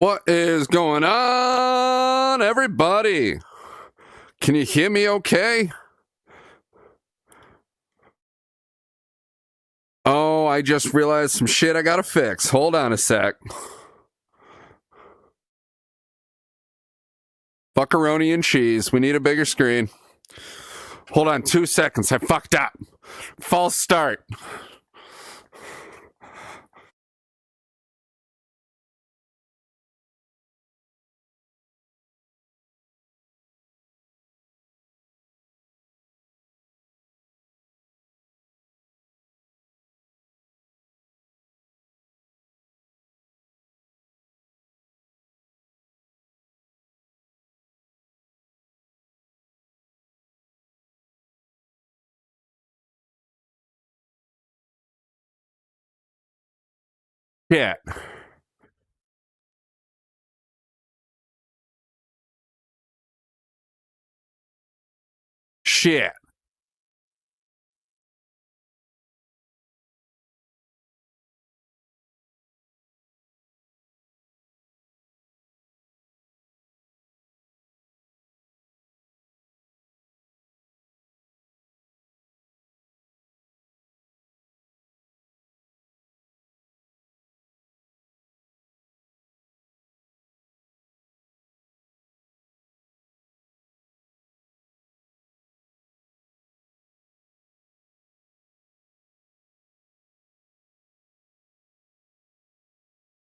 What is going on, everybody? Can you hear me okay? Oh, I just realized some shit I gotta fix. Hold on a sec. Fuckaroni and cheese. We need a bigger screen. Hold on 2 seconds. I fucked up. False start. Shit. Shit.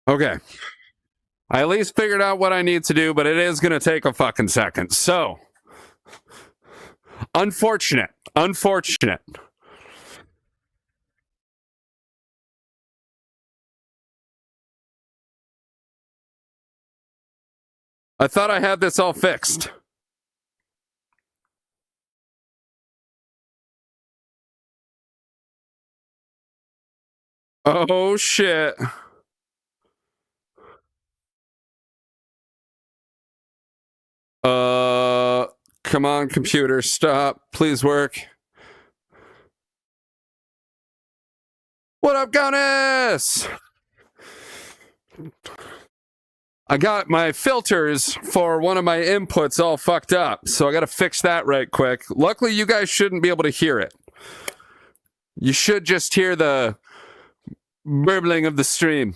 Okay. I at least figured out what I need to do, but it is gonna take a fucking second. So, unfortunate. I thought I had this all fixed. Oh, shit. Come on, computer, stop. Please work. What up, Gunnis? I got my filters for one of my inputs all fucked up, so I gotta fix that right quick. Luckily, you guys shouldn't be able to hear it. You should just hear the burbling of the stream.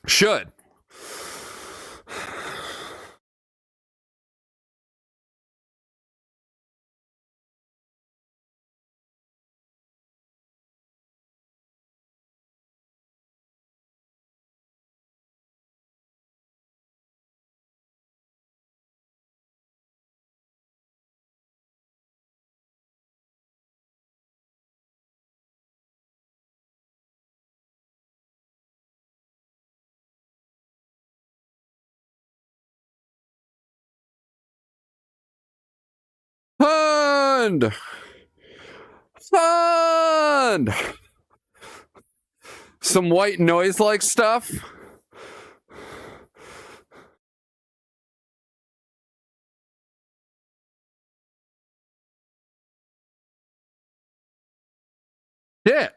Should. Fund! Some white noise like stuff. Shit.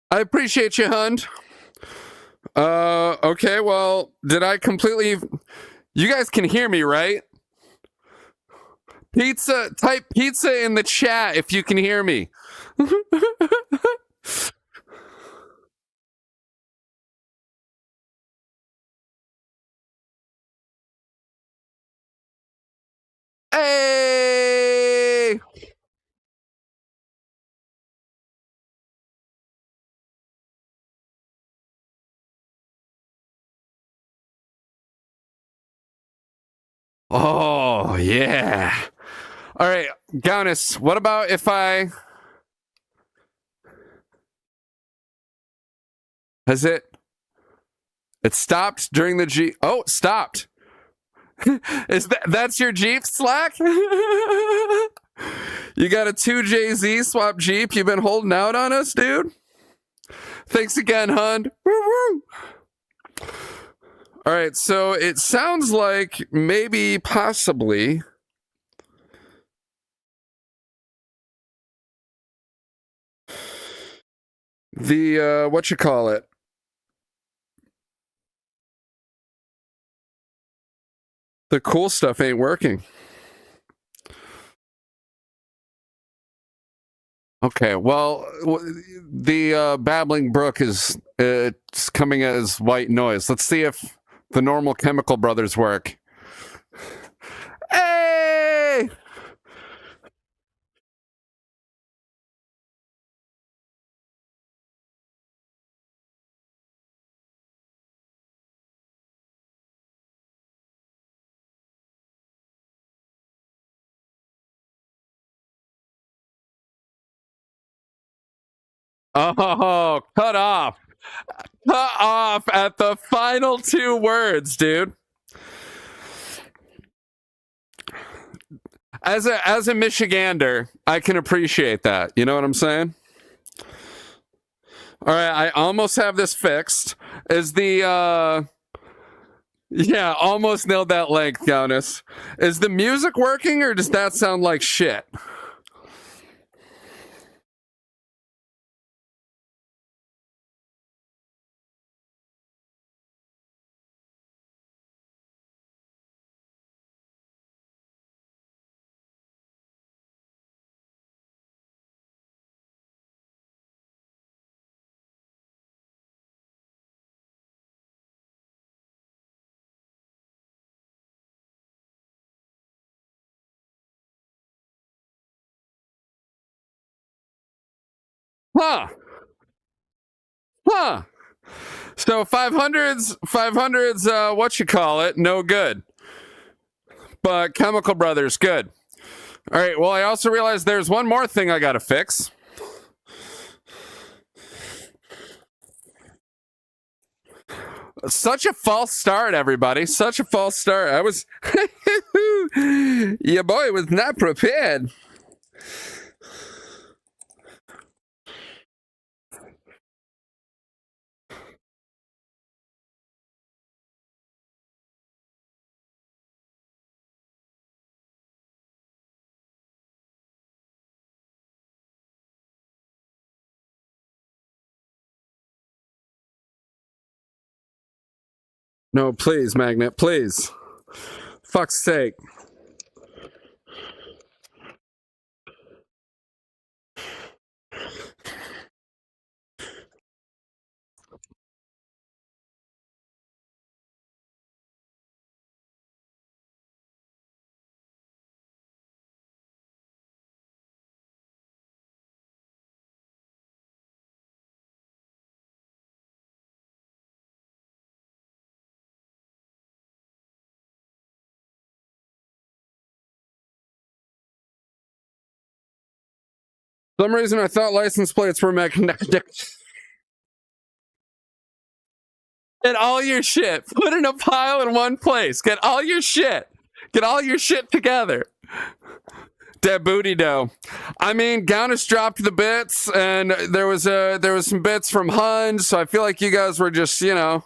I appreciate you, Hund. Okay, well, did I completely... You guys can hear me, right? Pizza, type pizza in the chat if you can hear me. Hey! Oh, yeah. All right, Gaunis, what about if I... Has it... It stopped during the Jeep... Oh, stopped. That's your Jeep, Slack? You got a 2JZ swap Jeep you've been holding out on us, dude? Thanks again, Hund. All All right, so it sounds like maybe, possibly, the, what you call it? The cool stuff ain't working. Okay, well, the babbling brook is it's coming as white noise. Let's see if the normal Chemical Brothers work. Hey! Oh, cut off. Cut off at the final two words, dude. As a Michigander, I can appreciate that. You know what I'm saying? All right, I almost have this fixed. Is the yeah, almost nailed that length, Jonas. Is the music working or does that sound like shit? Huh. Huh. So 500's what you call it, no good. But Chemical Brothers, good. All right, well, I also realized there's one more thing I gotta fix. Such a false start, everybody. Such a false start. I was your boy was not prepared. No, please, Magnet, please. Fuck's sake. For some reason I thought license plates were magnetic. Get all your shit. Put in a pile in one place. Get all your shit. Get all your shit together. Dead booty dough. I mean, Gaunis dropped the bits, and there was some bits from Hun, so I feel like you guys were just, you know,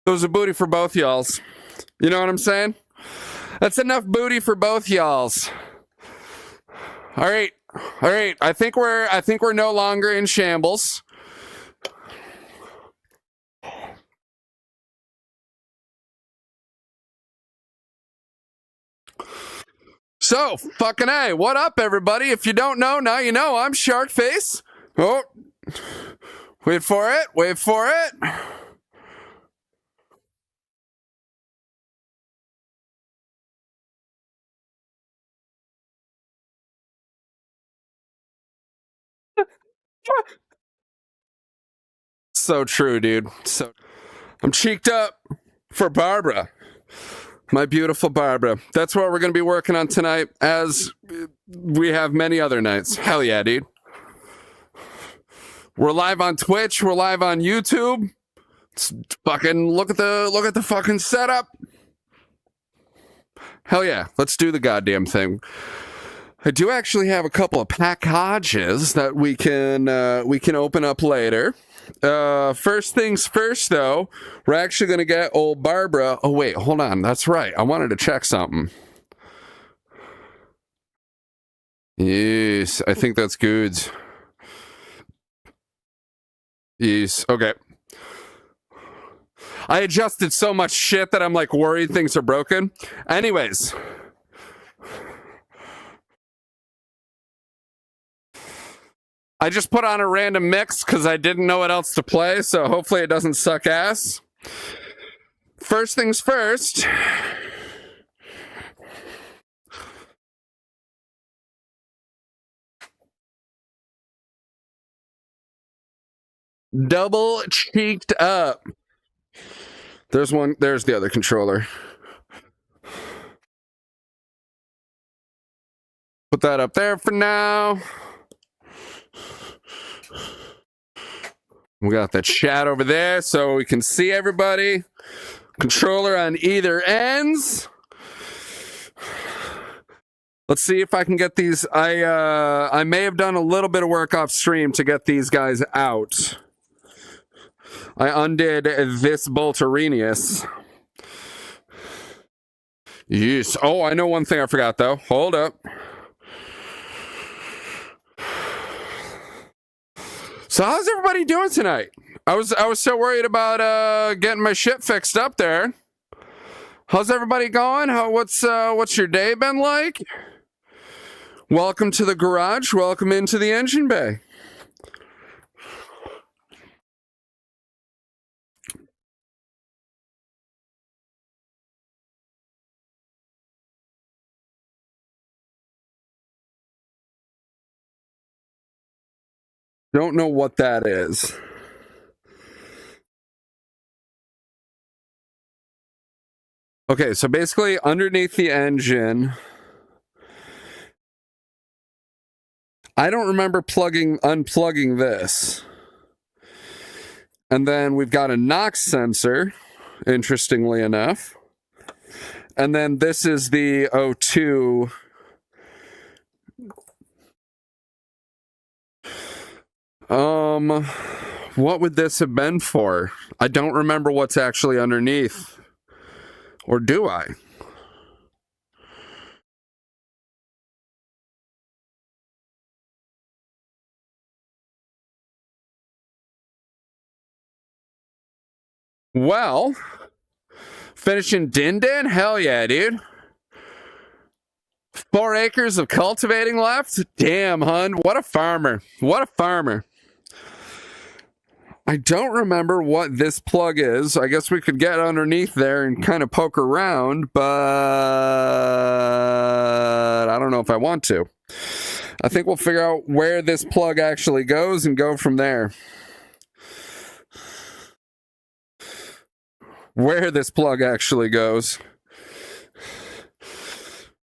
there was a booty for both y'alls. You know what I'm saying? That's enough booty for both y'alls. All right. I think we're no longer in shambles. So, fucking A, what up, everybody? If you don't know, now you know. I'm Sharkface. Oh, wait for it. So true, dude. So I'm cheeked up for Barbara. My beautiful Barbara. That's what we're going to be working on tonight, as we have many other nights. Hell yeah, dude. We're live on Twitch. We're live on YouTube. Fucking look at the fucking setup. Hell yeah. Let's do the goddamn thing. I do actually have a couple of packages that we can open up later. First things first, though, we're actually going to get old Barbara. Oh, wait, hold on. That's right. I wanted to check something. Yes, I think that's good. Yes, okay. I adjusted so much shit that I'm like worried things are broken. Anyways. I just put on a random mix because I didn't know what else to play, so hopefully it doesn't suck ass. First things first. Double cheeked up. There's the other controller. Put that up there for now. We got the chat over there so we can see everybody. Controller on either ends. Let's see if I can get these. I may have done a little bit of work off stream to get these guys out. I undid this bolt Arrhenius. Yes. Oh, I know one thing I forgot though. Hold up. So how's everybody doing tonight? I was so worried about getting my shit fixed up there. How's everybody going? What's your day been like? Welcome to the garage. Welcome into the engine bay. Don't know what that is. Okay, so basically underneath the engine, I don't remember unplugging this. And then we've got a NOx sensor, interestingly enough. And then this is the O2. What would this have been for? I don't remember what's actually underneath. Or do I? Well, finishing Din Din? Hell yeah, dude. 4 acres of cultivating left? Damn, hun. What a farmer. What a farmer. I don't remember what this plug is. I guess we could get underneath there and kind of poke around, but I don't know if I want to. I think we'll figure out where this plug actually goes and go from there. Where this plug actually goes.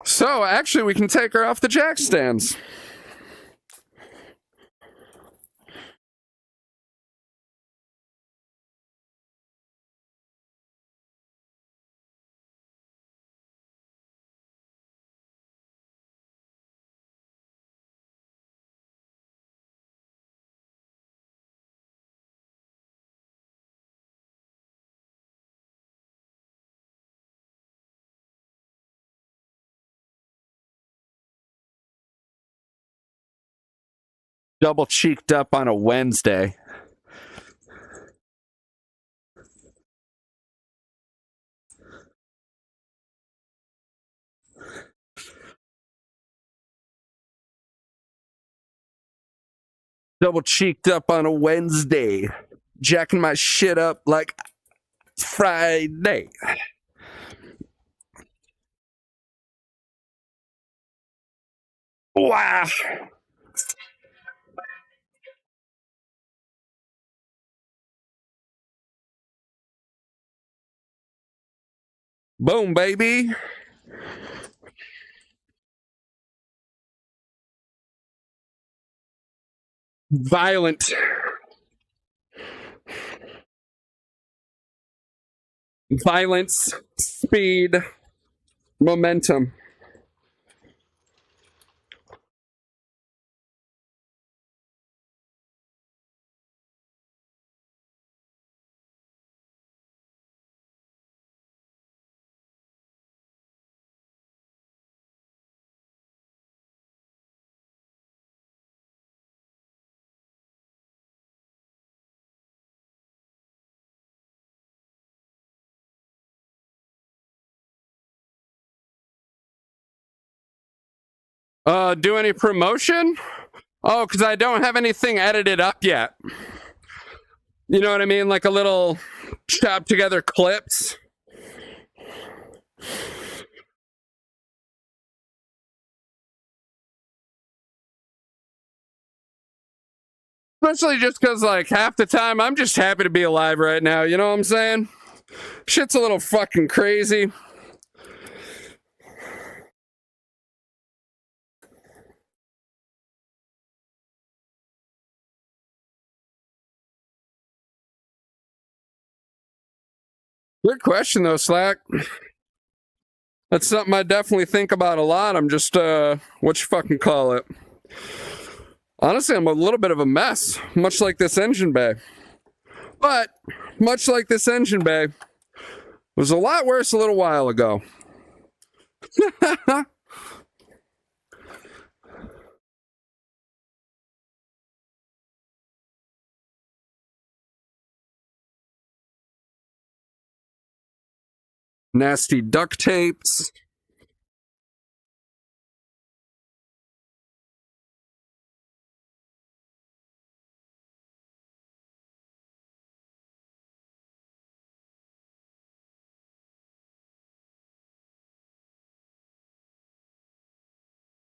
So, actually, we can take her off the jack stands. Double cheeked up on a Wednesday. Double cheeked up on a Wednesday. Jacking my shit up like Friday. Wow. Boom, baby. Violent. Violence, speed, momentum. Do any promotion? Oh, because I don't have anything edited up yet. You know what I mean? Like a little chopped together clips. Especially just because, like, half the time I'm just happy to be alive right now. You know what I'm saying? Shit's a little fucking crazy. Good question, though, Slack. That's something I definitely think about a lot. I'm just, what you fucking call it? Honestly, I'm a little bit of a mess, much like this engine bay. But, much like this engine bay, it was a lot worse a little while ago. Nasty duct tapes.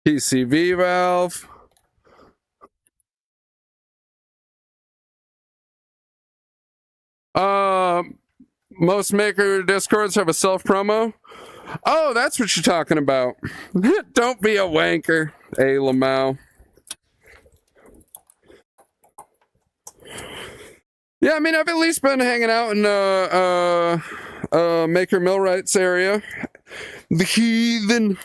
PCV valve. Most maker discords have a self promo. Oh, that's what you're talking about. Don't be a wanker, A. Lamau. Yeah, I mean, I've at least been hanging out in Maker Millwrights area. The heathen.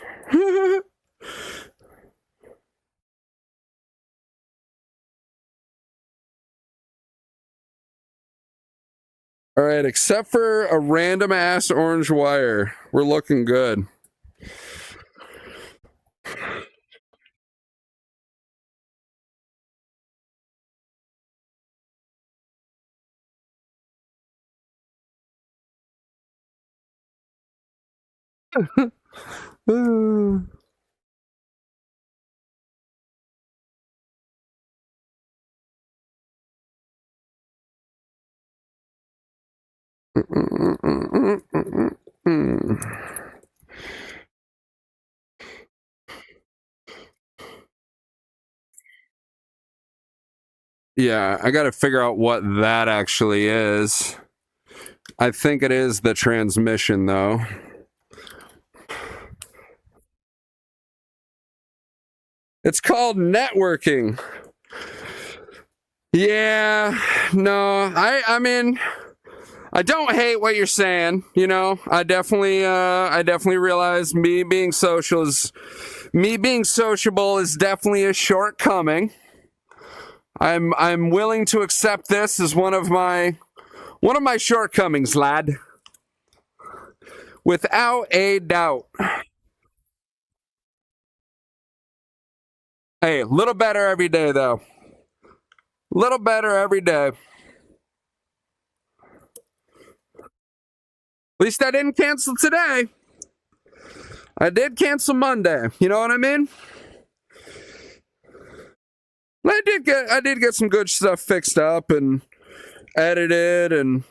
All right, except for a random ass orange wire, we're looking good. Yeah, I got to figure out what that actually is. I think it is the transmission, though. It's called networking. Yeah, no, I mean, I don't hate what you're saying. You know, I definitely realize me being sociable is definitely a shortcoming. I'm willing to accept this as one of my shortcomings, lad. Without a doubt. Hey, a little better every day, though. Little better every day. At least I didn't cancel today. I did cancel Monday. You know what I mean? I did get some good stuff fixed up and edited, and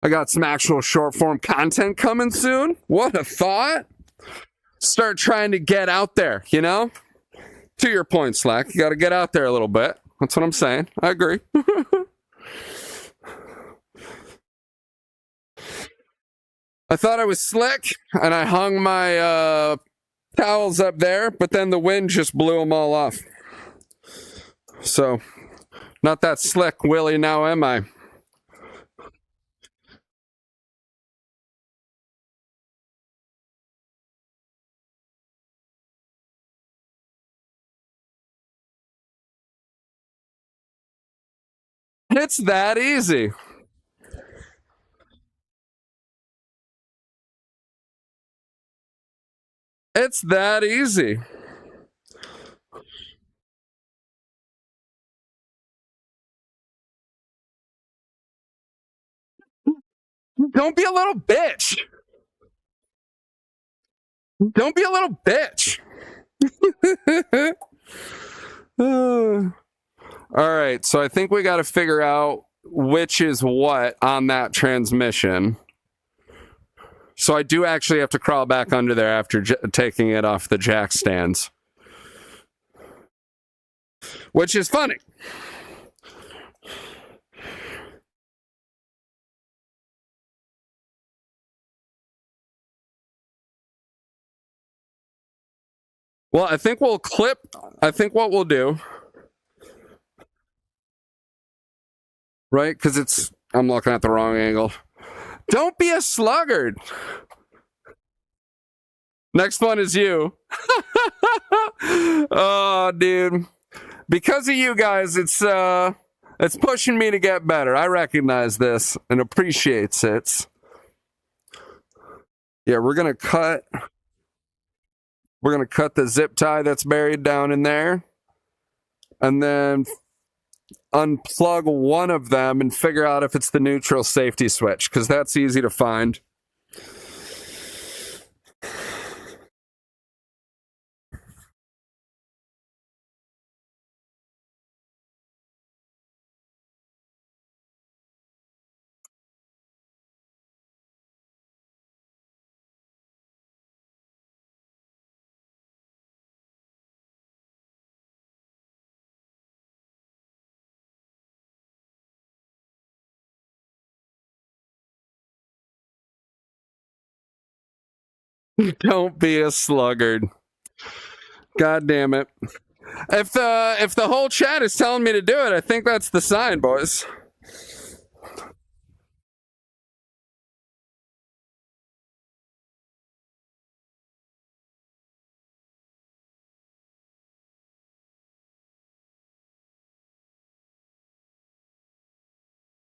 I got some actual short form content coming soon. What a thought. Start trying to get out there, you know? To your point, Slack, you got to get out there a little bit. That's what I'm saying. I agree. I thought I was slick, and I hung my towels up there, but then the wind just blew them all off. So, not that slick, Willie, now am I? It's that easy. It's that easy. Don't be a little bitch. Don't be a little bitch. All right, so I think we got to figure out which is what on that transmission. So I do actually have to crawl back under there after taking it off the jack stands, which is funny. Well, I think what we'll do, right? Because I'm looking at the wrong angle. Don't be a sluggard. Next one is you. Oh, dude. Because of you guys, it's pushing me to get better. I recognize this and appreciates it. Yeah, we're gonna cut the zip tie that's buried down in there, and then unplug one of them and figure out if it's the neutral safety switch, because that's easy to find. Don't be a sluggard. God damn it. If the whole chat is telling me to do it, I think that's the sign, boys.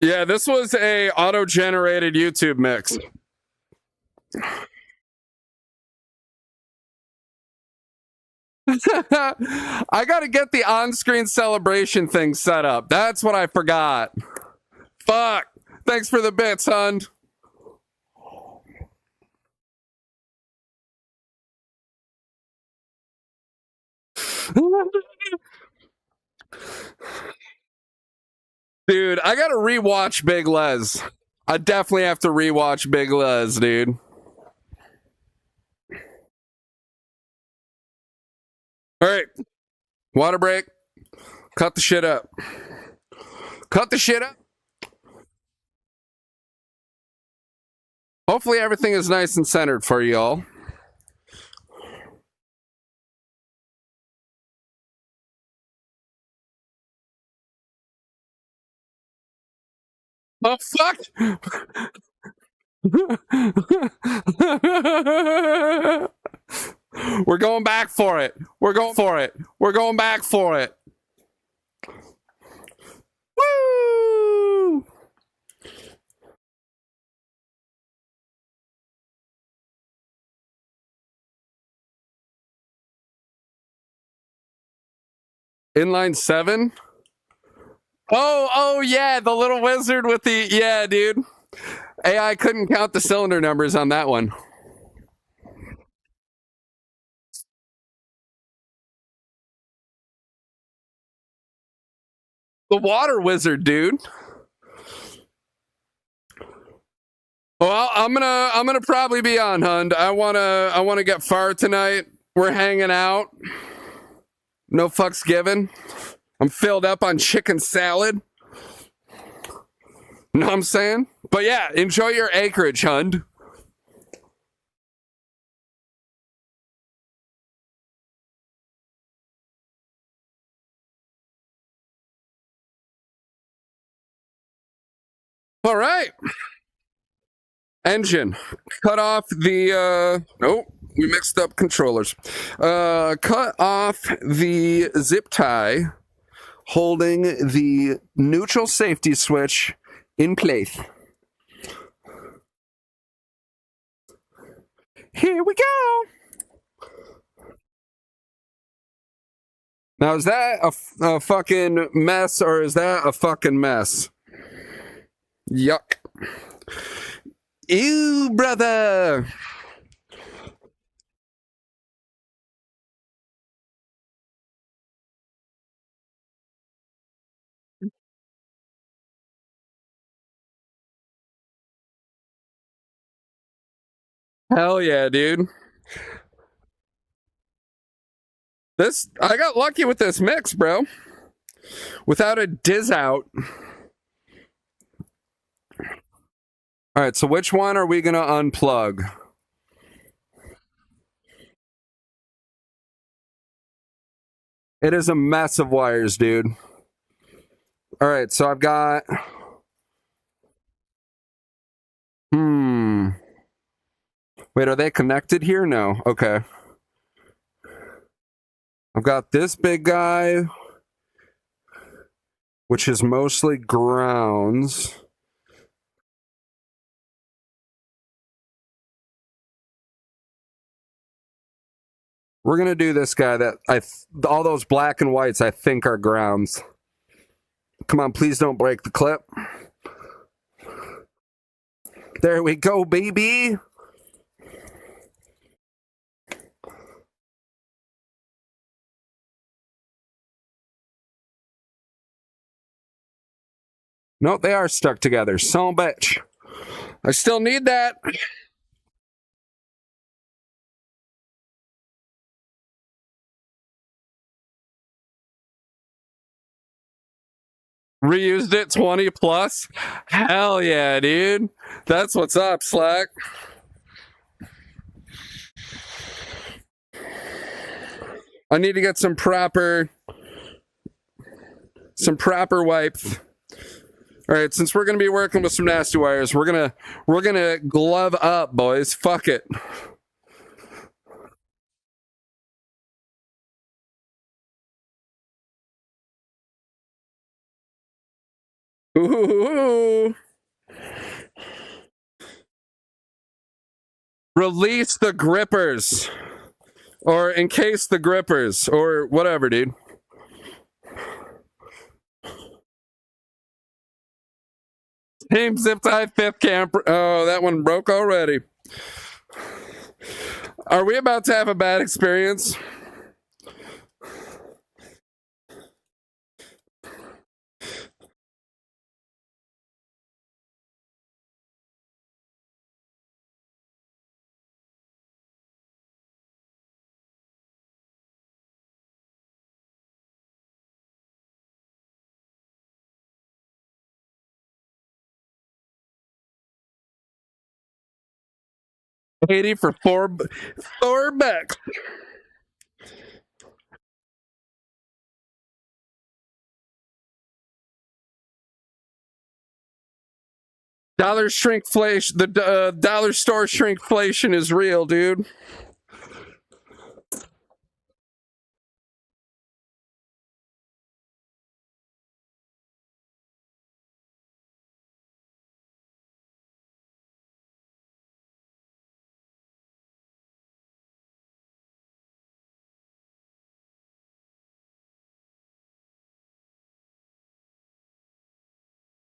Yeah, this was a auto-generated YouTube mix. I gotta get the on-screen celebration thing set up. That's what I forgot. Fuck. Thanks for the bits, hon. Dude, I gotta rewatch Big Les. I definitely have to rewatch Big Les, dude. All right. Water break. Cut the shit up. Cut the shit up. Hopefully everything is nice and centered for you all. Oh, fuck! We're going back for it. We're going for it. We're going back for it. Woo! Inline 7? Oh yeah, the little wizard with the, yeah, dude. AI couldn't count the cylinder numbers on that one. The water wizard, dude. Well, I'm gonna probably be on, Hund. I wanna get far tonight. We're hanging out. No fucks given. I'm filled up on chicken salad. Know what I'm saying? But yeah, enjoy your acreage, Hund. All right. Engine. Cut off the nope, we mixed up controllers. Cut off the zip tie holding the neutral safety switch in place. Here we go. Now, is that a fucking mess or is that a fucking mess? Yuck. Ew, brother. Hell yeah, dude. I got lucky with this mix, bro. Without a diz out. All right, so which one are we going to unplug? It is a mess of wires, dude. All right, so I've got... Wait, are they connected here? No. Okay. I've got this big guy, which is mostly grounds. We're going to do this guy that all those black and whites I think are grounds. Come on, please don't break the clip. There we go, baby. No, they are stuck together. Son bitch. I still need that. Reused it 20 plus? Hell yeah, dude. That's what's up, Slack. I need to get some proper wipes. All right, since we're going to be working with some nasty wires, we're going to glove up, boys. Fuck it. Ooh. Release the grippers. Or encase the grippers. Or whatever, dude. Team zip tie 5th camper. Oh, that one broke already. Are we about to have a bad experience? $80 for four bucks. Dollar shrinkflation. The dollar store shrinkflation is real, dude.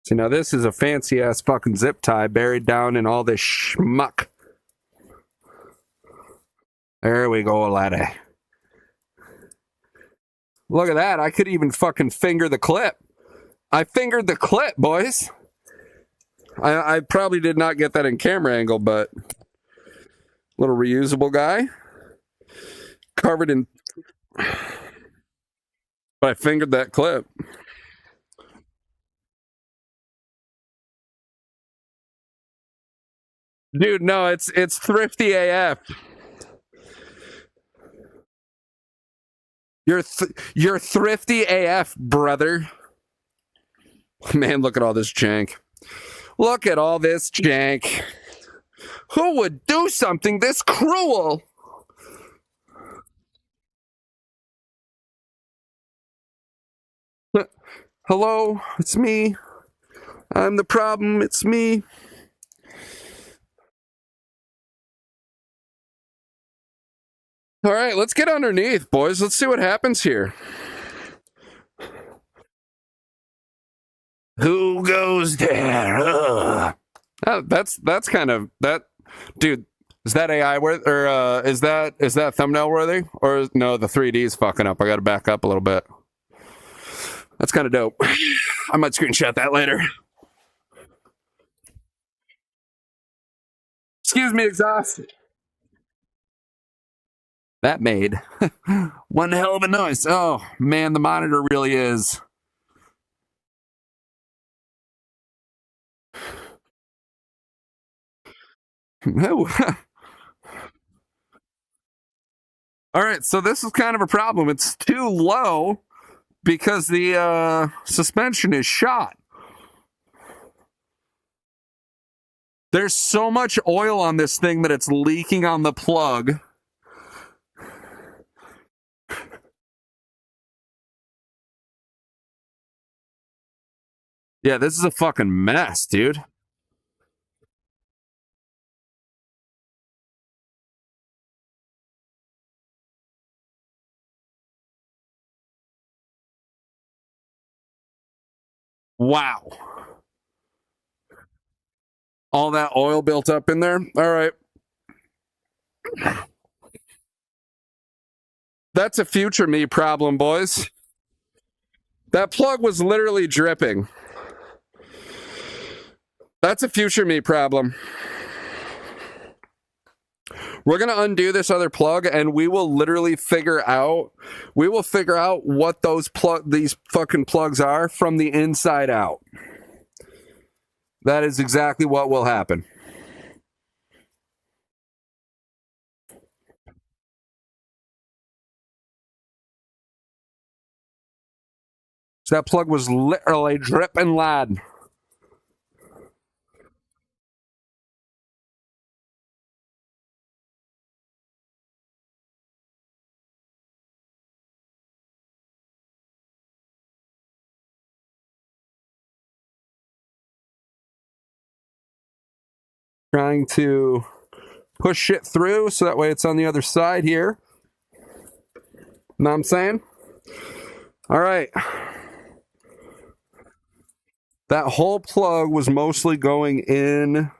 See, now this is a fancy ass fucking zip tie buried down in all this schmuck. There we go, laddie. Look at that. I could even fucking finger the clip. I fingered the clip, boys. I probably did not get that in camera angle, but little reusable guy. Covered in... But I fingered that clip. Dude, no, it's thrifty AF. You're thrifty AF, brother. Man, look at all this jank. Look at all this jank. Who would do something this cruel? Hello, it's me. I'm the problem, it's me. All right, let's get underneath, boys. Let's see what happens here. Who goes there? That's kind of that, dude. Is that AI worthy, or is that thumbnail worthy, or no? The 3D is fucking up. I got to back up a little bit. That's kind of dope. I might screenshot that later. Excuse me, exhausted. That made one hell of a noise. Oh, man, the monitor really is. All right, so this is kind of a problem. It's too low because the suspension is shot. There's so much oil on this thing that it's leaking on the plug. Yeah, this is a fucking mess, dude. Wow. All that oil built up in there. All right. That's a future me problem, boys. That plug was literally dripping. That's a future me problem. We're going to undo this other plug and we will literally figure out what these fucking plugs are from the inside out. That is exactly what will happen. So that plug was literally dripping lead. Trying to push it through so that way it's on the other side here. Know what I'm saying? All right. That whole plug was mostly going in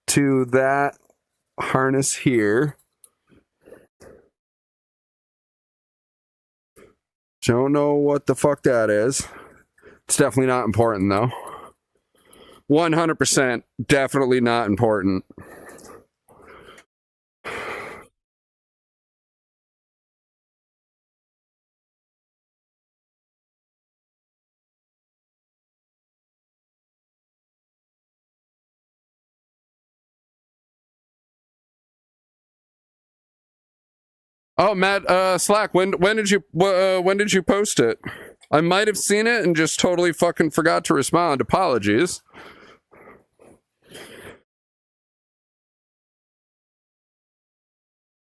to that harness here. Don't know what the fuck that is. It's definitely not important though. 100% definitely not important. Oh, Matt, Slack. When did you post it? I might have seen it and just totally fucking forgot to respond. Apologies.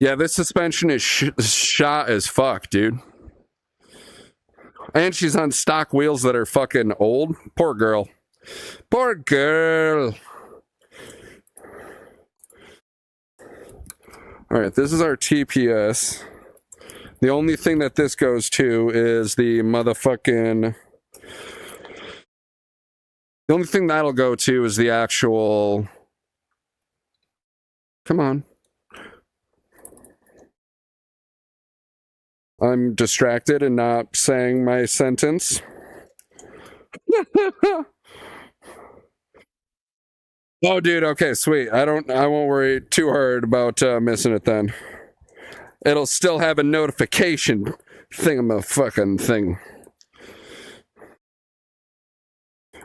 Yeah, this suspension is shot as fuck, dude. And she's on stock wheels that are fucking old. Poor girl. Poor girl. All right, this is our TPS. The only thing that this goes to is the motherfucking... The only thing that'll go to is the actual... Come on. I'm distracted and not saying my sentence. Oh, dude. Okay, sweet. I won't worry too hard about missing it then. It'll still have a notification thingamafucking thing.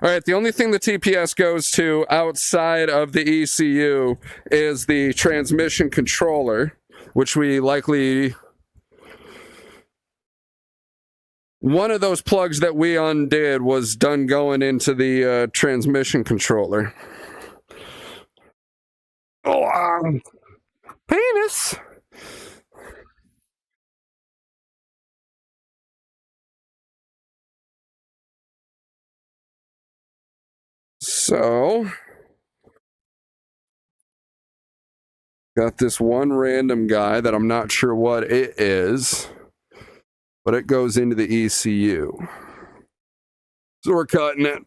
All right, the only thing the TPS goes to outside of the ECU is the transmission controller, which we likely... One of those plugs that we undid was done going into the transmission controller. Oh, penis! So, got this one random guy that I'm not sure what it is, but it goes into the ECU. So we're cutting it.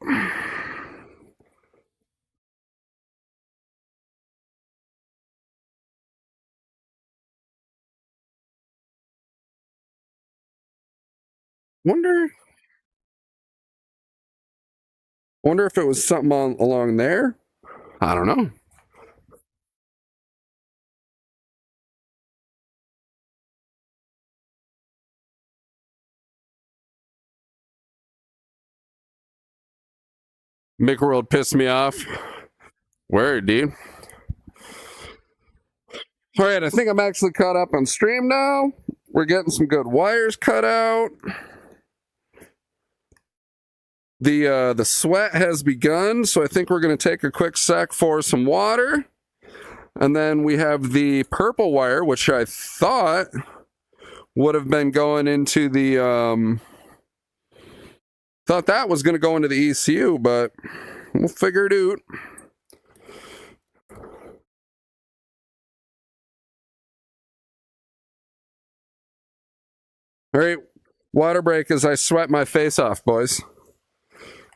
Wonder if it was something along there. I don't know. Microworld pissed me off. Word, dude. All right, I think I'm actually caught up on stream now. We're getting some good wires cut out. The sweat has begun, so I think we're going to take a quick sec for some water. And then we have the purple wire, which I thought would have been going into the... thought that was going to go into the ECU, but we'll figure it out. All right, water break as I sweat my face off, boys.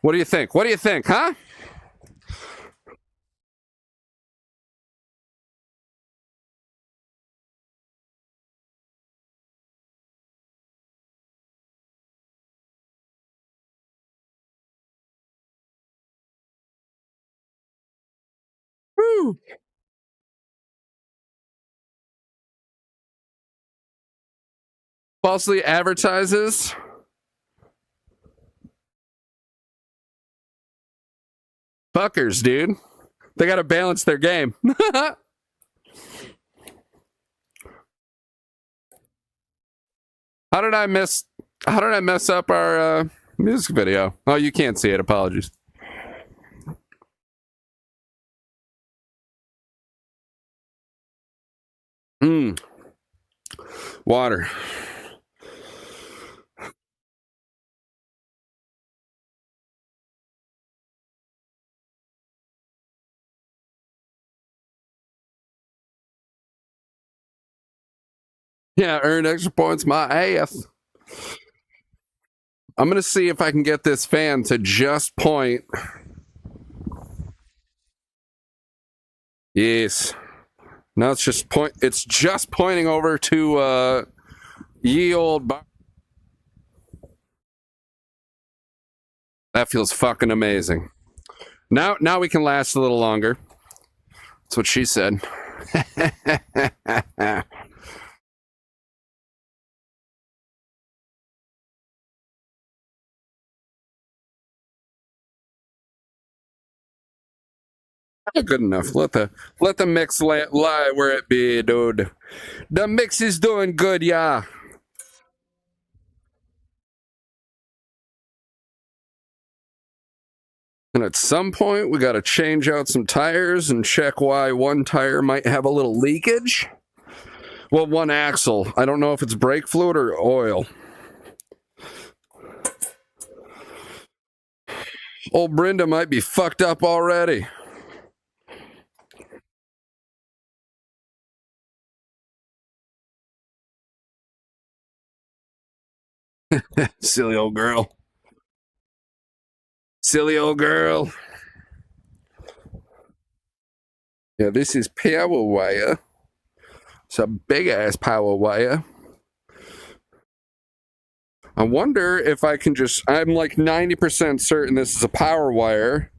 What do you think? What do you think, huh? Woo! Falsely advertises. Fuckers, dude. They got to balance their game. How did I mess up our music video? Oh, you can't see it. Apologies. Water. Yeah, earned extra points my ass. I'm going to see if I can get this fan to just point. Yes. Now it's just pointing over to ye old bar. That feels fucking amazing. Now we can last a little longer. That's what she said. Good enough. Let the mix lie where it be, dude. The mix is doing good, yeah. And at some point, we got to change out some tires and check why one tire might have a little leakage. Well, one axle. I don't know if it's brake fluid or oil. Old Brinda might be fucked up already. Silly old girl. Silly old girl. Yeah, this is power wire. It's a big ass power wire. I wonder if I can I'm like 90% certain this is a power wire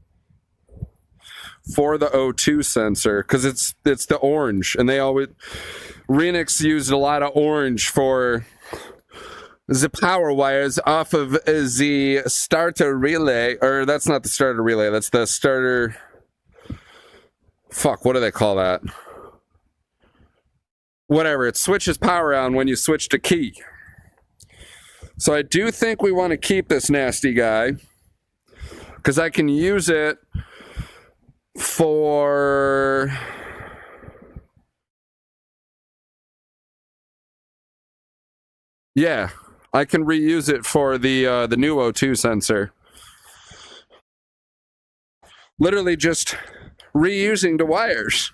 for the O2 sensor, because it's the orange, and Renix used a lot of orange for the power wires off of the starter relay, or that's not the starter relay, that's the starter... Fuck, what do they call that? Whatever, it switches power on when you switch to key. So I do think we want to keep this nasty guy, because I can use it for... Yeah, I can reuse it for the new O2 sensor. Literally just reusing the wires.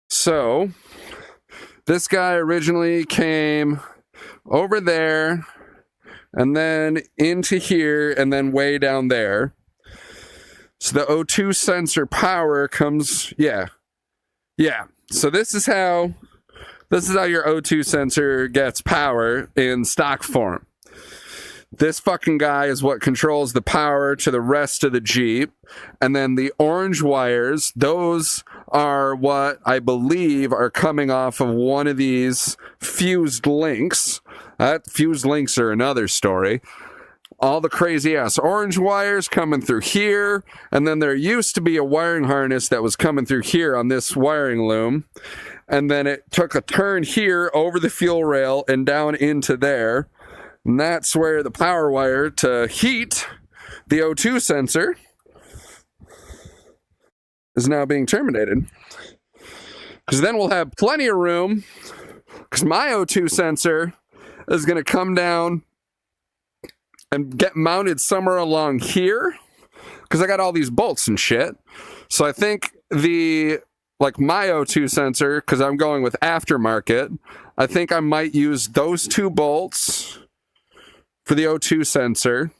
So, this guy originally came over there, and then into here, and then way down there. So the O2 sensor power comes, yeah. So this is how your O2 sensor gets power in stock form. This fucking guy is what controls the power to the rest of the Jeep. And then the orange wires, those are what I believe are coming off of one of these fused links. Fused links are another story. all the crazy ass orange wires coming through here. And then there used to be a wiring harness that was coming through here on this wiring loom. And then it took a turn here over the fuel rail and down into there. And that's where the power wire to heat the O2 sensor is now being terminated. Because then we'll have plenty of room, because my O2 sensor is going to come down and get mounted somewhere along here, because I got all these bolts and shit. So I think my O2 sensor, because I'm going with aftermarket, I think I might use those 2 bolts for the O2 sensor.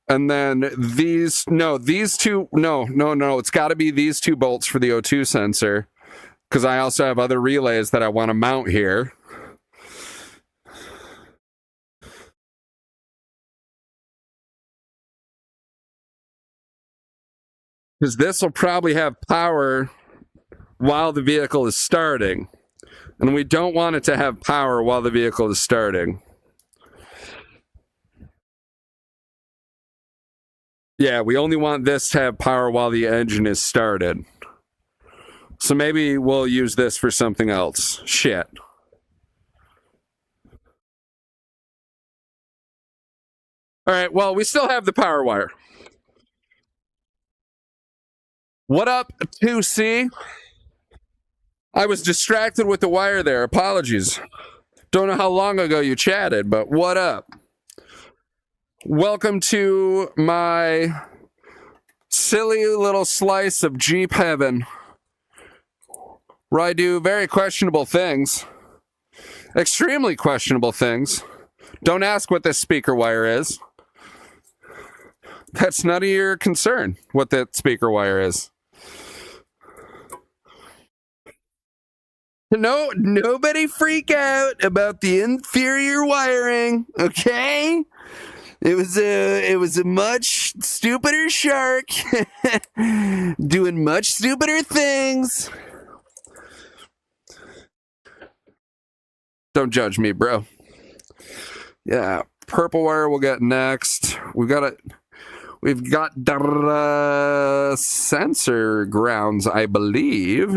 And then it's got to be these 2 bolts for the O2 sensor, because I also have other relays that I want to mount here. Because this will probably have power while the vehicle is starting. And we don't want it to have power while the vehicle is starting. Yeah, we only want this to have power while the engine is started. So maybe we'll use this for something else. Shit. All right, well, we still have the power wire. What up, 2C? I was distracted with the wire there. Apologies. Don't know how long ago you chatted, but what up? Welcome to my silly little slice of Jeep heaven, where I do very questionable things. Extremely questionable things. Don't ask what this speaker wire is. That's none of your concern, what that speaker wire is. No, nobody freak out about the inferior wiring, okay? It was a much stupider shark doing much stupider things. Don't judge me, bro. Yeah, purple wire we'll get next. We've got the sensor grounds, I believe.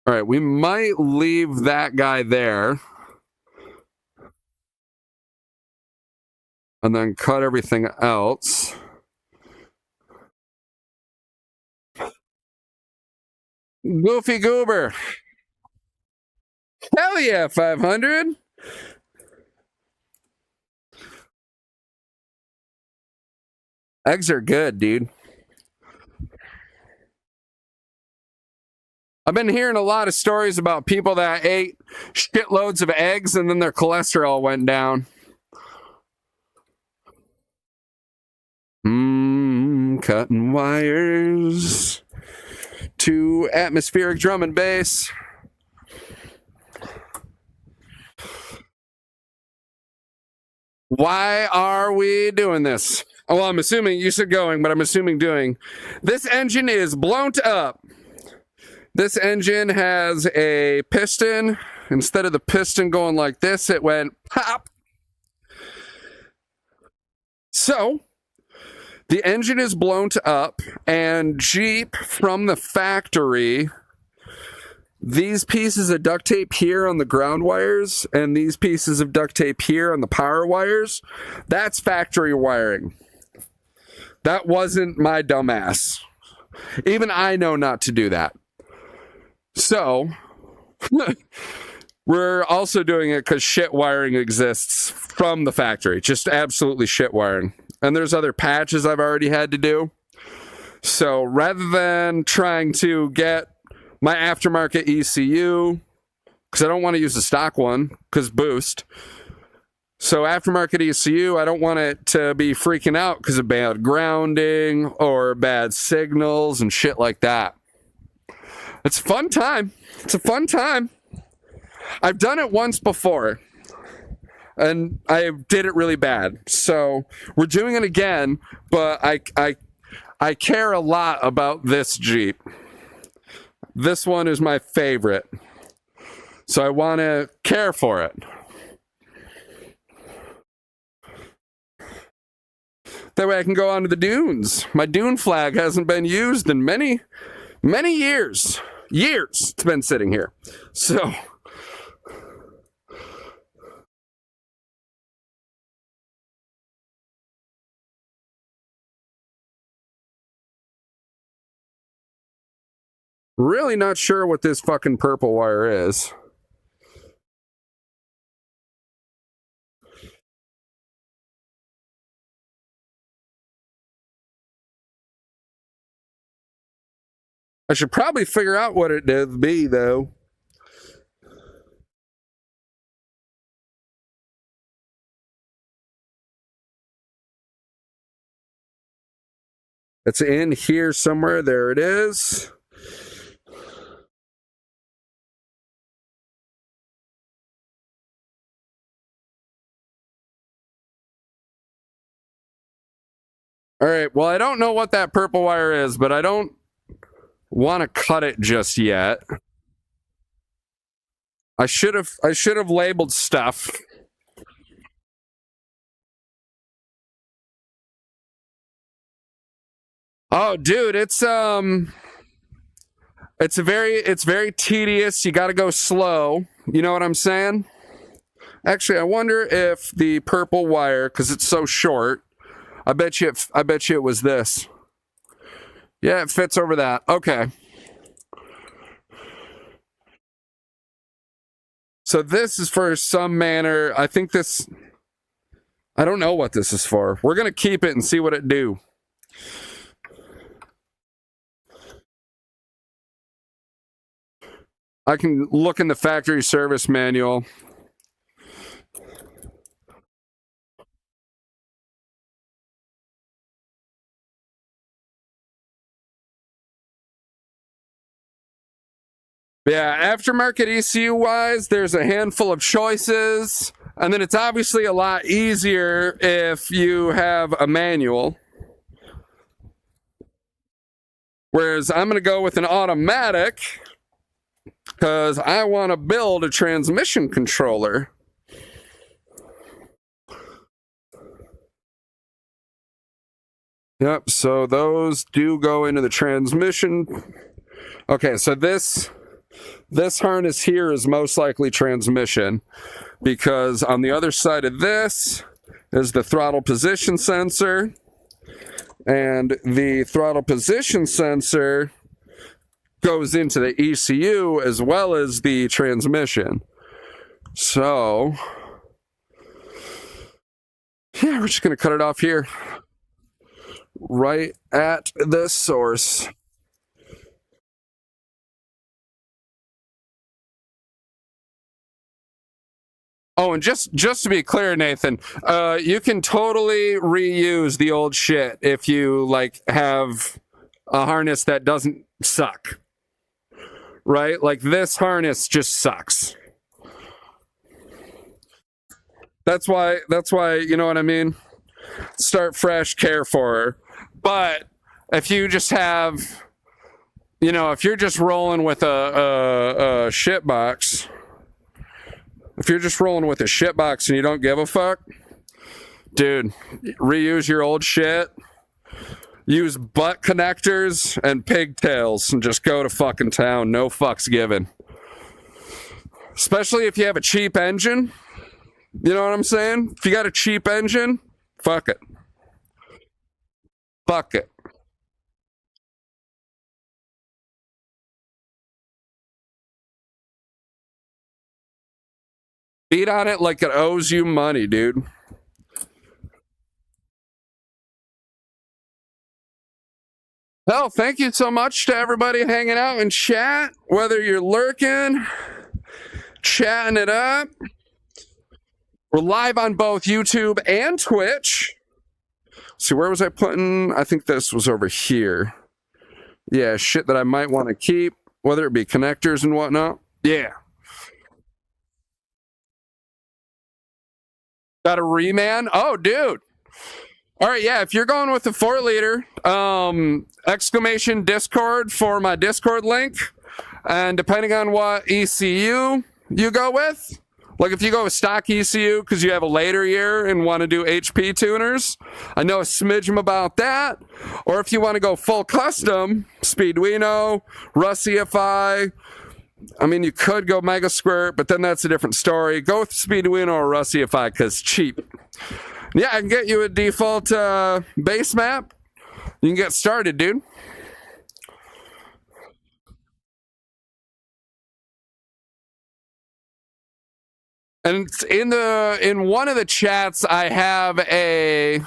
All right, we might leave that guy there. And then cut everything else. Goofy Goober. Hell yeah, 500. Eggs are good, dude. I've been hearing a lot of stories about people that ate shitloads of eggs and then their cholesterol went down. Cutting wires to atmospheric drum and bass. Why are we doing this? Oh, well, I'm assuming you said going, but I'm assuming doing. This engine is blown up. This engine has a piston. Instead of the piston going like this, it went pop. So, the engine is blown up, and Jeep from the factory, these pieces of duct tape here on the ground wires, and these pieces of duct tape here on the power wires, that's factory wiring. That wasn't my dumbass. Even I know not to do that. So, we're also doing it because shit wiring exists from the factory. Just absolutely shit wiring. And there's other patches I've already had to do. So, rather than trying to get my aftermarket ECU, because I don't want to use the stock one, because boost. So, aftermarket ECU, I don't want it to be freaking out because of bad grounding or bad signals and shit like that. It's a fun time. It's a fun time. I've done it once before, and I did it really bad. So we're doing it again, but I care a lot about this Jeep. This one is my favorite. So I want to care for it. That way I can go onto the dunes. My dune flag hasn't been used in many, many years. Years it's been sitting here. So really not sure what this fucking purple wire is. I should probably figure out what it did be, though. It's in here somewhere. There it is. All right. Well, I don't know what that purple wire is, but I don't want to cut it just yet. I should have labeled stuff. Oh, dude, it's very tedious. You got to go slow. You know what I'm saying? Actually, I wonder if the purple wire, because it's so short, I bet you it was this. Yeah, it fits over that. Okay. So this is for some manner. I think this, I don't know what this is for. We're going to keep it and see what it do. I can look in the factory service manual. Yeah, aftermarket ECU wise, there's a handful of choices, and then it's obviously a lot easier if you have a manual. Whereas I'm going to go with an automatic because I want to build a transmission controller. Yep, so those do go into the transmission. Okay, so this harness here is most likely transmission, because on the other side of this is the throttle position sensor, and the throttle position sensor goes into the ECU as well as the transmission. So yeah, we're just going to cut it off here, right at the source. Oh, and just to be clear, Nathan, you can totally reuse the old shit if you like have a harness that doesn't suck, right? Like this harness just sucks. That's why, you know what I mean? Start fresh, care for her. But if you just have, you know, if you're just rolling with a shit box, if you're just rolling with a shit box and you don't give a fuck, dude, reuse your old shit. Use butt connectors and pigtails and just go to fucking town. No fucks given. Especially if you have a cheap engine. You know what I'm saying? If you got a cheap engine, fuck it. Fuck it. Beat on it like it owes you money, dude. Well, thank you so much to everybody hanging out in chat, whether you're lurking, chatting it up. We're live on both YouTube and Twitch. See, where was I putting? I think this was over here. Yeah, shit that I might want to keep, whether it be connectors and whatnot. Yeah. Got a reman? Oh, dude. All right, yeah, if you're going with the 4-liter, exclamation Discord for my Discord link. And depending on what ECU you go with, like if you go with stock ECU because you have a later year and want to do HP tuners, I know a smidgen about that. Or if you want to go full custom, Speeduino, Russ EFI. I mean, you could go Mega Squirt, but then that's a different story. Go with Speeduino or Russ EFI because cheap. Yeah, I can get you a default base map. You can get started, dude. And in one of the chats, I have a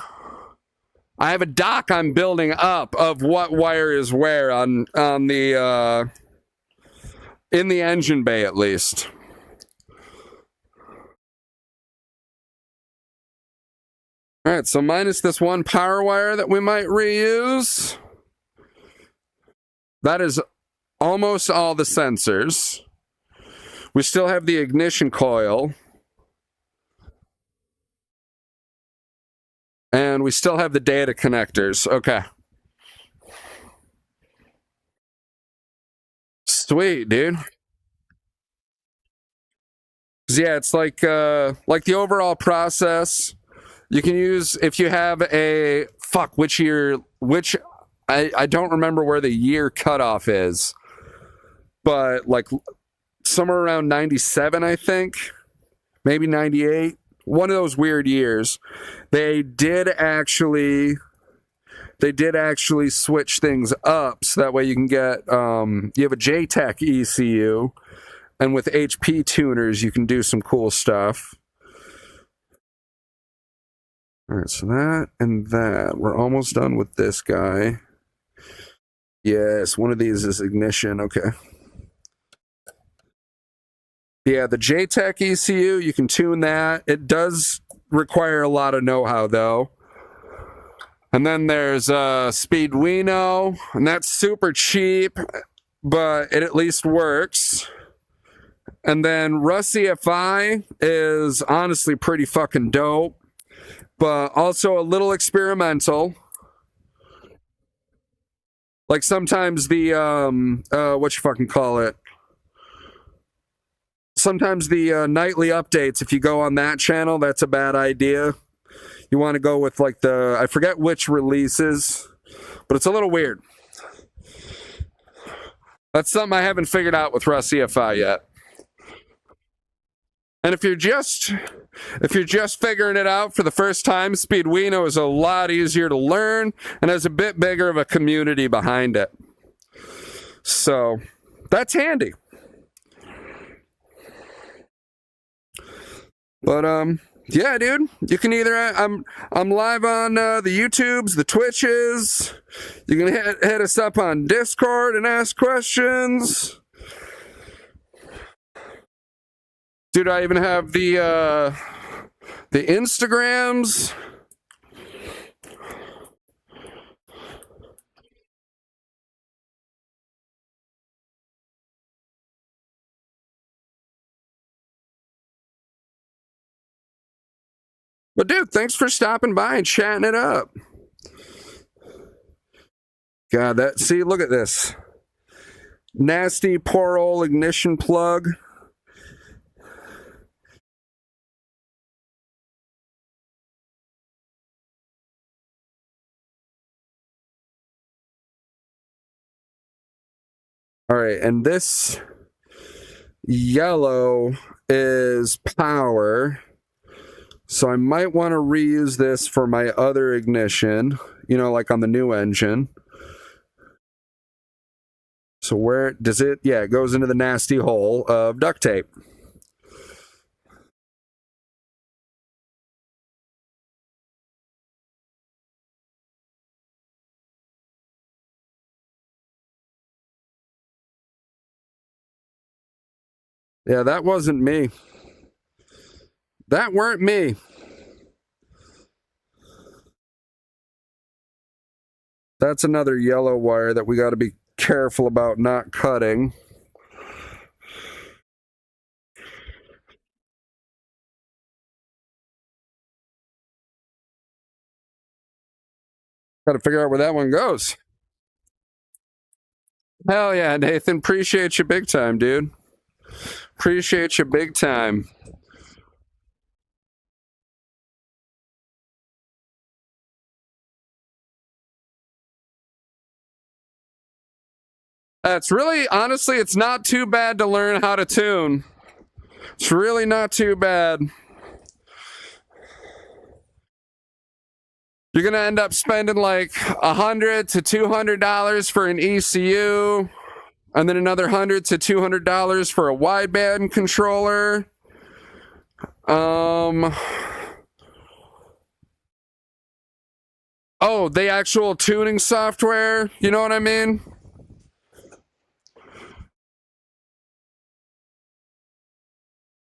doc I'm building up of what wire is where on the in the engine bay at least. All right, so minus this one power wire that we might reuse. That is almost all the sensors. We still have the ignition coil. And we still have the data connectors. Okay. Sweet, dude. Yeah, it's like the overall process. You can use if you have a which I don't remember where the year cutoff is, but like somewhere around 97, I think, maybe 98. One of those weird years. They did actually switch things up so that way you can get you have a JTech ECU, and with HP tuners you can do some cool stuff. All right, so that and that. We're almost done with this guy. Yes, one of these is ignition. Okay. Yeah, the JTech ECU, you can tune that. It does require a lot of know-how, though. And then there's Speeduino, and that's super cheap, but it at least works. And then Russ EFI is honestly pretty fucking dope, but also a little experimental. Like sometimes the sometimes the nightly updates, if you go on that channel, that's a bad idea. You want to go with like I forget which releases, but it's a little weird. That's something I haven't figured out with Russ EFI yet. And if you're just figuring it out for the first time, Speeduino is a lot easier to learn and has a bit bigger of a community behind it. So that's handy. But yeah, dude, you can either I'm live on the YouTubes, the Twitches. You can hit us up on Discord and ask questions. Dude, I even have the Instagrams. But dude, thanks for stopping by and chatting it up. God, look at this. Nasty, poor old ignition plug. All right, and this yellow is power. So I might want to reuse this for my other ignition, like on the new engine. So where does it? Yeah, it goes into the nasty hole of duct tape. Yeah, that wasn't me. That weren't me. That's another yellow wire that we got to be careful about not cutting. Got to figure out where that one goes. Hell yeah, Nathan. Appreciate you big time, dude. Appreciate you big time. That's really, honestly, it's not too bad to learn how to tune. It's really not too bad. You're going to end up spending like $100 to $200 for an ECU, and then another $100 to $200 for a wideband controller. Oh, the actual tuning software. You know what I mean?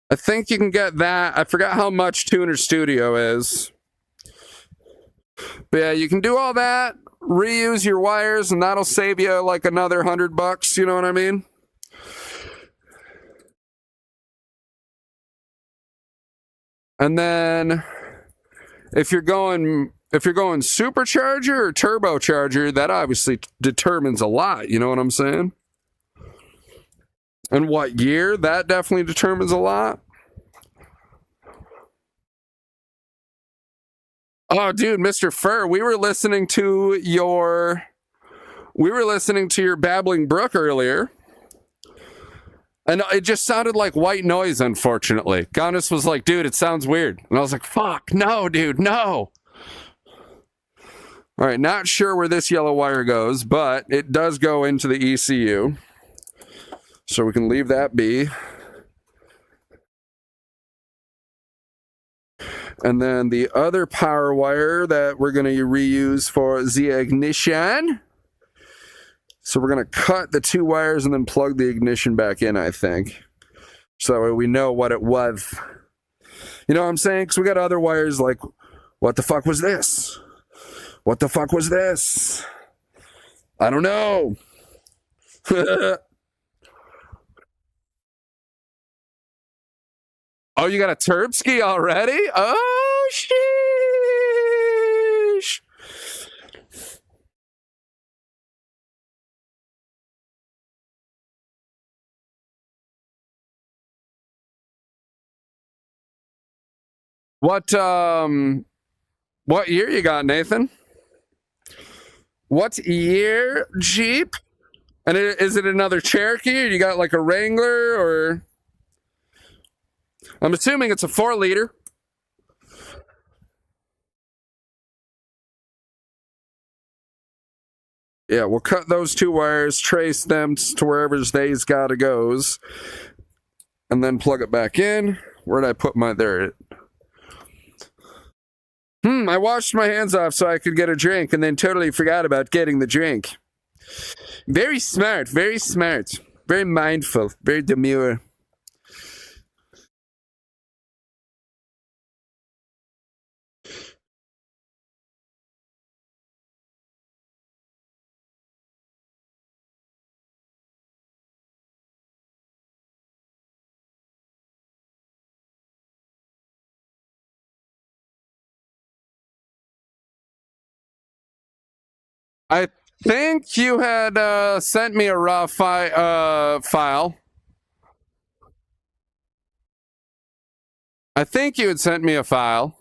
I think you can get that. I forgot how much Tuner Studio is. But yeah, you can do all that, reuse your wires, and that'll save you like another $100. You know what I mean? And then if you're going supercharger or turbocharger, that obviously determines a lot. You know what I'm saying? And what year, that definitely determines a lot. Oh, dude, Mr. Fur, we were listening to your Babbling Brook earlier, and it just sounded like white noise, unfortunately. Ganis was like, dude, it sounds weird. And I was like, fuck, no, dude, no. All right, not sure where this yellow wire goes, but it does go into the ECU. So we can leave that be. And then the other power wire that we're going to reuse for the ignition. So we're going to cut the two wires and then plug the ignition back in, I think. So that way we know what it was. You know what I'm saying? Because we got other wires like, what the fuck was this? What the fuck was this? I don't know. Oh, you got a Turbski already? Oh, sheesh. What year you got, Nathan? What year Jeep? And is it another Cherokee, or you got like a Wrangler, or... I'm assuming it's a 4-liter. Yeah, we'll cut those two wires, trace them to wherever they's gotta goes, and then plug it back in. Where'd I put my... There. I washed my hands off so I could get a drink, and then totally forgot about getting the drink. Very smart, very smart. Very mindful, very demure. I think you had sent me a raw file. I think you had sent me a file.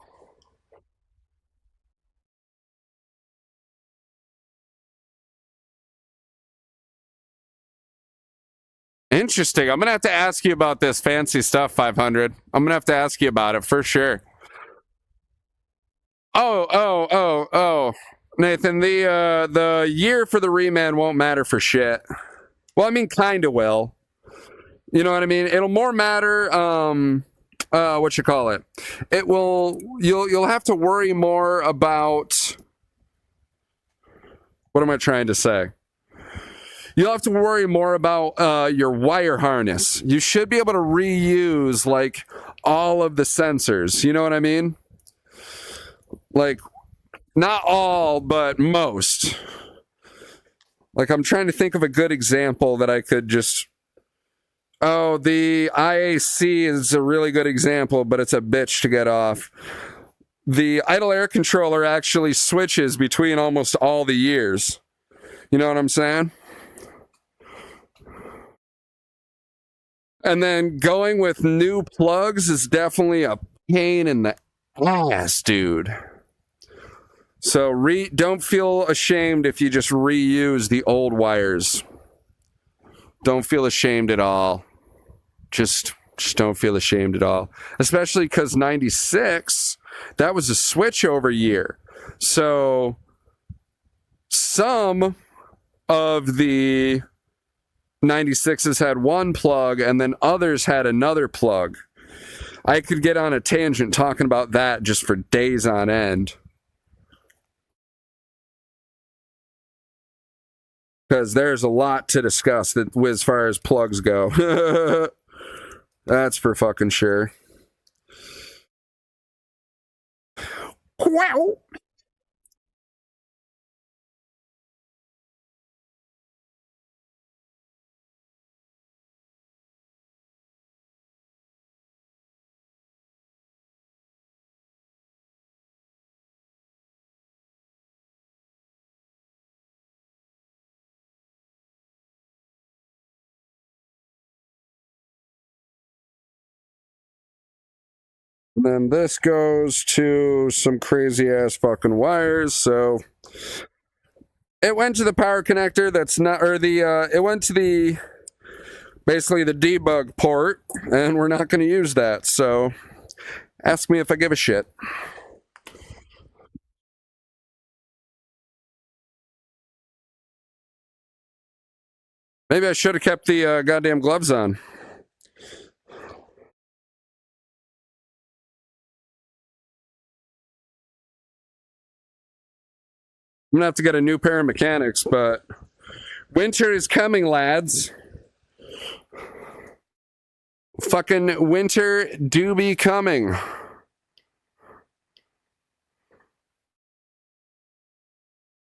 Interesting. I'm going to have to ask you about this fancy stuff, 500. I'm going to have to ask you about it for sure. Oh. Nathan, the year for the reman won't matter for shit. Well, I mean, kind of will. You know what I mean? It'll more matter, what you call it. It will, you'll have to worry more about, what am I trying to say? You'll have to worry more about your wire harness. You should be able to reuse, like, all of the sensors. You know what I mean? Like, not all, but most. Like, I'm trying to think of a good example that I could just... Oh, the IAC is a really good example, but it's a bitch to get off. The idle air controller actually switches between almost all the years. You know what I'm saying? And then going with new plugs is definitely a pain in the ass, dude. So don't feel ashamed if you just reuse the old wires. Don't feel ashamed at all. Just don't feel ashamed at all. Especially because 96, that was a switchover year. So some of the 96s had one plug and then others had another plug. I could get on a tangent talking about that just for days on end. Because there's a lot to discuss that as far as plugs go. That's for fucking sure. Wow. And then this goes to some crazy ass fucking wires. So it went to the power connector. That's not, or it went to the, basically the debug port, and we're not going to use that. So ask me if I give a shit. Maybe I should have kept the goddamn gloves on. I'm gonna have to get a new pair of mechanics, but winter is coming, lads. Fucking winter do be coming.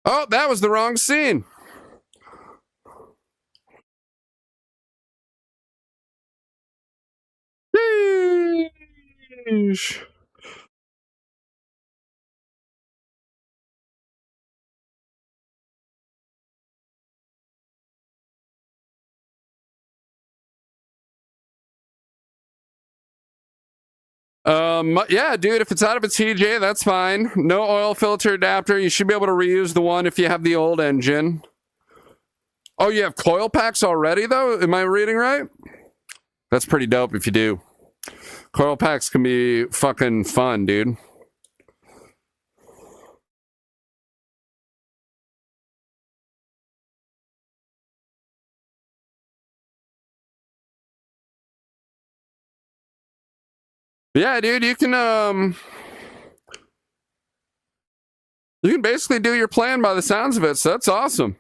Oh, that was the wrong scene. Sheesh. Yeah, dude, if it's out of its TJ, that's fine. No oil filter adapter. You should be able to reuse the one if you have the old engine. Oh, you have coil packs already, though? Am I reading right? That's pretty dope if you do. Coil packs can be fucking fun, dude. Yeah, dude, you can basically do your plan by the sounds of it, so that's awesome.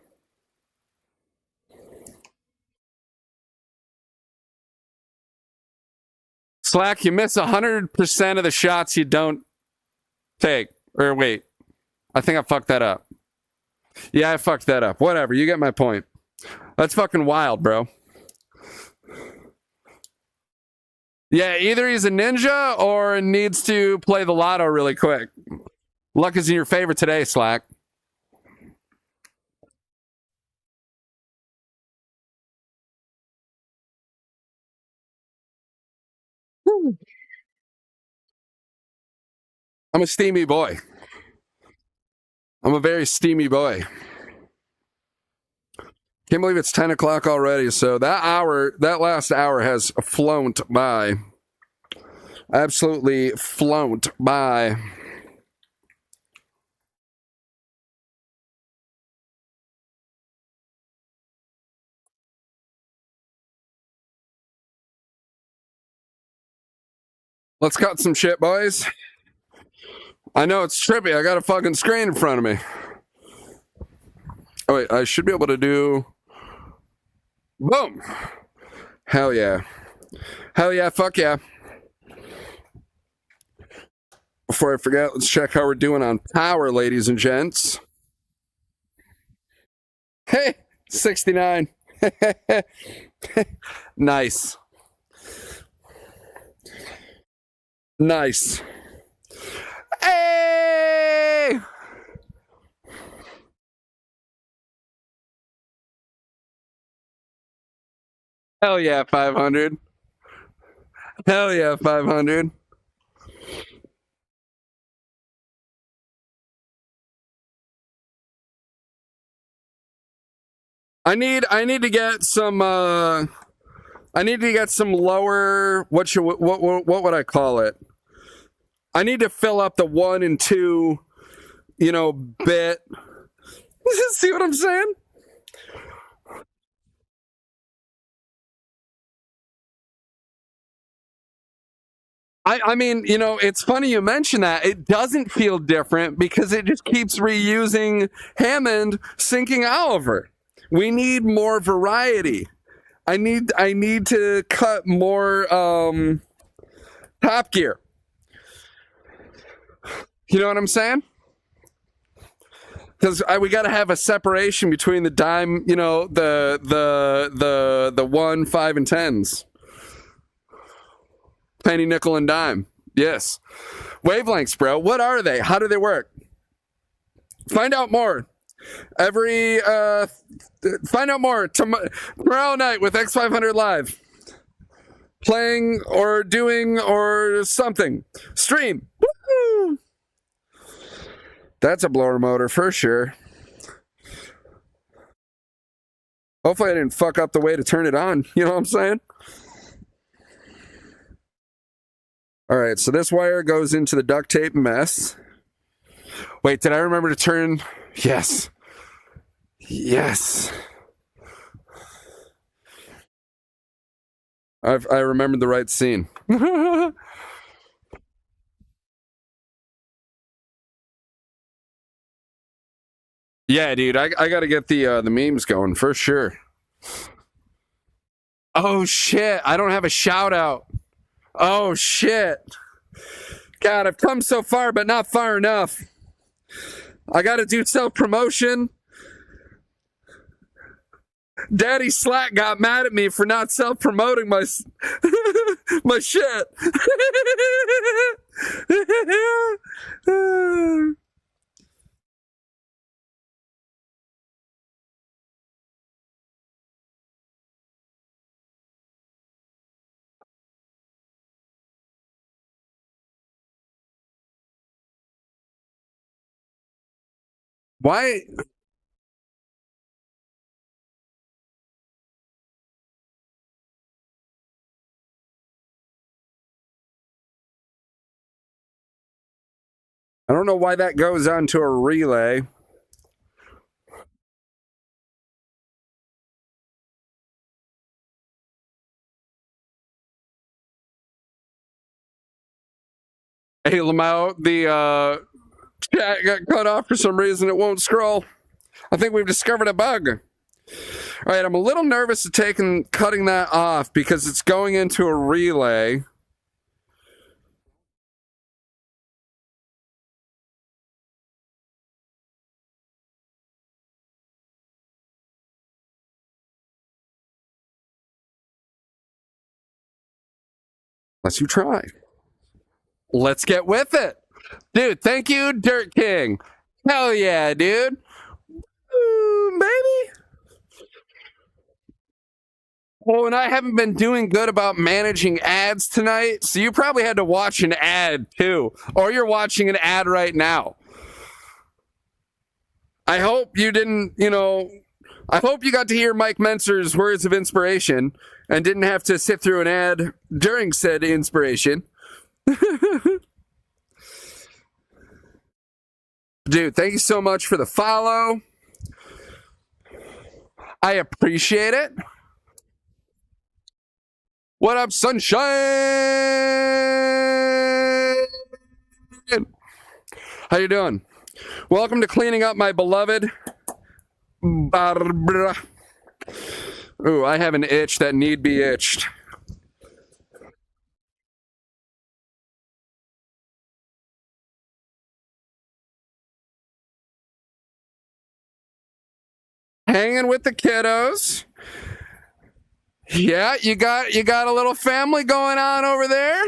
Slack, you miss 100% of the shots you don't take. Or wait, I think I fucked that up. Yeah, I fucked that up. Whatever, you get my point. That's fucking wild, bro. Yeah, either he's a ninja or needs to play the lotto really quick. Luck is in your favor today, Slack. I'm a steamy boy. I'm a very steamy boy. Can't believe it's 10 o'clock already. So that last hour has flown by. Absolutely flown by. Let's cut some shit, boys. I know it's trippy. I got a fucking screen in front of me. Oh, wait, I should be able to do. Boom. Hell yeah. Hell yeah, fuck yeah. Before I forget, let's check how we're doing on power, ladies and gents. Hey, 69. Nice. Nice. Hey! Hell yeah, 500. Hell yeah, 500. I need to get some I need to get some lower what would I call it? I need to fill up the 1 and 2, bit. See what I'm saying? I mean, it's funny you mention that. It doesn't feel different because it just keeps reusing Hammond syncing Oliver. We need more variety. I need to cut more Top Gear. You know what I'm saying? Because we got to have a separation between the dime, the 1, 5, and 10s. Penny, nickel, and dime. Yes. Wavelengths, bro. What are they? How do they work? Find out more. Find out more tomorrow night with X500 Live. Playing or doing or something. Stream. Woo! That's a blower motor for sure. Hopefully I didn't fuck up the way to turn it on. You know what I'm saying? All right, so this wire goes into the duct tape mess. Wait, did I remember to turn? Yes. Yes. I remembered the right scene. Yeah, dude, I got to get the memes going for sure. Oh shit, I don't have a shout out. Oh shit. God, I've come so far, but not far enough. I got to do self promotion. Daddy Slack got mad at me for not self promoting my my shit. Why? I don't know why that goes on to a relay. Hey, Lamau, the chat got cut off for some reason. It won't scroll. I think we've discovered a bug. All right, I'm a little nervous of cutting that off because it's going into a relay. Unless you try. Let's get with it. Dude, thank you, Dirt King. Hell yeah, dude. Ooh, baby. Oh, and I haven't been doing good about managing ads tonight, so you probably had to watch an ad too. Or you're watching an ad right now. I hope you didn't, I hope you got to hear Mike Mentzer's words of inspiration and didn't have to sit through an ad during said inspiration. Dude, thank you so much for the follow. I appreciate it. What up, sunshine? How you doing? Welcome to cleaning up my beloved Barbara. Ooh, I have an itch that need be itched. Hanging with the kiddos. Yeah, you got a little family going on over there?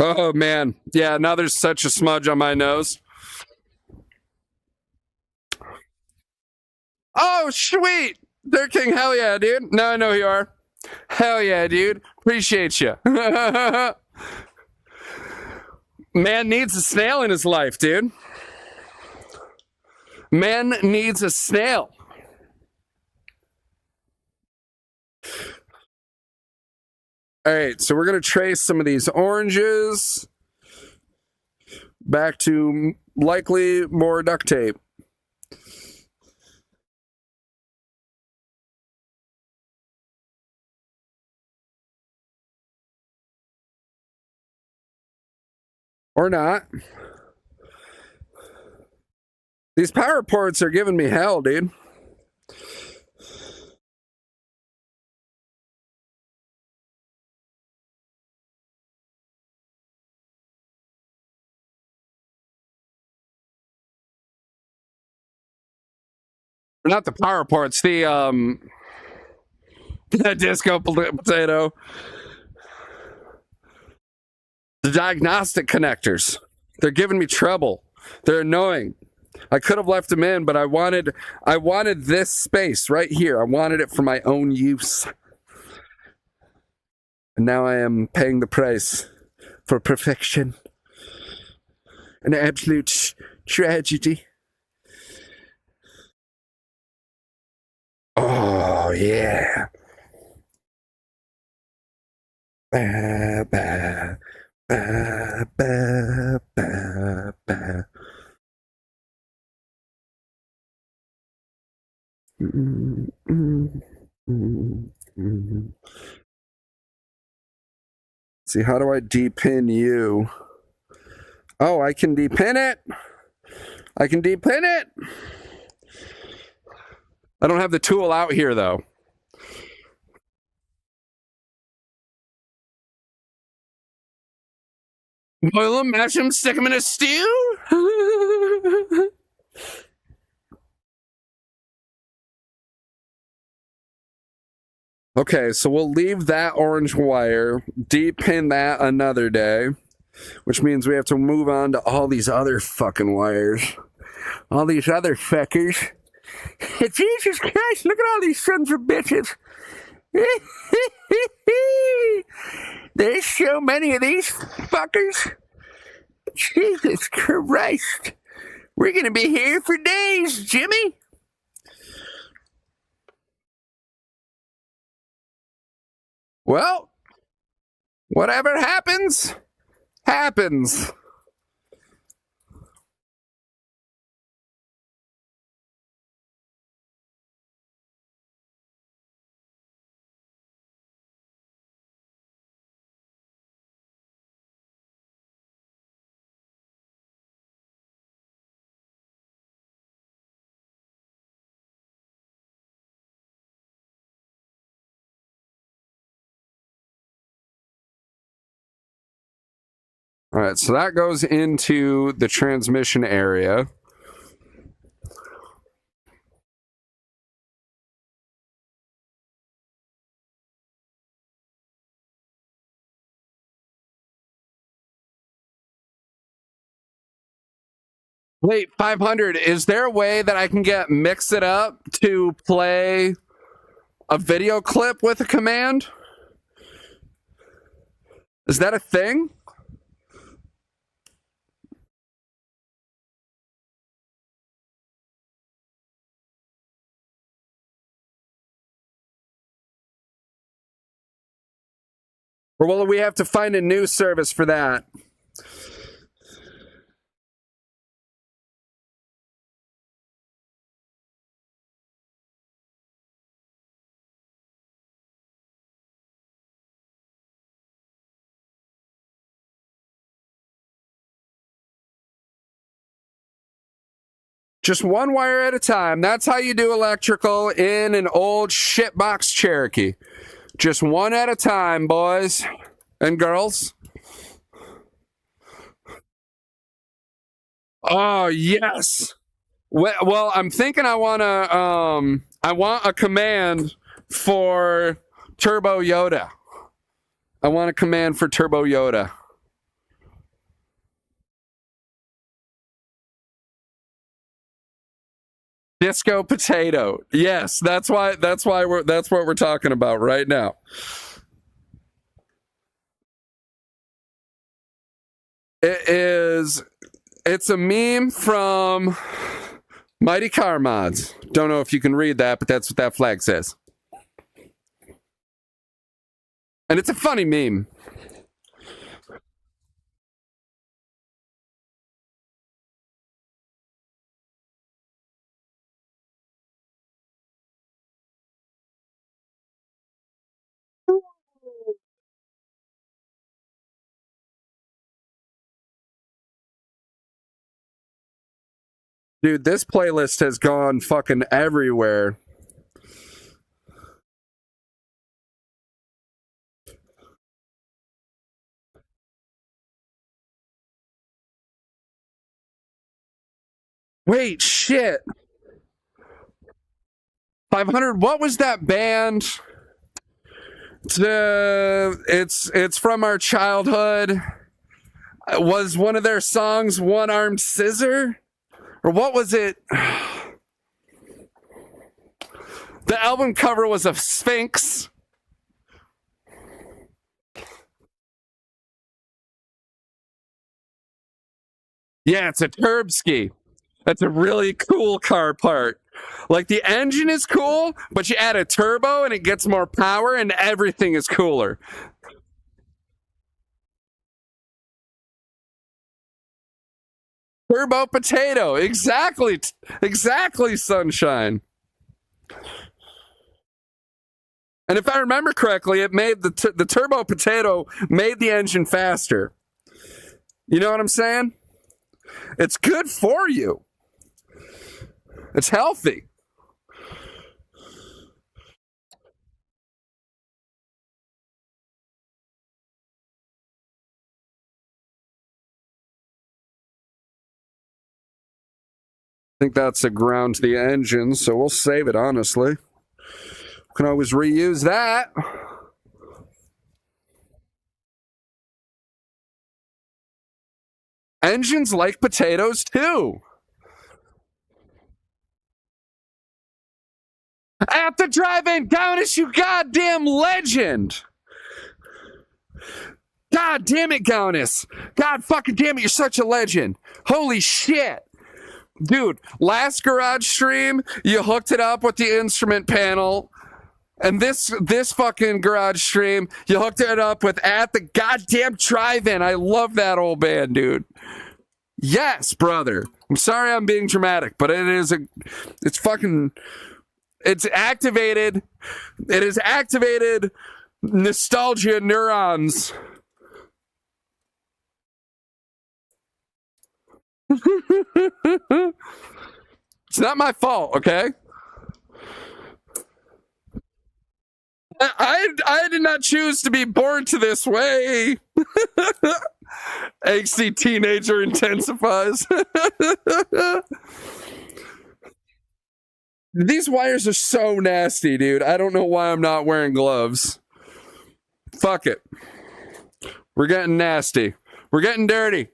Oh, man. Yeah, now there's such a smudge on my nose. Oh, sweet. They're King. Hell yeah, dude. Now I know who you are. Hell yeah, dude. Appreciate you. Man needs a snail in his life, dude. Man needs a snail. All right, so we're going to trace some of these oranges back to likely more duct tape. Or not. These power ports are giving me hell, dude. Not the power ports, the disco potato. The diagnostic connectors. They're giving me trouble. They're annoying. I could have left them in, but I wanted this space right here. I wanted it for my own use. And now I am paying the price for perfection. An absolute tragedy. Oh, yeah. Ba, ba, ba, ba, ba, ba. See, how do I depin you? Oh, I can depin it. I can depin it. I don't have the tool out here, though. Boil them, mash them, stick them in a stew? Okay, so we'll leave that orange wire, depin that another day, which means we have to move on to all these other fucking wires. All these other fuckers. Jesus Christ, look at all these sons of bitches. There's so many of these fuckers. Jesus Christ. We're going to be here for days, Jimmy. Well, whatever happens, happens. All right, so that goes into the transmission area. Wait, 500, is there a way that I can get Mix It Up to play a video clip with a command? Is that a thing? Or will we have to find a new service for that? Just one wire at a time. That's how you do electrical in an old shitbox Cherokee. Just one at a time, boys and girls. Oh, yes. Well, I'm thinking I want a command for Turbo Yoda. I want a command for Turbo Yoda. Disco potato. Yes, that's what we're talking about right now. It's a meme from Mighty Car Mods. Don't know if you can read that, but that's what that flag says. And it's a funny meme. Dude, this playlist has gone fucking everywhere. Wait, shit. 500, what was that band? It's from our childhood. Was one of their songs One Armed Scissor? Or what was it? The album cover was a sphinx. Yeah, it's a Turbski. That's a really cool car part. Like, the engine is cool, but you add a turbo and it gets more power and everything is cooler. Turbo potato. Exactly, Sunshine. And if I remember correctly, it made the turbo potato made the engine faster. You know what I'm saying? It's good for you. It's healthy. I think that's a ground to the engine, so we'll save it, honestly. We can always reuse that. Engines like potatoes, too. At the drive-in, Gaunis, you goddamn legend. God damn it, Gaunis. God fucking damn it, you're such a legend. Holy shit. Dude, last garage stream, you hooked it up with the instrument panel. And this fucking garage stream, you hooked it up with At the Goddamn Drive-In. I love that old band, dude. Yes, brother. I'm sorry I'm being dramatic, but it's activated. It has activated nostalgia neurons. It's not my fault, okay? I did not choose to be born to this way. Angsty teenager intensifies. These wires are so nasty, dude. I don't know why I'm not wearing gloves. Fuck it. We're getting nasty. We're getting dirty.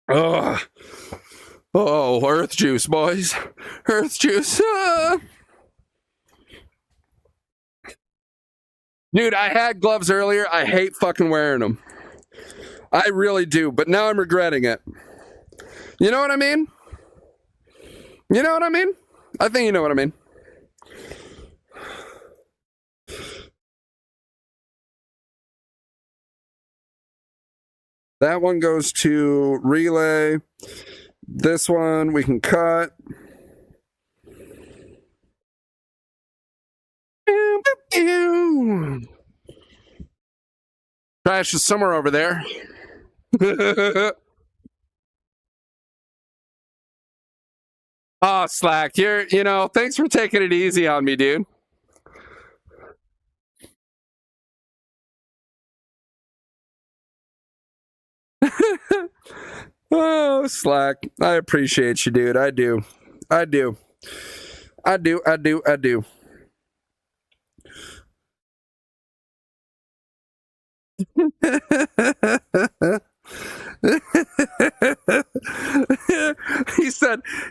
Ugh. Oh, earth juice, boys. Earth juice. Dude, I had gloves earlier. I hate fucking wearing them. I really do, but now I'm regretting it. You know what I mean? You know what I mean? I think you know what I mean. That one goes to relay. This one we can cut. Trash is somewhere over there. Oh, Slack, thanks for taking it easy on me, dude. Oh, Slack. I appreciate you, dude. I do. I do. I do. I do. I do.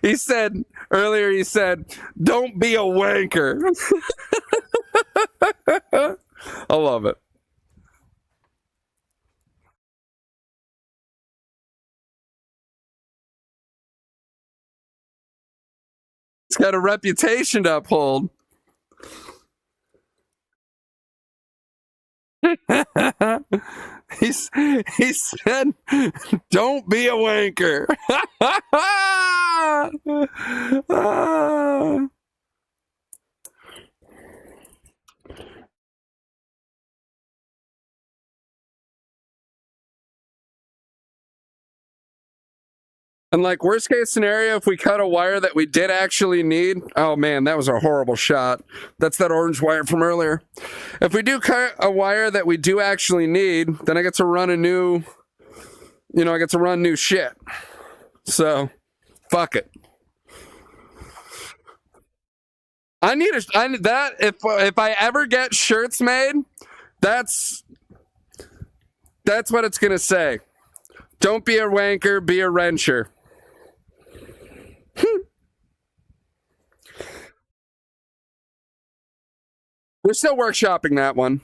he said earlier, he said, don't be a wanker. I love it. It's got a reputation to uphold. he said, don't be a wanker. And like worst case scenario, if we cut a wire that we did actually need, oh man, that was a horrible shot. That's that orange wire from earlier. If we do cut a wire that we do actually need, then I get to run new shit. So, fuck it. I need that if I ever get shirts made, that's what it's gonna say. Don't be a wanker, be a wrencher. We're still workshopping that one.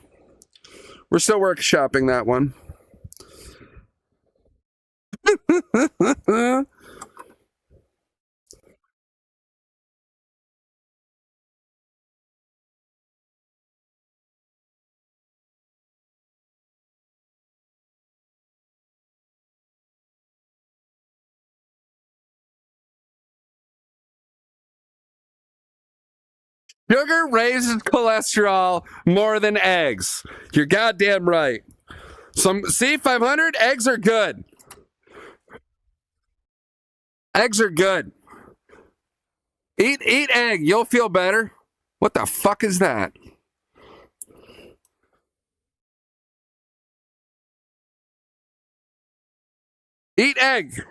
Sugar raises cholesterol more than eggs. You're goddamn right. Some C500 eggs are good. Eggs are good. Eat egg, you'll feel better. What the fuck is that? Eat egg.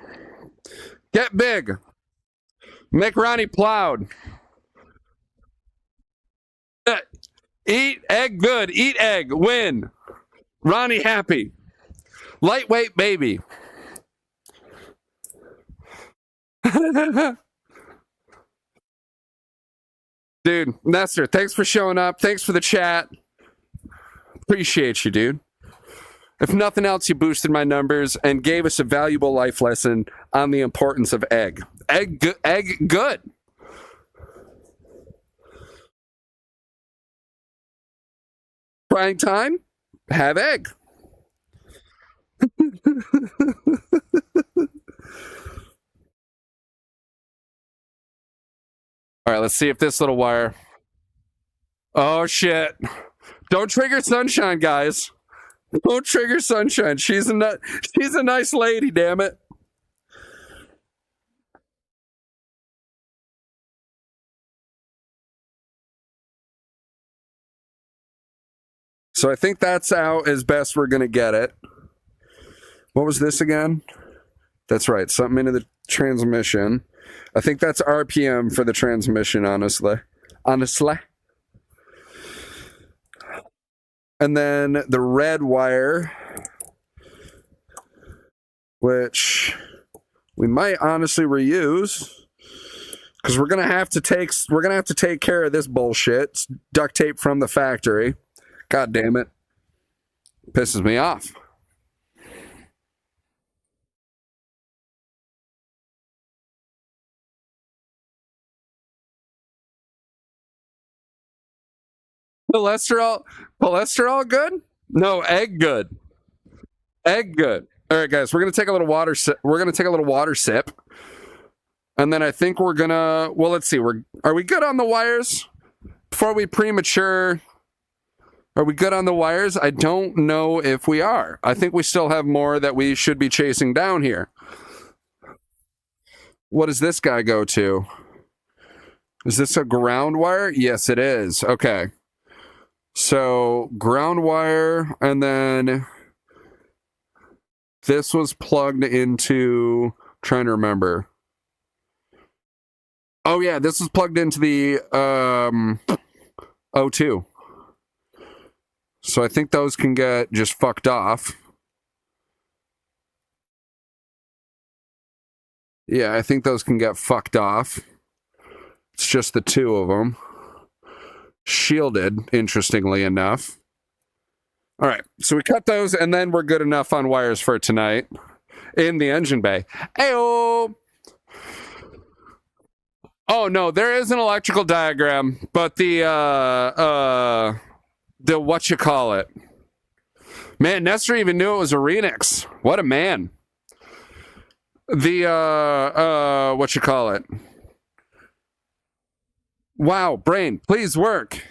Get big. Make Ronnie proud. Eat egg good. Eat egg. Win. Ronnie happy. Lightweight baby. Dude, Nestor, thanks for showing up. Thanks for the chat. Appreciate you, dude. If nothing else, you boosted my numbers and gave us a valuable life lesson on the importance of egg. Egg good. Prime time, have egg. All right, let's see if this little wire. Oh, shit. Don't trigger Sunshine, guys. Don't trigger Sunshine. She's a nice lady, damn it. So I think that's out as best we're going to get it. What was this again? That's right. Something into the transmission. I think that's RPM for the transmission, honestly. And then the red wire, which we might honestly reuse because we're gonna have to take care of this bullshit. It's duct tape from the factory. God damn it. Pisses me off. Cholesterol good? No, egg good. Egg good. All right, guys, we're gonna take a little water sip. And then I think we're gonna, well, let's see. Are we good on the wires? Before we premature, are we good on the wires? I don't know if we are. I think we still have more that we should be chasing down here. What does this guy go to? Is this a ground wire? Yes, it is. Okay. So ground wire, and then this was plugged into, trying to remember. Oh yeah, this was plugged into the O2. So I think those can get just fucked off. Yeah, I think those can get fucked off. It's just the two of them. Shielded, interestingly enough. All right, so we cut those, and then we're good enough on wires for tonight in the engine bay. Ayo! Oh no, there is an electrical diagram, but the what you call it? Man, Nestor even knew it was a Renix. What a man. The what you call it? Wow, brain, please work.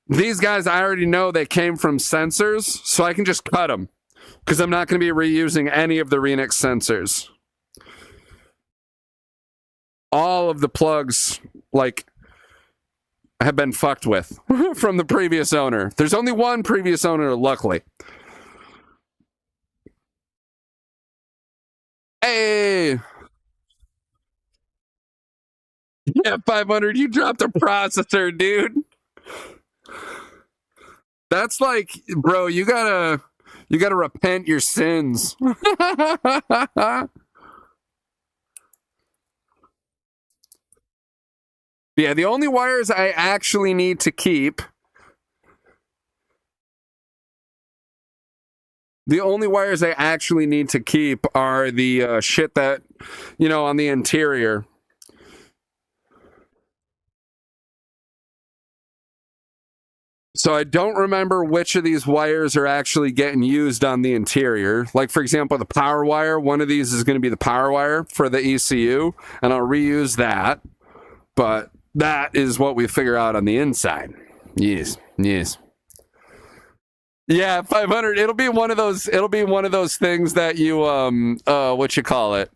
These guys, I already know they came from sensors, so I can just cut them because I'm not going to be reusing any of the Renix sensors. All of the plugs, like, have been fucked with from the previous owner. There's only one previous owner, luckily. Hey! Yeah, 500, you dropped a processor, dude. That's like, bro, you gotta repent your sins. Yeah, the only wires I actually need to keep. The only wires I actually need to keep are the shit that, on the interior. So I don't remember which of these wires are actually getting used on the interior. Like, for example, the power wire, one of these is going to be the power wire for the ECU, and I'll reuse that. But that is what we figure out on the inside. Yes. Yeah, 500. It'll be one of those things that you what you call it?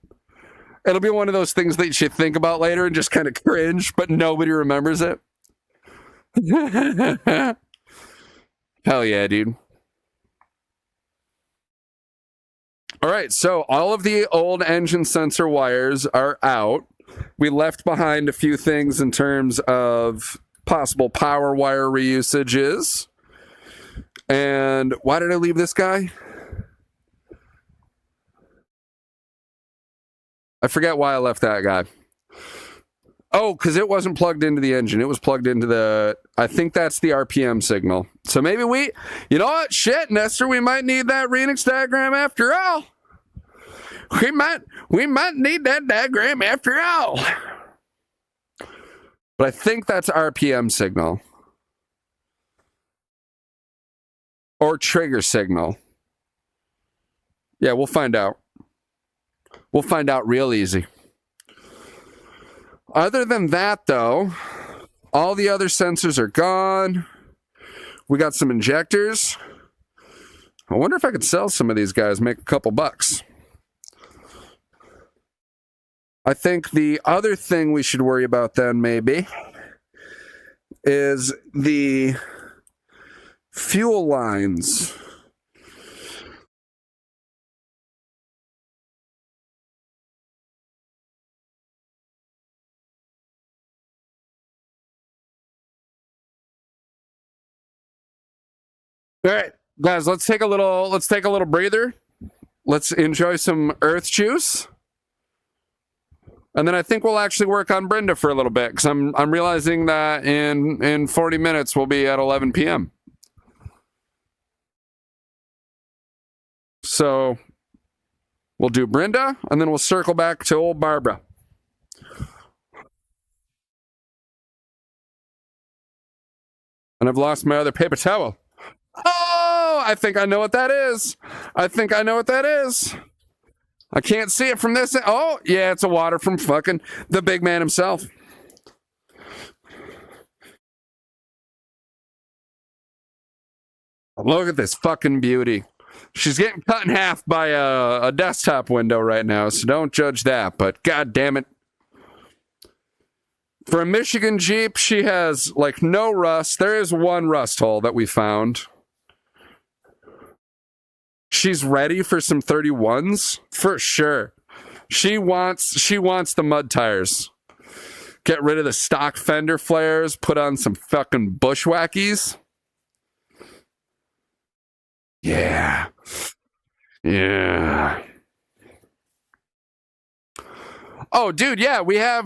It'll be one of those things that you think about later and just kind of cringe, but nobody remembers it. Hell yeah, dude. All right, so all of the old engine sensor wires are out. We left behind a few things in terms of possible power wire reusages. And why did I leave this guy? I forget why I left that guy. Oh, because it wasn't plugged into the engine. It was plugged into I think that's the RPM signal. So maybe you know what? Shit, Nestor, we might need that Renix diagram after all. We might need that diagram after all. But I think that's RPM signal. Or trigger signal. Yeah, we'll find out. We'll find out real easy. Other than that, though, all the other sensors are gone. We got some injectors. I wonder if I could sell some of these guys, make a couple bucks. I think the other thing we should worry about then, maybe, is the fuel lines. All right, guys, let's take a little breather. Let's enjoy some earth juice. And then I think we'll actually work on Brinda for a little bit, because I'm realizing that in 40 minutes we'll be at 11 p.m. So we'll do Brinda, and then we'll circle back to old Barbara. And I've lost my other paper towel. Oh, I think I know what that is. I can't see it from this. Oh, yeah, it's a water from fucking the big man himself. Look at this fucking beauty. She's getting cut in half by a desktop window right now, so don't judge that, but god damn it. For a Michigan Jeep, she has, like, no rust. There is one rust hole that we found. She's ready for some 31s? For sure. She wants the mud tires. Get rid of the stock fender flares, put on some fucking bushwhackies. Yeah. Oh, dude, yeah, we have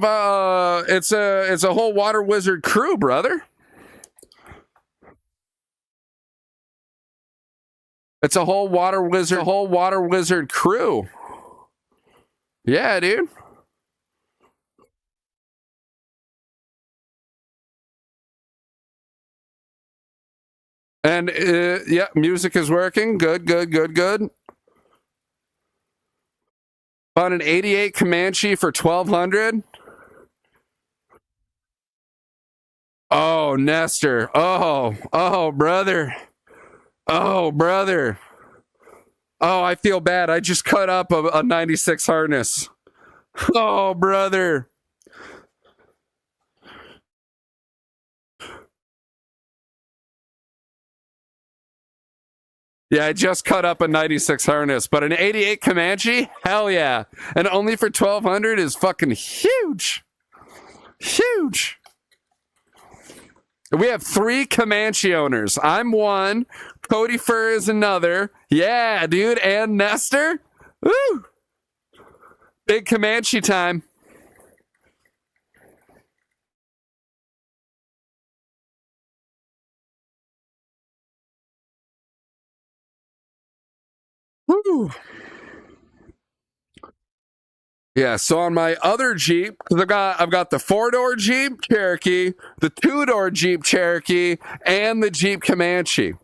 it's a whole water wizard crew, brother. It's a whole water wizard crew. Yeah, dude. And yeah, music is working. Good, good, good, good. Bought an 88 Comanche for 1,200. Oh, Nestor. Oh, brother. Oh, brother. Oh, I feel bad. I just cut up a 96 harness. Oh, brother. Yeah, I just cut up a 96 harness, but an 88 Comanche? Hell yeah. And only for 1,200 is fucking huge. Huge. We have 3 Comanche owners. I'm one. Cody Fur is another. Yeah, dude. And Nestor. Woo. Big Comanche time. Woo. Yeah, so on my other Jeep, because I've got the 4-door Jeep Cherokee, the 2-door Jeep Cherokee, and the Jeep Comanche.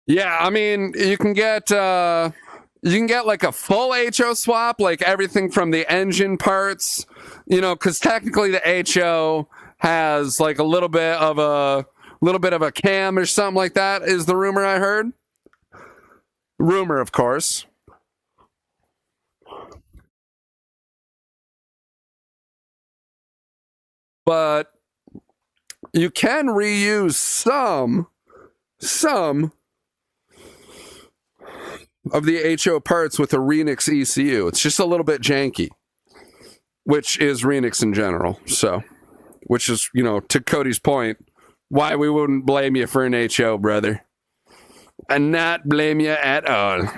Yeah, I mean, you can get like a full HO swap, like everything from the engine parts, because technically the HO has like a little bit of a cam or something like that, is the rumor I heard. Rumor, of course. But you can reuse some of the HO parts with a Renix ECU. It's just a little bit janky, which is Renix in general. So, which is, to Cody's point, why we wouldn't blame you for an HO, brother. And not blame you at all.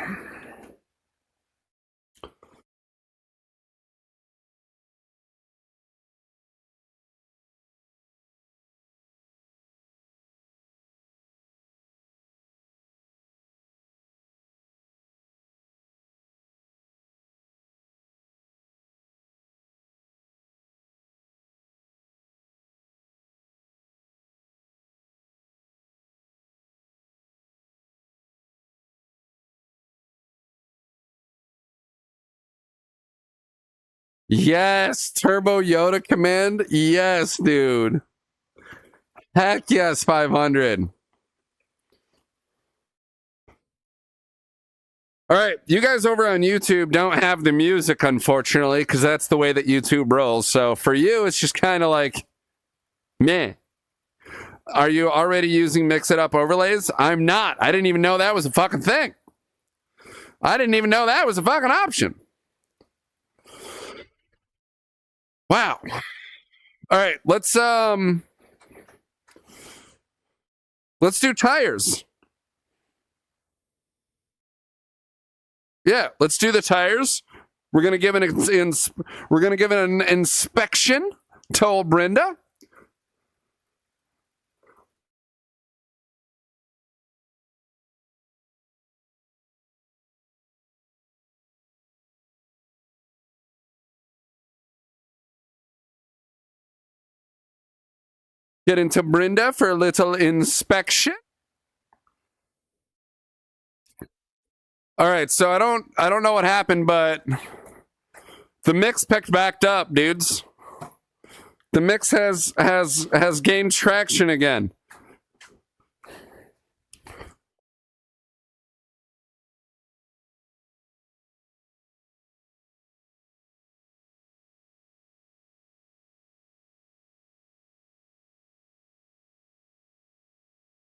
Yes, Turbo Yoda Command. Yes, dude. Heck yes, 500. All right, you guys over on YouTube don't have the music, unfortunately, because that's the way that YouTube rolls. So for you, it's just kind of like, meh. Are you already using Mix It Up overlays? I'm not. I didn't even know that was a fucking thing. I didn't even know that was a fucking option. Wow. All right, let's do tires. Yeah, let's do the tires. We're gonna give an inspection to old Brinda. Get into Brinda for a little inspection. All right, so I don't know what happened, but the mix picked back up, dudes. The mix has gained traction again.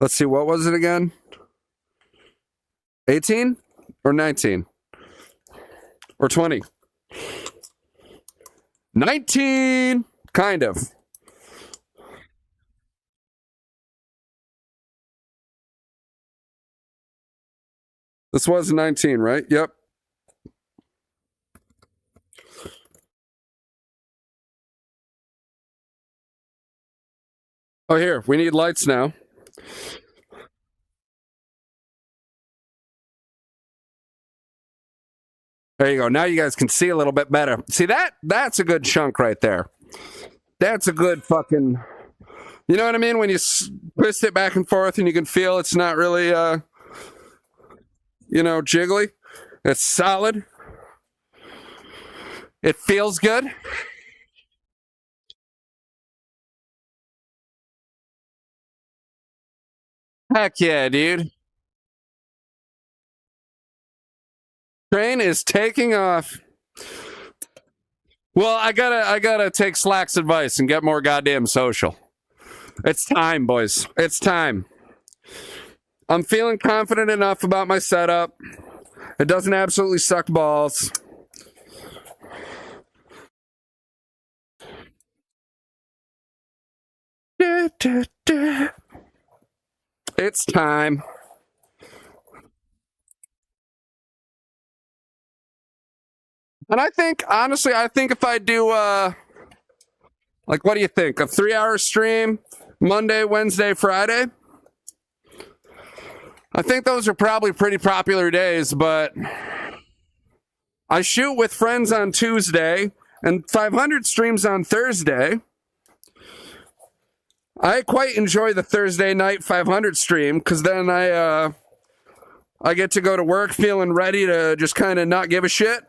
Let's see, what was it again? 18 or 19 or 20? 19, kind of. This was 19, right? Yep. Oh, here, we need lights now. There you go. Now you guys can see a little bit better. See that's a good chunk right there. That's a good fucking, you know what I mean? When you twist it back and forth and you can feel it's not really, jiggly. It's solid. It feels good. Heck yeah, dude. Train is taking off. Well, I gotta take Slack's advice and get more goddamn social. It's time, boys. It's time. I'm feeling confident enough about my setup. It doesn't absolutely suck balls. It's time. And I think, honestly, if I do, what do you think? A 3-hour stream, Monday, Wednesday, Friday? I think those are probably pretty popular days, but I shoot with friends on Tuesday and 500 streams on Thursday. I quite enjoy the Thursday night 500 stream because then I get to go to work feeling ready to just kind of not give a shit.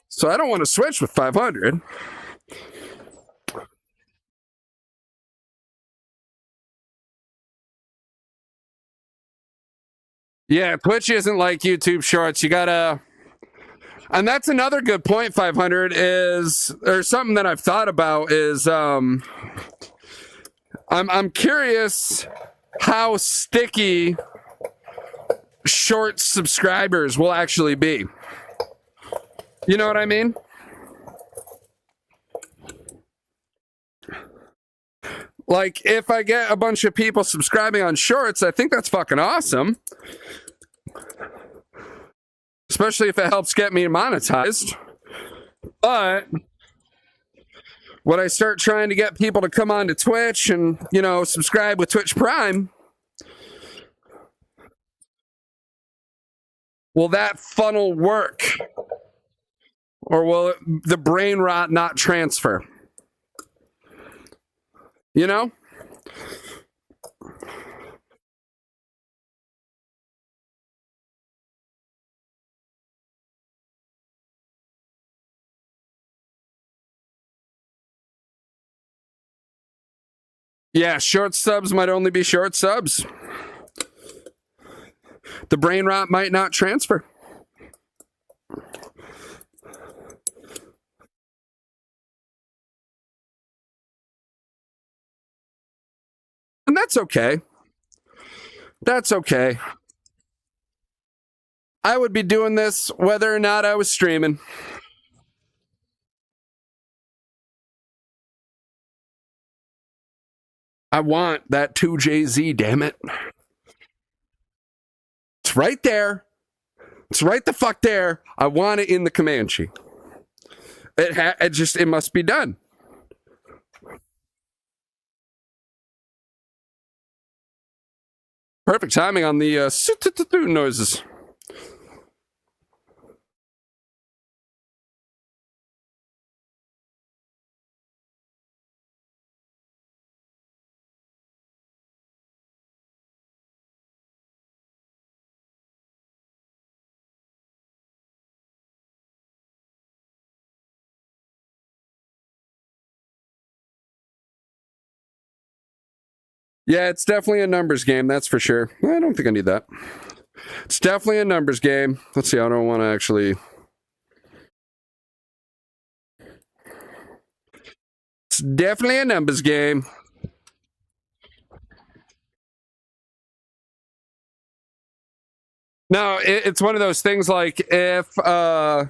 So I don't want to switch with 500. Yeah, Twitch isn't like YouTube Shorts. You gotta, and that's another good point. 500 is, or something that I've thought about is, I'm curious how sticky short subscribers will actually be. You know what I mean? Like, if I get a bunch of people subscribing on shorts, I think that's fucking awesome. Especially if it helps get me monetized. But when I start trying to get people to come on to Twitch and, subscribe with Twitch Prime, will that funnel work? Or will the brain rot not transfer? You know? Yeah, short subs might only be short subs. The brain rot might not transfer. And that's okay. That's okay. I would be doing this whether or not I was streaming. I want that 2JZ, damn it. It's right there. It's right the fuck there. I want it in the Comanche. It must be done. Perfect timing on the noises. Yeah, it's definitely a numbers game, that's for sure. I don't think I need that. It's definitely a numbers game. Let's see, I don't want to actually... It's definitely a numbers game. No, it's one of those things like if I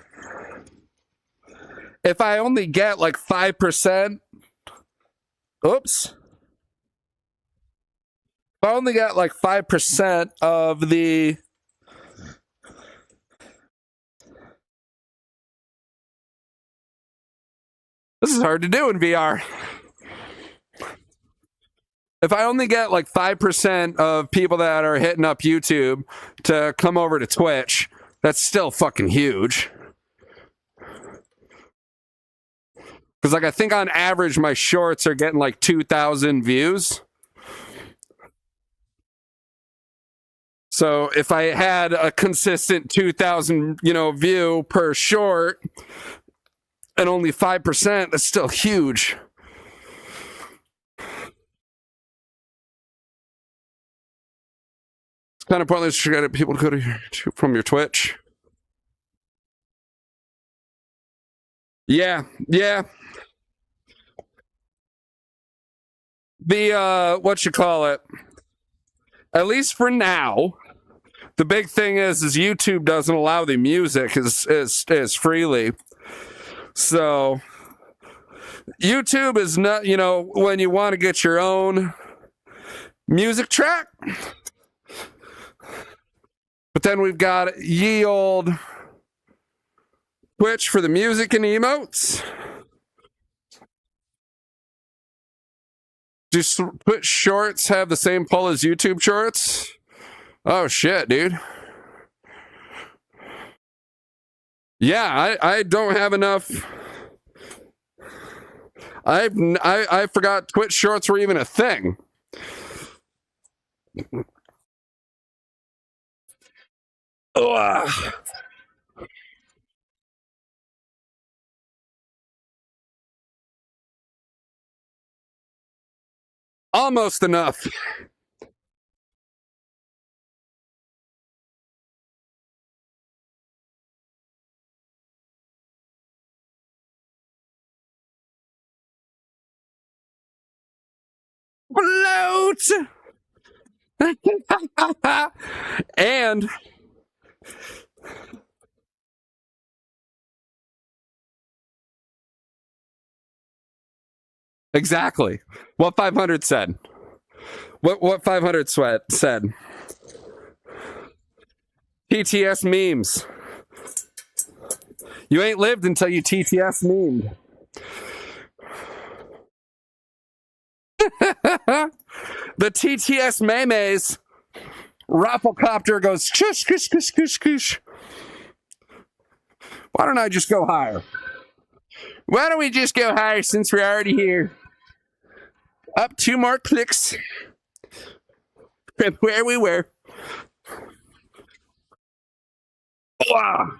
only get like 5%, oops. If I only got like 5% of the... This is hard to do in VR. If I only get like 5% of people that are hitting up YouTube to come over to Twitch, that's still fucking huge. Because like I think on average my shorts are getting like 2,000 views. So if I had a consistent 2,000, view per short and only 5%, that's still huge. It's kind of pointless to get people to go from your Twitch. Yeah. The what you call it? At least for now. The big thing is YouTube doesn't allow the music as freely. So YouTube is not, when you want to get your own music track. But then we've got ye old Twitch for the music and emotes. Do Twitch shorts have the same pull as YouTube shorts? Oh shit, dude. Yeah, I don't have enough. I forgot Twitch shorts were even a thing. Ugh. Almost enough. Float. And exactly what 500 said. What 500 said. TTS memes. You ain't lived until you TTS memed. The TTS memes. Rafflecopter goes shush, shush, shush, shush, shush. Why don't I just go higher? Why don't we just go higher since we're already here? Up 2 more clicks from where we were. Wow.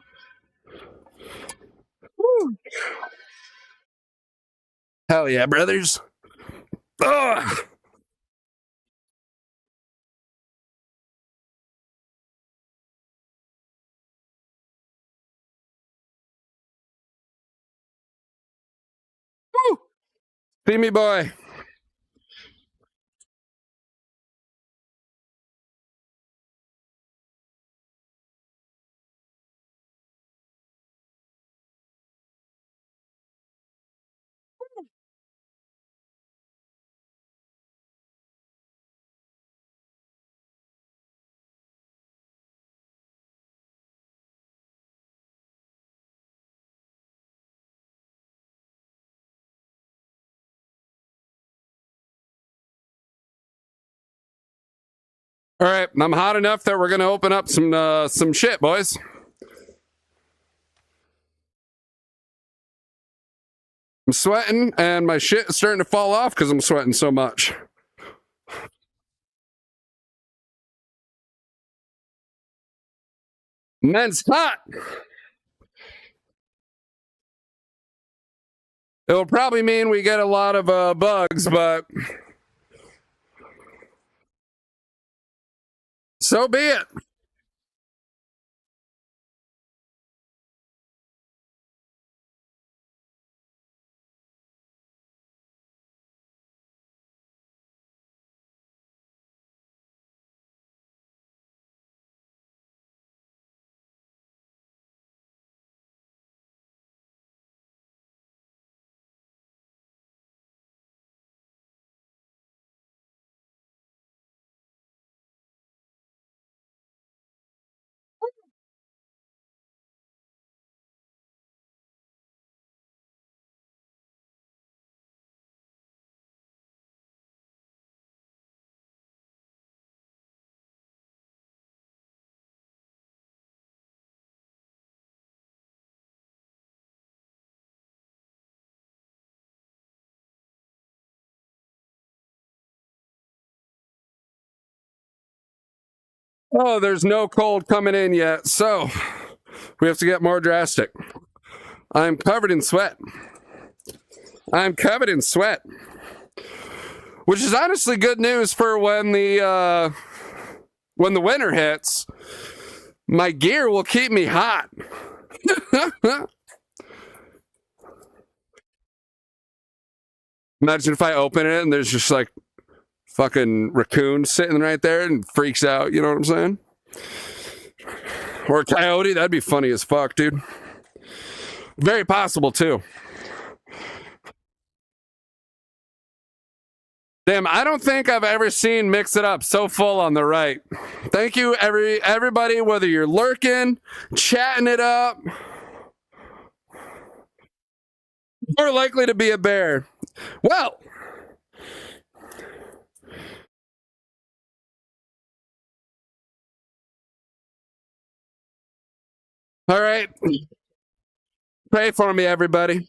Woo. Hell yeah, brothers. Ugh. Woo. See me, boy. All right, I'm hot enough that we're gonna open up some shit, boys. I'm sweating, and my shit is starting to fall off because I'm sweating so much. Men's hot. It'll probably mean we get a lot of bugs, but so be it. Oh, there's no cold coming in yet, so we have to get more drastic. I'm covered in sweat. I'm covered in sweat. Which is honestly good news for when the winter hits. My gear will keep me hot. Imagine if I open it and there's just like fucking raccoon sitting right there and freaks out, you know what I'm saying? Or a coyote, that'd be funny as fuck, dude. Very possible too. Damn, I don't think I've ever seen Mix It Up so full on the right. Thank you, everybody, whether you're lurking, chatting it up, more likely to be a bear. Well, all right. Pray for me, everybody.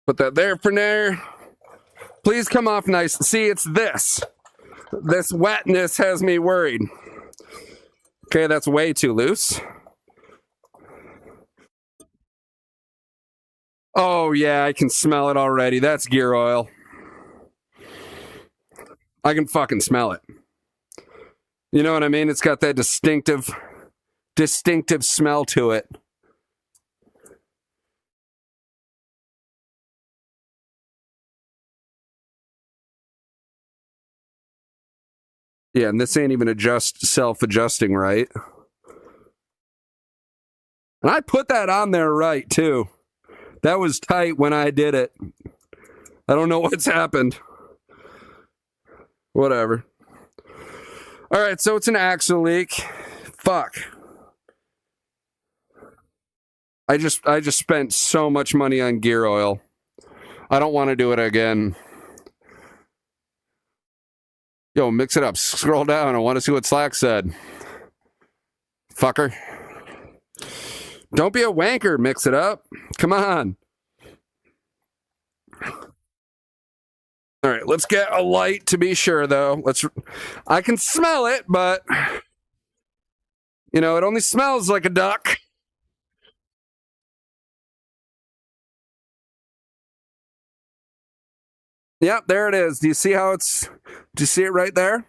Put that there for now. Please come off nice. See, it's this. This wetness has me worried. Okay, that's way too loose. Oh, yeah, I can smell it already. That's gear oil. I can fucking smell it. You know what I mean? It's got that distinctive smell to it. Yeah, and this ain't even self-adjusting right. And I put that on there right, too. That was tight when I did it. I don't know what's happened. Whatever. All right, so it's an axle leak. Fuck. I just spent so much money on gear oil. I don't want to do it again. Yo, Mix It Up. Scroll down. I want to see what Slack said. Fucker. Don't be a wanker, Mix It Up. Come on. All right, let's get a light to be sure, though. I can smell it, but you know, it only smells like a duck. Yep, there it is. Do you see how do you see it right there?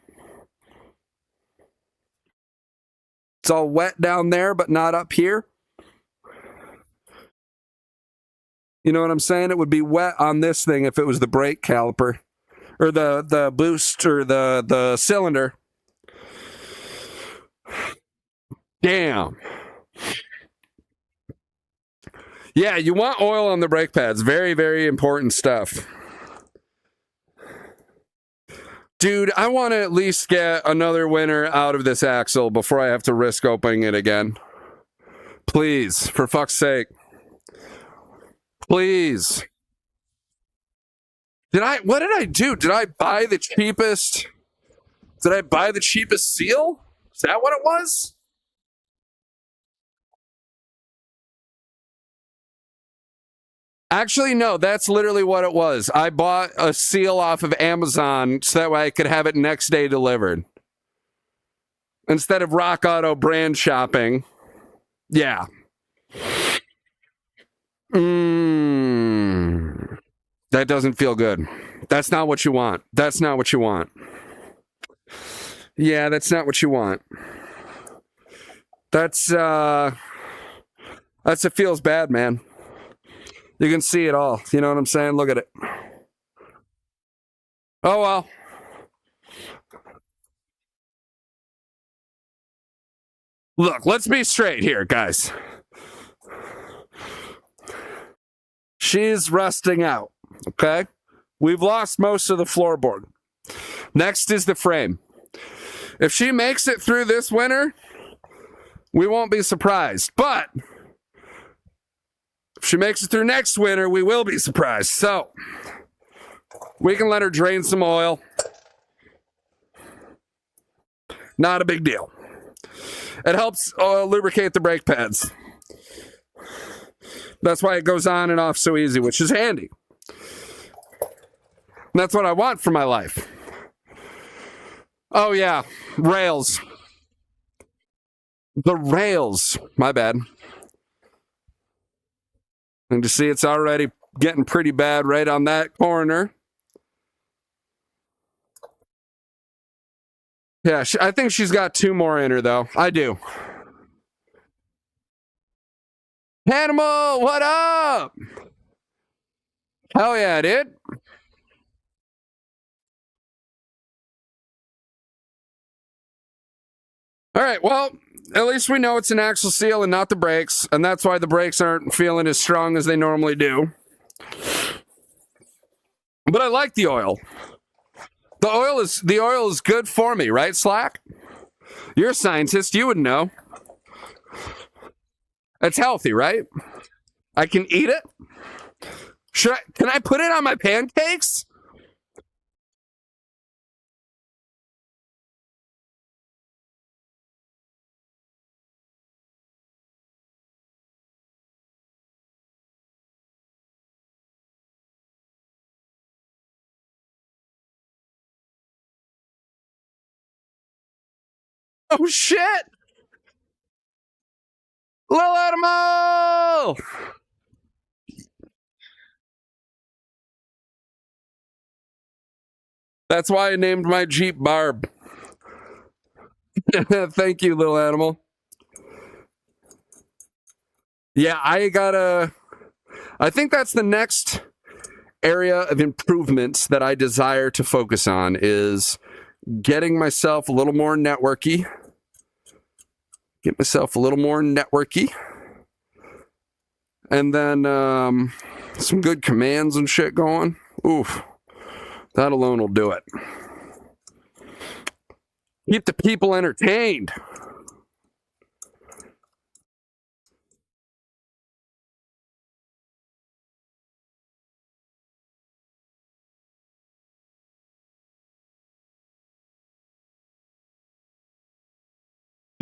It's all wet down there, but not up here. You know what I'm saying? It would be wet on this thing if it was the brake caliper or the boost or the cylinder. Damn. Yeah, you want oil on the brake pads. Very, very important stuff. Dude, I want to at least get another winner out of this axle before I have to risk opening it again. Please, for fuck's sake. Please. What did I do? Did I buy the cheapest? Did I buy the cheapest seal? Is that what it was? Actually, no, that's literally what it was. I bought a seal off of Amazon so that way I could have it next day delivered. Instead of Rock Auto brand shopping. Yeah. That doesn't feel good. That's not what you want. That's not what you want. Yeah, that's not what you want. It feels bad, man. You can see it all. You know what I'm saying? Look at it. Oh, well. Look, let's be straight here, guys. She's rusting out, okay? We've lost most of the floorboard. Next is the frame. If she makes it through this winter, we won't be surprised. But if she makes it through next winter, we will be surprised. So we can let her drain some oil. Not a big deal. It helps lubricate the brake pads. That's why it goes on and off so easy, which is handy. that's what I want for my life. Oh, yeah. Rails. The rails. My bad. And you see, it's already getting pretty bad right on that corner. Yeah, I think she's got 2 more in her, though. I do. Animal, what up? Hell yeah, dude. All right, well, at least we know it's an axle seal and not the brakes, and that's why the brakes aren't feeling as strong as they normally do. But I like the oil. The oil is good for me, right, Slack? You're a scientist, you would know. It's healthy, right? I can eat it. Can I put it on my pancakes? Oh shit! Little animal! That's why I named my Jeep Barb. Thank you, little animal. Yeah, I think that's the next area of improvements that I desire to focus on is getting myself a little more networky. Get myself a little more networky. And then some good commands and shit going. Oof. That alone will do it. Keep the people entertained.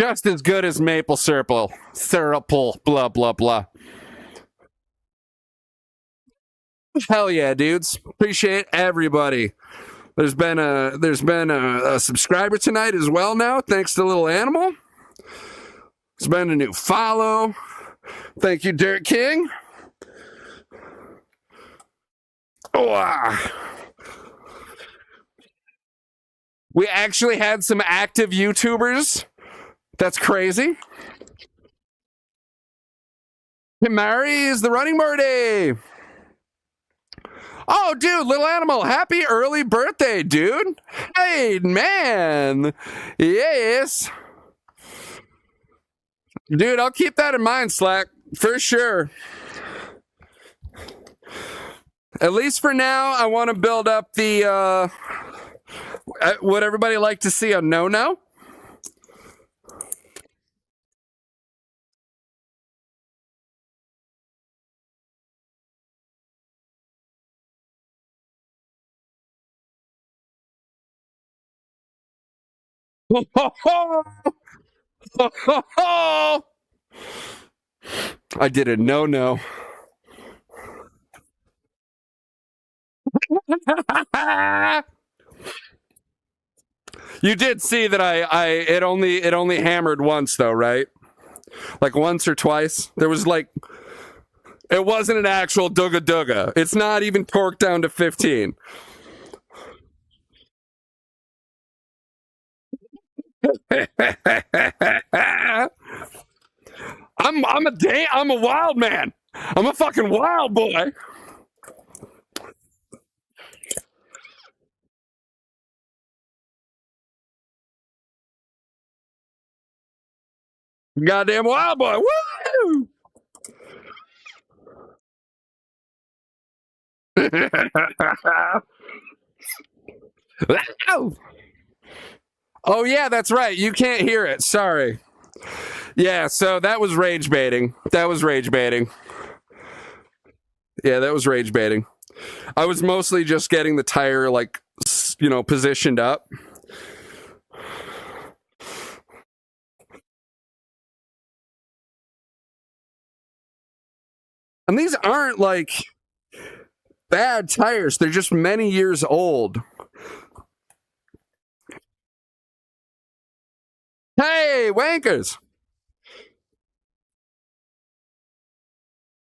Just as good as maple syrup, blah, blah, blah. Hell yeah, dudes. Appreciate everybody. There's been a subscriber tonight as well now, thanks to Little Animal. There's been a new follow. Thank you, Dirt King. Oh, we actually had some active YouTubers. That's crazy. Himari is the running birdie. Oh, dude, Little Animal, happy early birthday, dude. Hey, man. Yes. Dude, I'll keep that in mind, Slack, for sure. At least for now, I want to build up the, would everybody like to see a no-no? I did a no-no. You did see that it only hammered once though, right? Like once or twice. There was like it wasn't an actual dugga dugga. It's not even torqued down to 15. I'm a wild man. I'm a fucking wild boy. Goddamn wild boy. Woo! Oh yeah, that's right. You can't hear it. Sorry. Yeah, so that was rage baiting. Yeah, that was rage baiting. I was mostly just getting the tire positioned up. And these aren't bad tires. They're just many years old. Hey, wankers!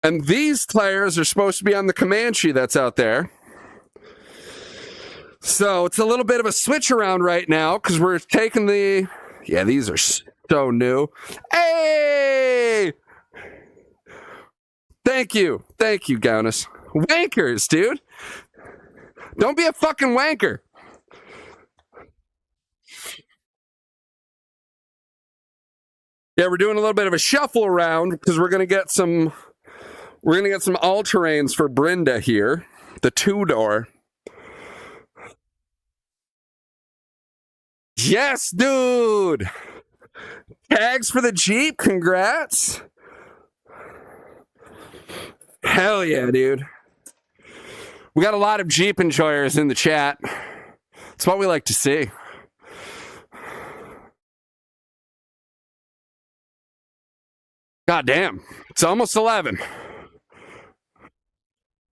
And these tires are supposed to be on the Comanche that's out there. So it's a little bit of a switch around right now because we're taking the... Yeah, these are so new. Hey! Thank you, Gaunis. Wankers, dude. Don't be a fucking wanker. Yeah, we're doing a little bit of a shuffle around because we're gonna get some all-terrains for Brinda here. The 2-door. Yes, dude. Tags for the Jeep. Congrats. Hell yeah, dude. We got a lot of Jeep enjoyers in the chat. It's what we like to see. God damn. It's almost 11.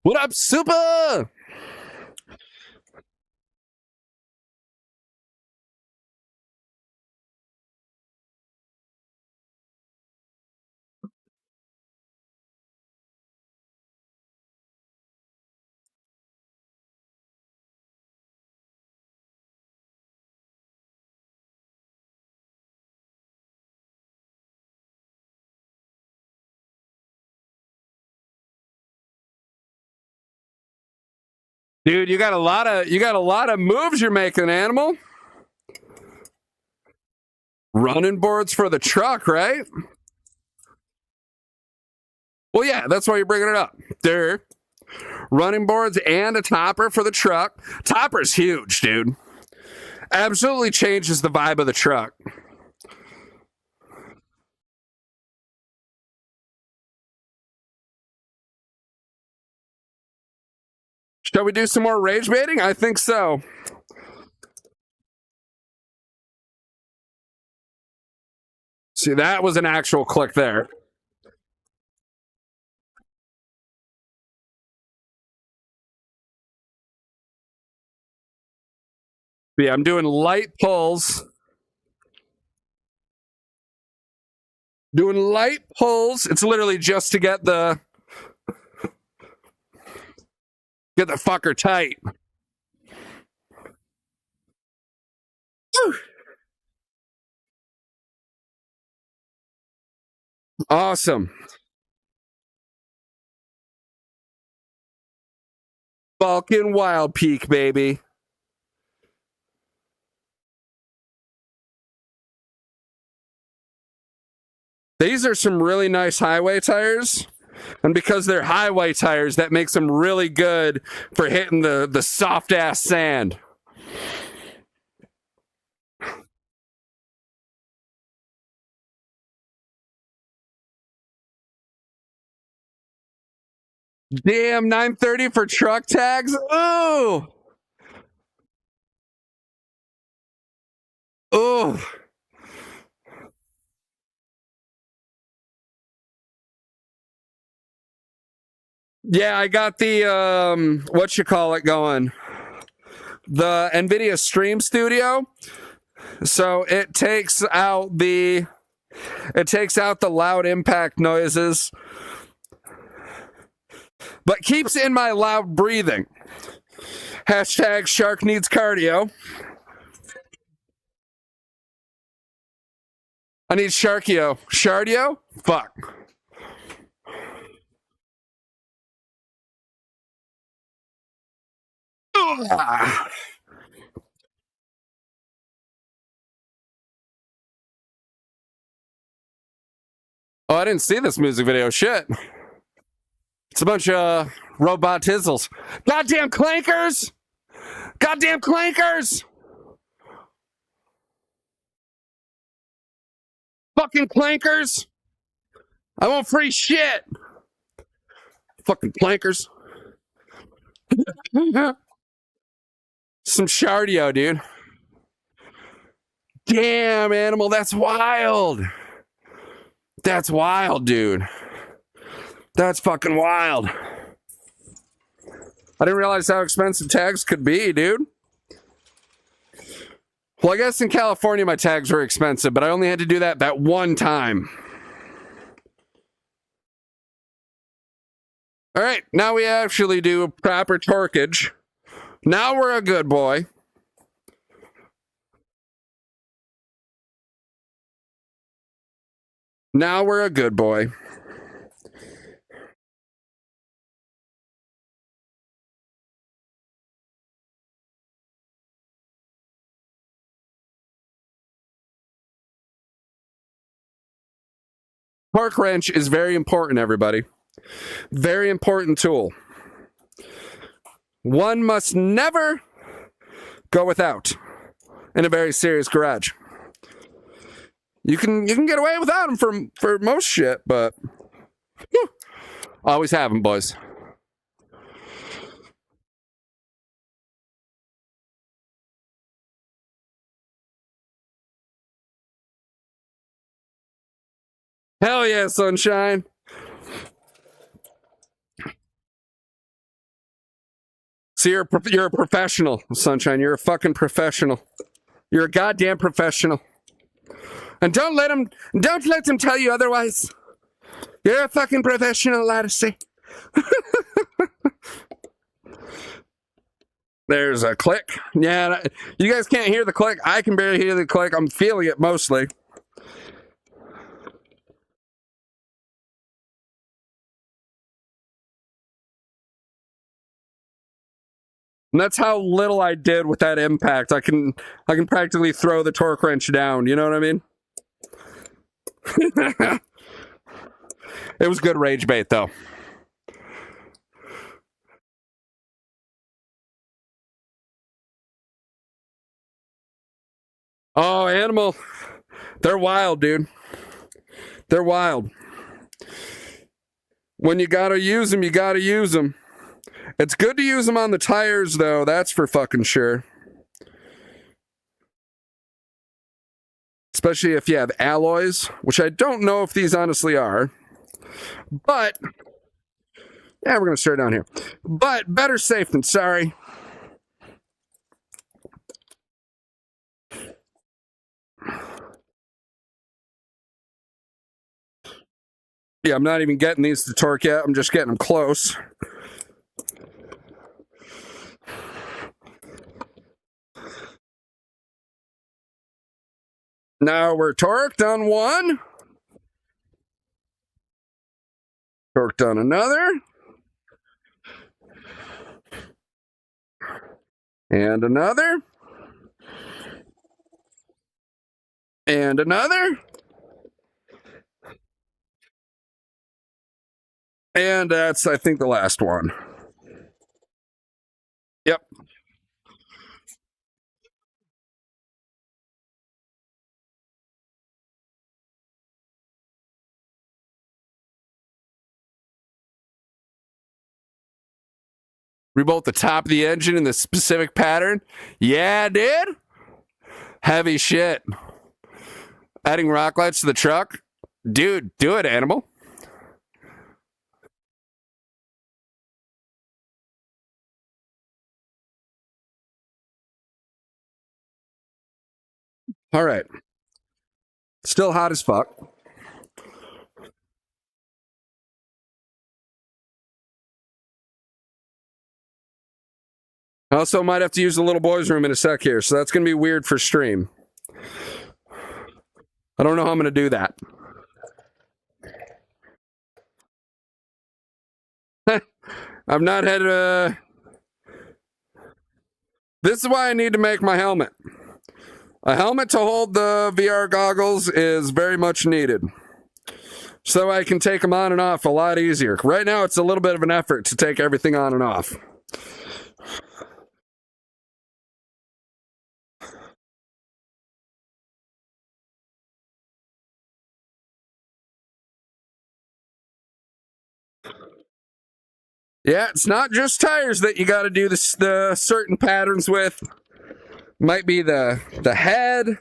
What up, Super? Dude, you got a lot of moves you're making, animal. Running boards for the truck, right? Well, yeah, that's why you're bringing it up. There, running boards and a topper for the truck. Topper's huge, dude. Absolutely changes the vibe of the truck. Shall we do some more rage baiting? I think so. See, that was an actual click there. Yeah, I'm doing light pulls. Doing light pulls. It's literally just to get the fucker tight. Whew. Awesome. Balkan Wild Peak, baby. These are some really nice highway tires. And because they're highway tires, that makes them really good for hitting the soft-ass sand. Damn, 930 for truck tags? Ooh! Ooh! Yeah, I got the, what you call it going. The NVIDIA Stream Studio. So it takes out the loud impact noises, but keeps in my loud breathing. Hashtag shark needs cardio. I need Sharkio. Shardio? Fuck. Oh, I didn't see this music video. Shit. It's a bunch of robot tizzles. Goddamn clankers! Goddamn clankers! Fucking clankers! I want free shit! Fucking clankers. Some Shardio, dude. Damn, animal, that's wild. That's wild, dude. That's fucking wild. I didn't realize how expensive tags could be, dude. Well, I guess in California my tags were expensive, but I only had to do that one time. All right, now we actually do proper torquage. Now we're a good boy. Now we're a good boy. Torque wrench is very important, everybody. Very important tool. One must never go without in a very serious garage. You can get away without them for most shit, but whew, always have them, boys. Hell yeah, sunshine. So you're a professional, sunshine. You're a fucking professional. You're a goddamn professional. And don't let them tell you otherwise. You're a fucking professional, Lattice. There's a click. Yeah, you guys can't hear the click. I can barely hear the click. I'm feeling it mostly. And that's how little I did with that impact. I can practically throw the torque wrench down. You know what I mean? It was good rage bait, though. Oh, Animal. They're wild, dude. They're wild. When you gotta use them, you gotta use them. It's good to use them on the tires, though. That's for fucking sure. Especially if you have alloys, which I don't know if these honestly are. But, yeah, we're going to start down here. But better safe than sorry. Yeah, I'm not even getting these to torque yet. I'm just getting them close. Now we're torqued on one. Torqued on another. And another. And another. And that's, I think, the last one. Yep. Rebuilt the top of the engine in the specific pattern. Yeah, dude. Heavy shit. Adding rock lights to the truck. Dude, do it, Animal. All right. Still hot as fuck. I also might have to use the little boys' room in a sec here, so that's going to be weird for stream. I don't know how I'm going to do that. I've not had a... This is why I need to make my helmet. A helmet to hold the VR goggles is very much needed. So I can take them on and off a lot easier. Right now, it's a little bit of an effort to take everything on and off. Yeah, it's not just tires that you got to do the certain patterns with. Might be the head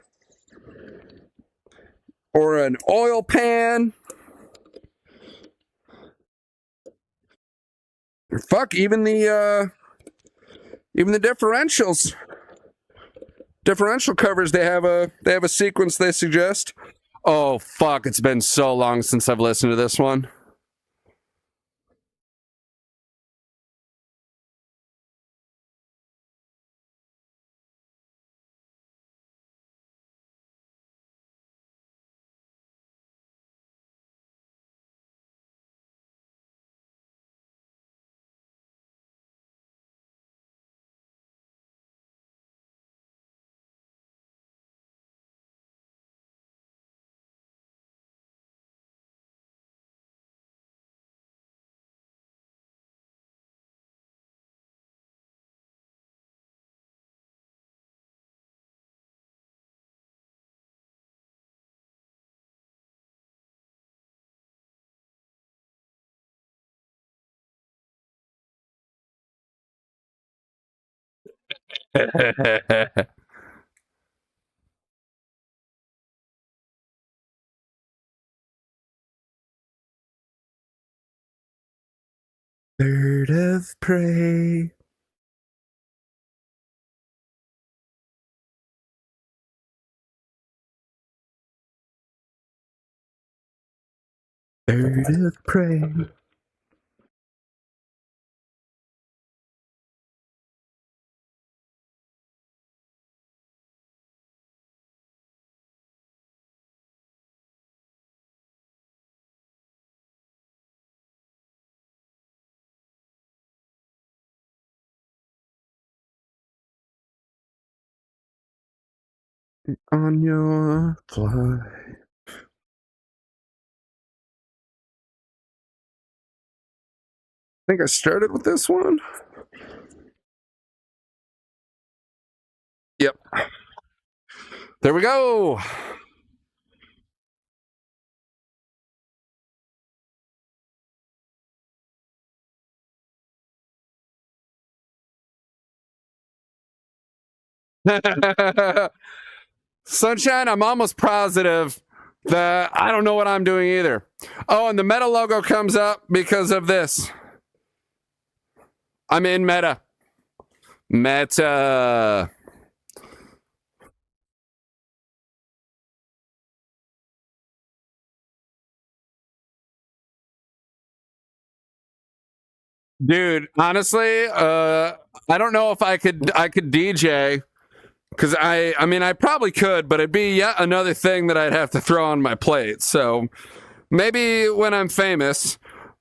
or an oil pan. Or fuck, even the Even the differential covers, they have a sequence they suggest. Oh fuck, it's been so long since I've listened to this one. Bird of prey. Bird of prey. On your fly. I think I started with this one. Yep. There we go. Sunshine, I'm almost positive that I don't know what I'm doing either. Oh, and the Meta logo comes up because of this. I'm in Meta. Meta. Dude, honestly, I don't know if I could DJ because I mean I probably could, but it'd be yet another thing that I'd have to throw on my plate. So maybe when I'm famous,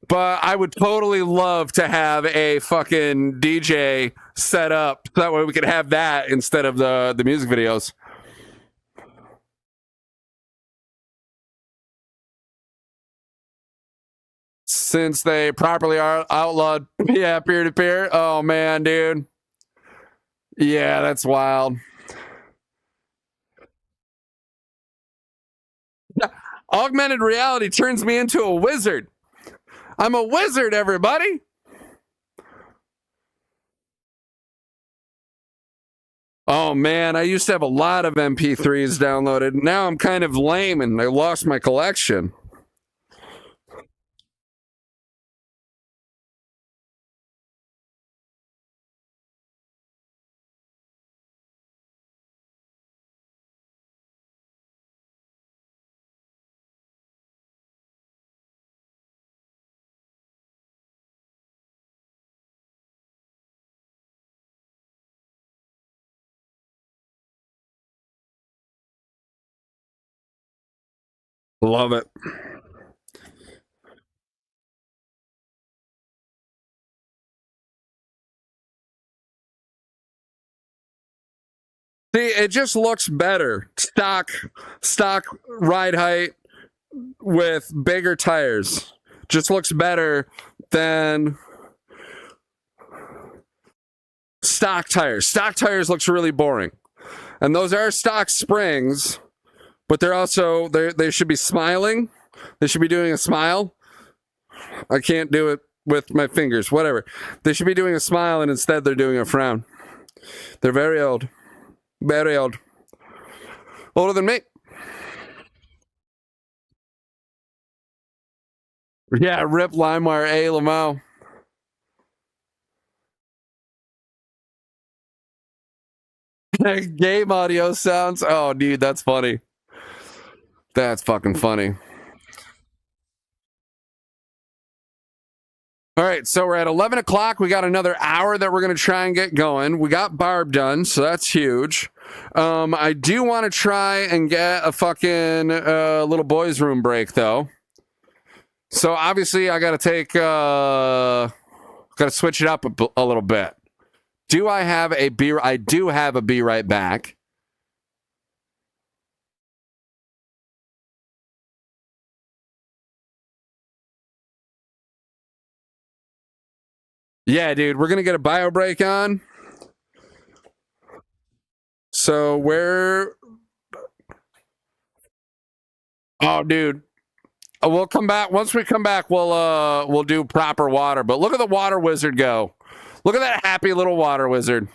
but I would totally love to have a fucking DJ set up so that way we could have that instead of the music videos. Since they properly are outlawed, yeah, peer to peer. Oh man, dude. Yeah, that's wild. Augmented reality turns me into a wizard. I'm a wizard, everybody. Oh man, I used to have a lot of MP3s downloaded. Now I'm kind of lame and I lost my collection. Love it. See, it just looks better. Stock ride height with bigger tires. Just looks better than stock tires. Stock tires looks really boring. And those are stock springs, but they should be smiling. They should be doing a smile. I can't do it with my fingers, whatever. They should be doing a smile and instead they're doing a frown. They're very old. Very old. Older than me. Yeah, rip LimeWire A. Lamo. Game audio sounds. Oh, dude, that's funny. That's fucking funny. All right, so we're at 11 o'clock. We got another hour that we're going to try and get going. We got Barb done, so that's huge. I do want to try and get a fucking little boys' room break, though. So obviously, I got to take, got to switch it up a little bit. Do I have a B? I do have a Be Right Back. Yeah, dude, we're going to get a bio break on. So where? Oh, dude. We'll come back. Once we come back, we'll do proper water. But look at the water wizard go. Look at that happy little water wizard.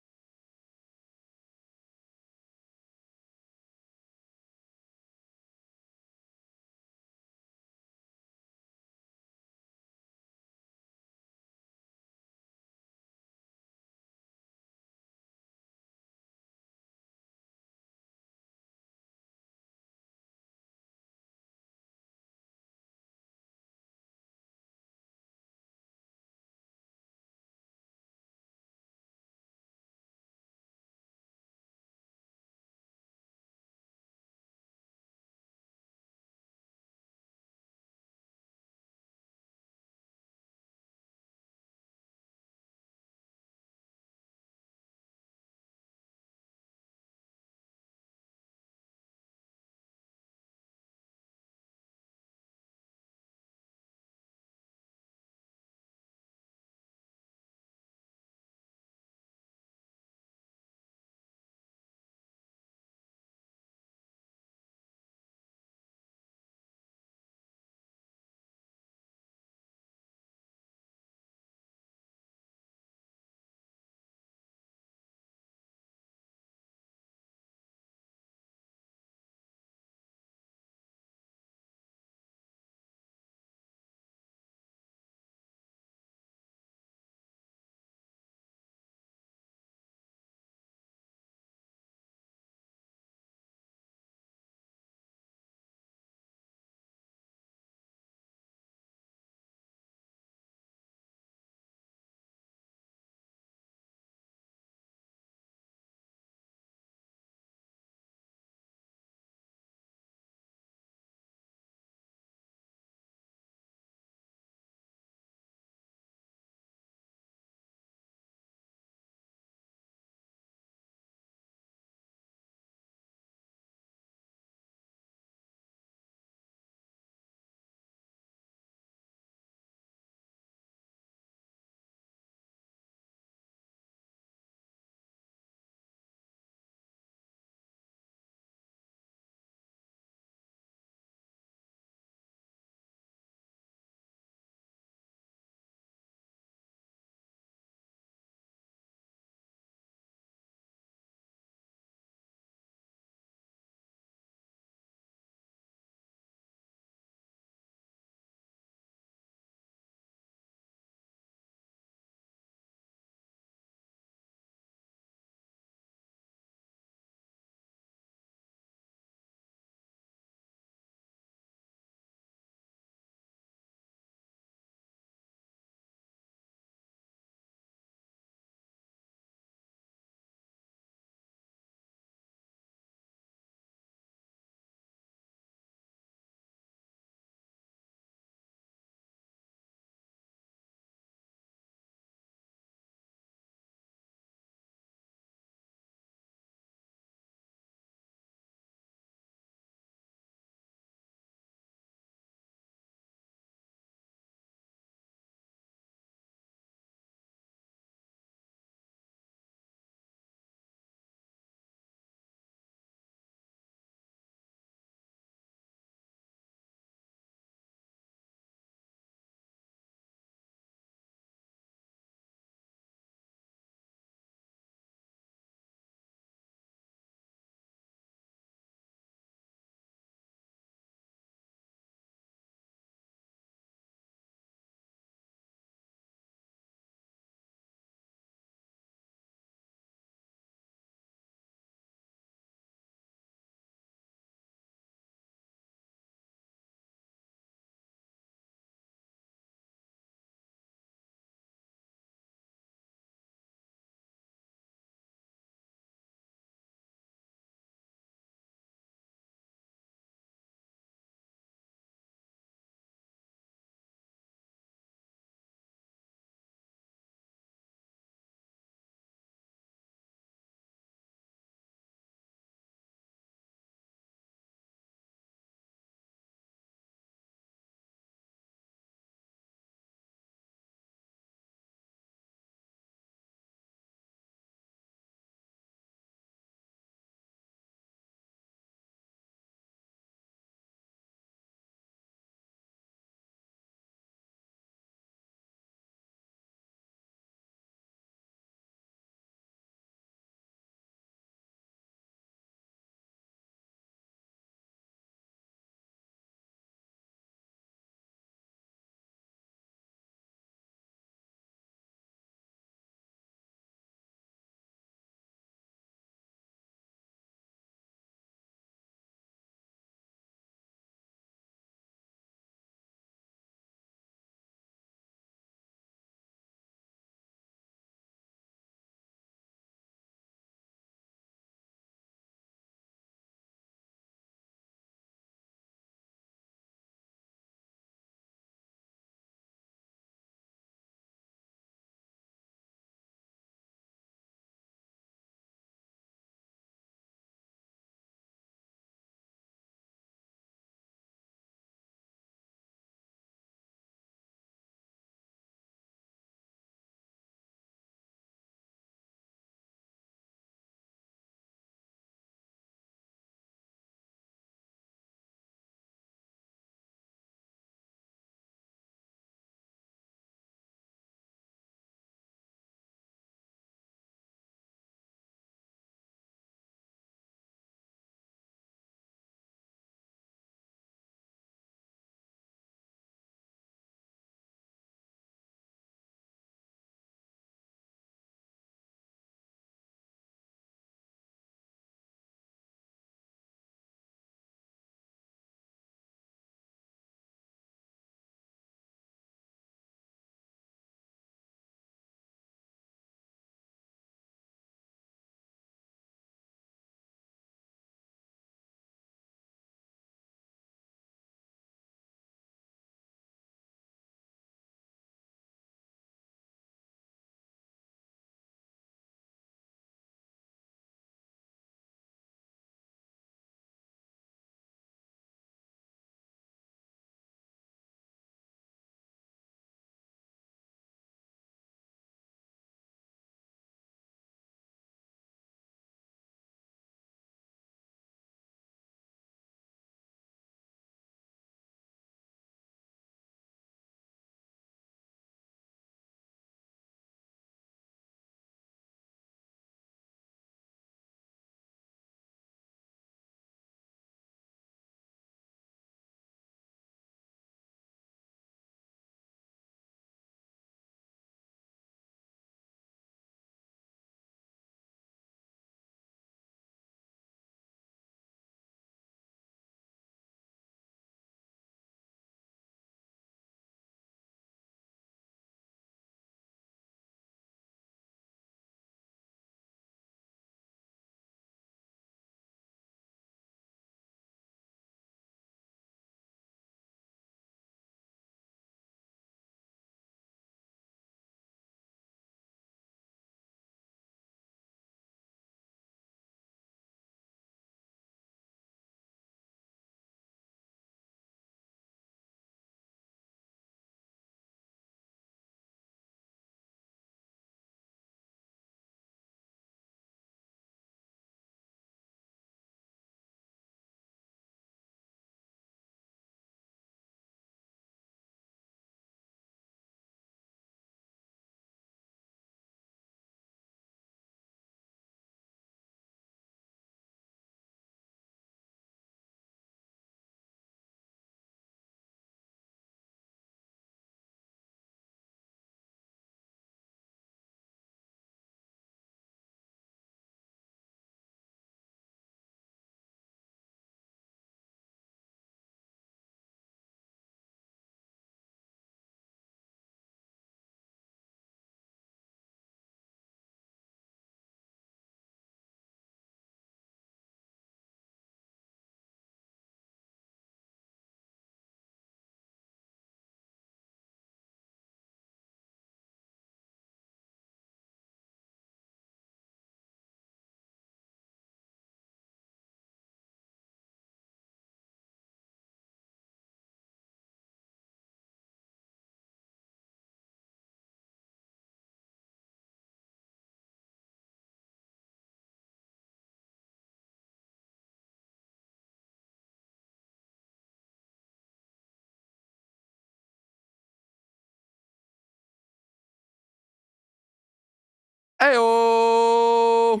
Ayo!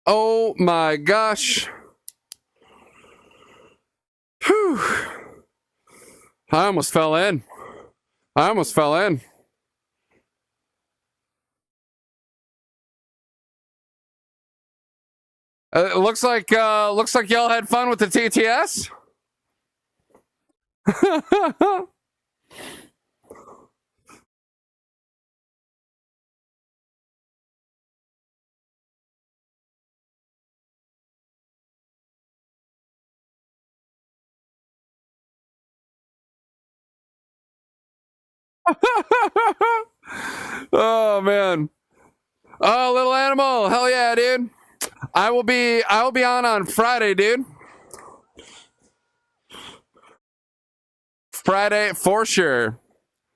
Oh my gosh. Whew. I almost fell in. It looks like y'all had fun with the TTS. Oh man. Oh, little animal. Hell yeah, dude. I will be on Friday, dude. Friday for sure.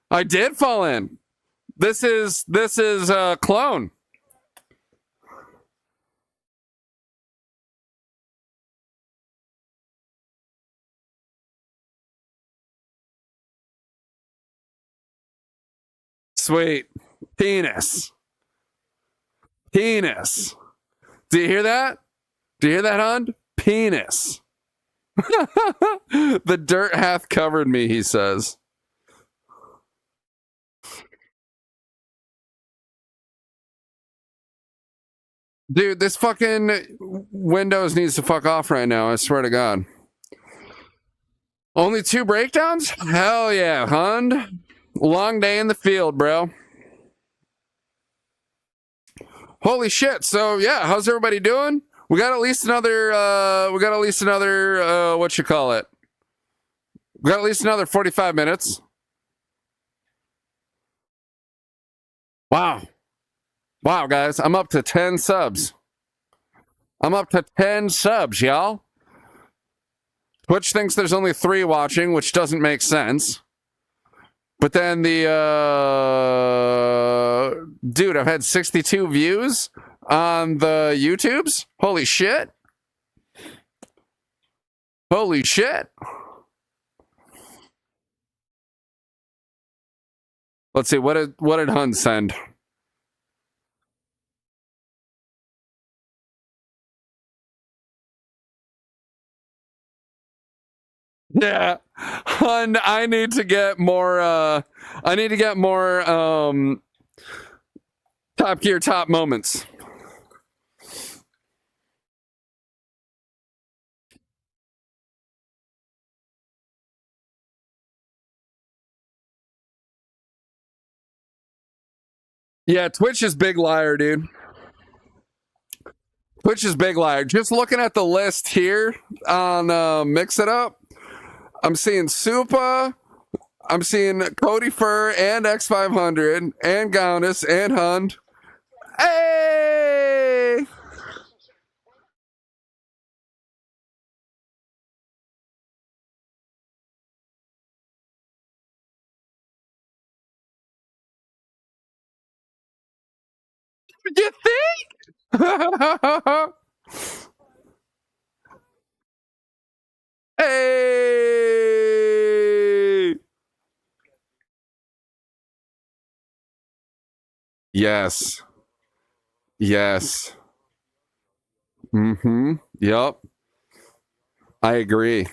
I did fall in. This is a clone. Sweet. Penis. Do you hear that? Hund? Penis. The dirt hath covered me, he says. Dude, this fucking Windows needs to fuck off right now, I swear to God. Only 2 breakdowns? Hell yeah, Hund. Long day in the field, bro. Holy shit. So yeah, how's everybody doing? We got at least another what you call it? We got at least another 45 minutes. Wow. Wow, guys, I'm up to 10 subs. Y'all. Twitch thinks there's only 3 watching, which doesn't make sense. But then dude, I've had 62 views on the YouTubes. Holy shit. Let's see, what did Hun send? Yeah. Hun, I need to get more Top Gear top moments. Yeah, Twitch is big liar, dude. Just looking at the list here on Mix It Up, I'm seeing Supa, I'm seeing Cody Fur and X500 and Gaunis and Hund. Hey! You think? Hey! Yes. Mm-hmm. Yep. I agree.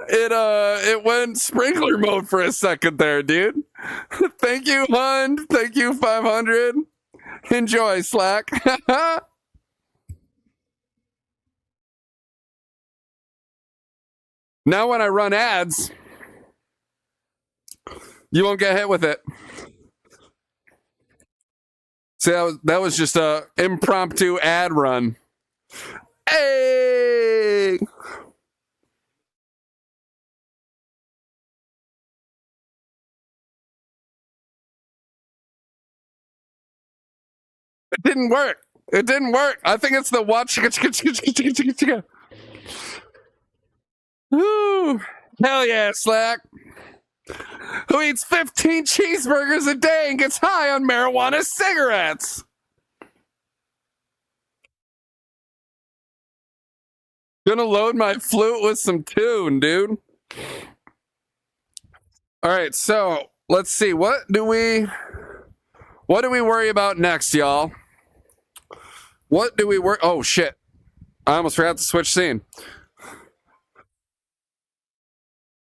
It went sprinkler mode for a second there, dude. Thank you, Hund. Thank you, 500. Enjoy, Slack. Now when I run ads, you won't get hit with it. See, that was just a impromptu ad run. Hey! It didn't work. I think it's the watch. Ooh. Hell yeah, Slack. Who eats 15 cheeseburgers a day and gets high on marijuana cigarettes? Gonna load my flute with some tune, dude. All right, so let's see. What do we worry about next, y'all? What do we worry? Oh shit! I almost forgot to switch scene.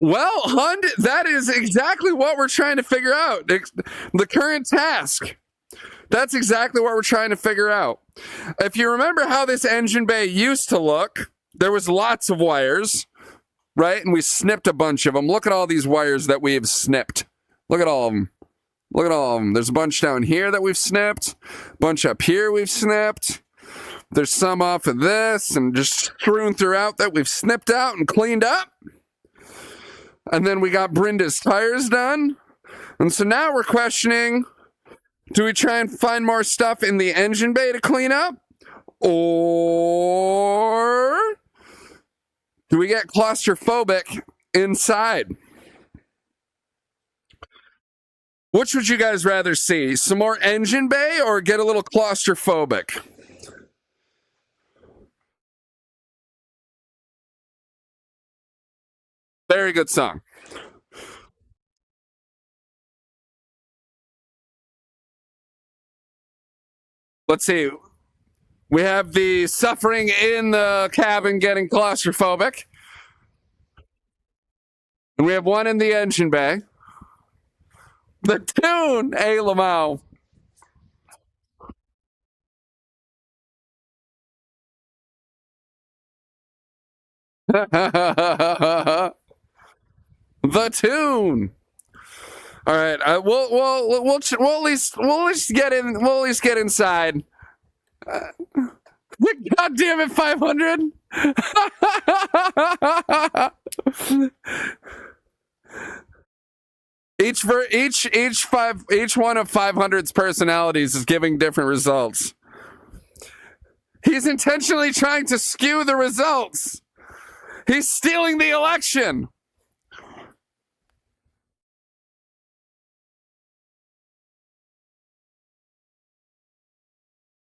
Well, Hund, that is exactly what we're trying to figure out. The current task. That's exactly what we're trying to figure out. If you remember how this engine bay used to look, there was lots of wires, right? And we snipped a bunch of them. Look at all these wires that we have snipped. Look at all of them. Look at all of them. There's a bunch down here that we've snipped. A bunch up here we've snipped. There's some off of this and just strewn throughout that we've snipped out and cleaned up. And then we got Brinda's tires done. And so now we're questioning, do we try and find more stuff in the engine bay to clean up? Or do we get claustrophobic inside? Which would you guys rather see? Some more engine bay or get a little claustrophobic? Very good song. Let's see. We have the suffering in the cabin getting claustrophobic. And we have one in the engine bay. The tune, A. Lamau. The tune. All right, we'll at least get in. We'll at least get inside. God damn it, 500. Each one of 500's personalities is giving different results. He's intentionally trying to skew the results. He's stealing the election.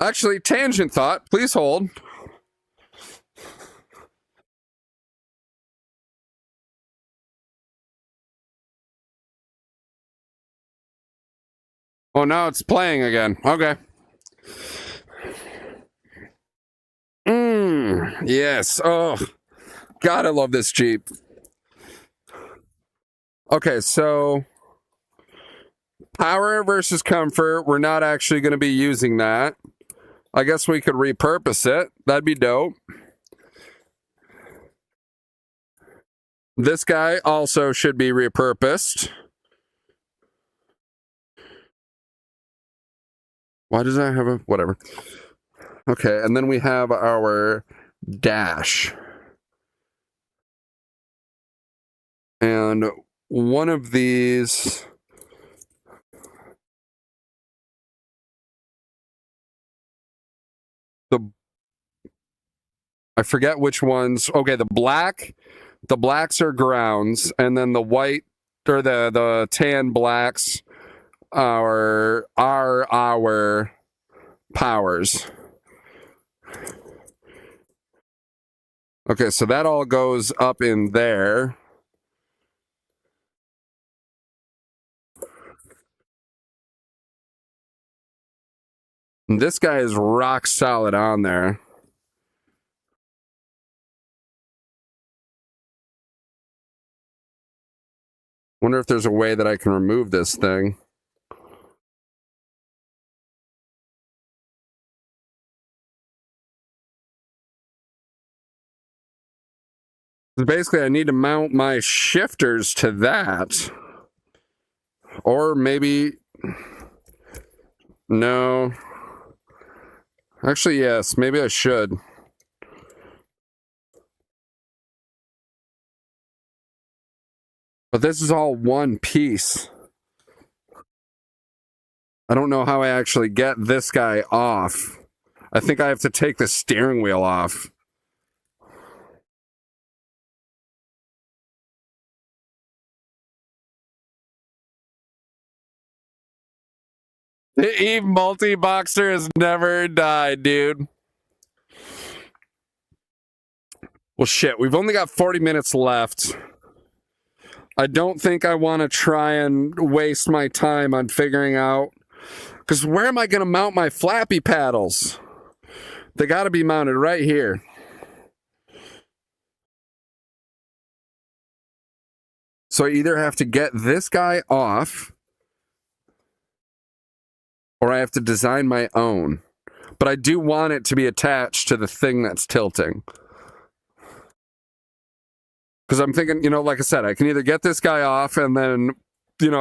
Actually, tangent thought. Please hold. Oh, now it's playing again. Okay. Yes. Oh, God, I love this Jeep. Okay, so power versus comfort. We're not actually going to be using that. I guess we could repurpose it. That'd be dope. This guy also should be repurposed. Why does that have a... whatever. Okay, and then we have our dash. And one of these... I forget which ones. Okay, the blacks are grounds, and then the white or the tan blacks are our powers. Okay, so that all goes up in there. And this guy is rock solid on there. Wonder if there's a way that I can remove this thing. Basically, I need to mount my shifters to that. Or maybe... no. Actually, yes. Maybe I should. But this is all one piece. I don't know how I actually get this guy off. I think I have to take the steering wheel off. The Eve multi-boxer has never died, dude. Well, shit, we've only got 40 minutes left. I don't think I want to try and waste my time on figuring out, because where am I going to mount my flappy paddles? They got to be mounted right here. So I either have to get this guy off, or I have to design my own. But I do want it to be attached to the thing that's tilting. Because I'm thinking, like I said, I can either get this guy off and then,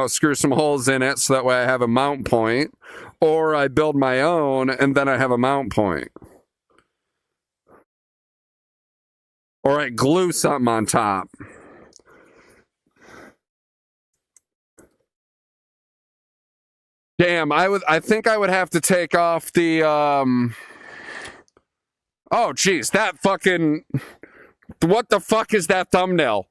screw some holes in it so that way I have a mount point, or I build my own and then I have a mount point. Or I glue something on top. Damn, I think I would have to take off the Oh geez, that fucking, what the fuck is that thumbnail?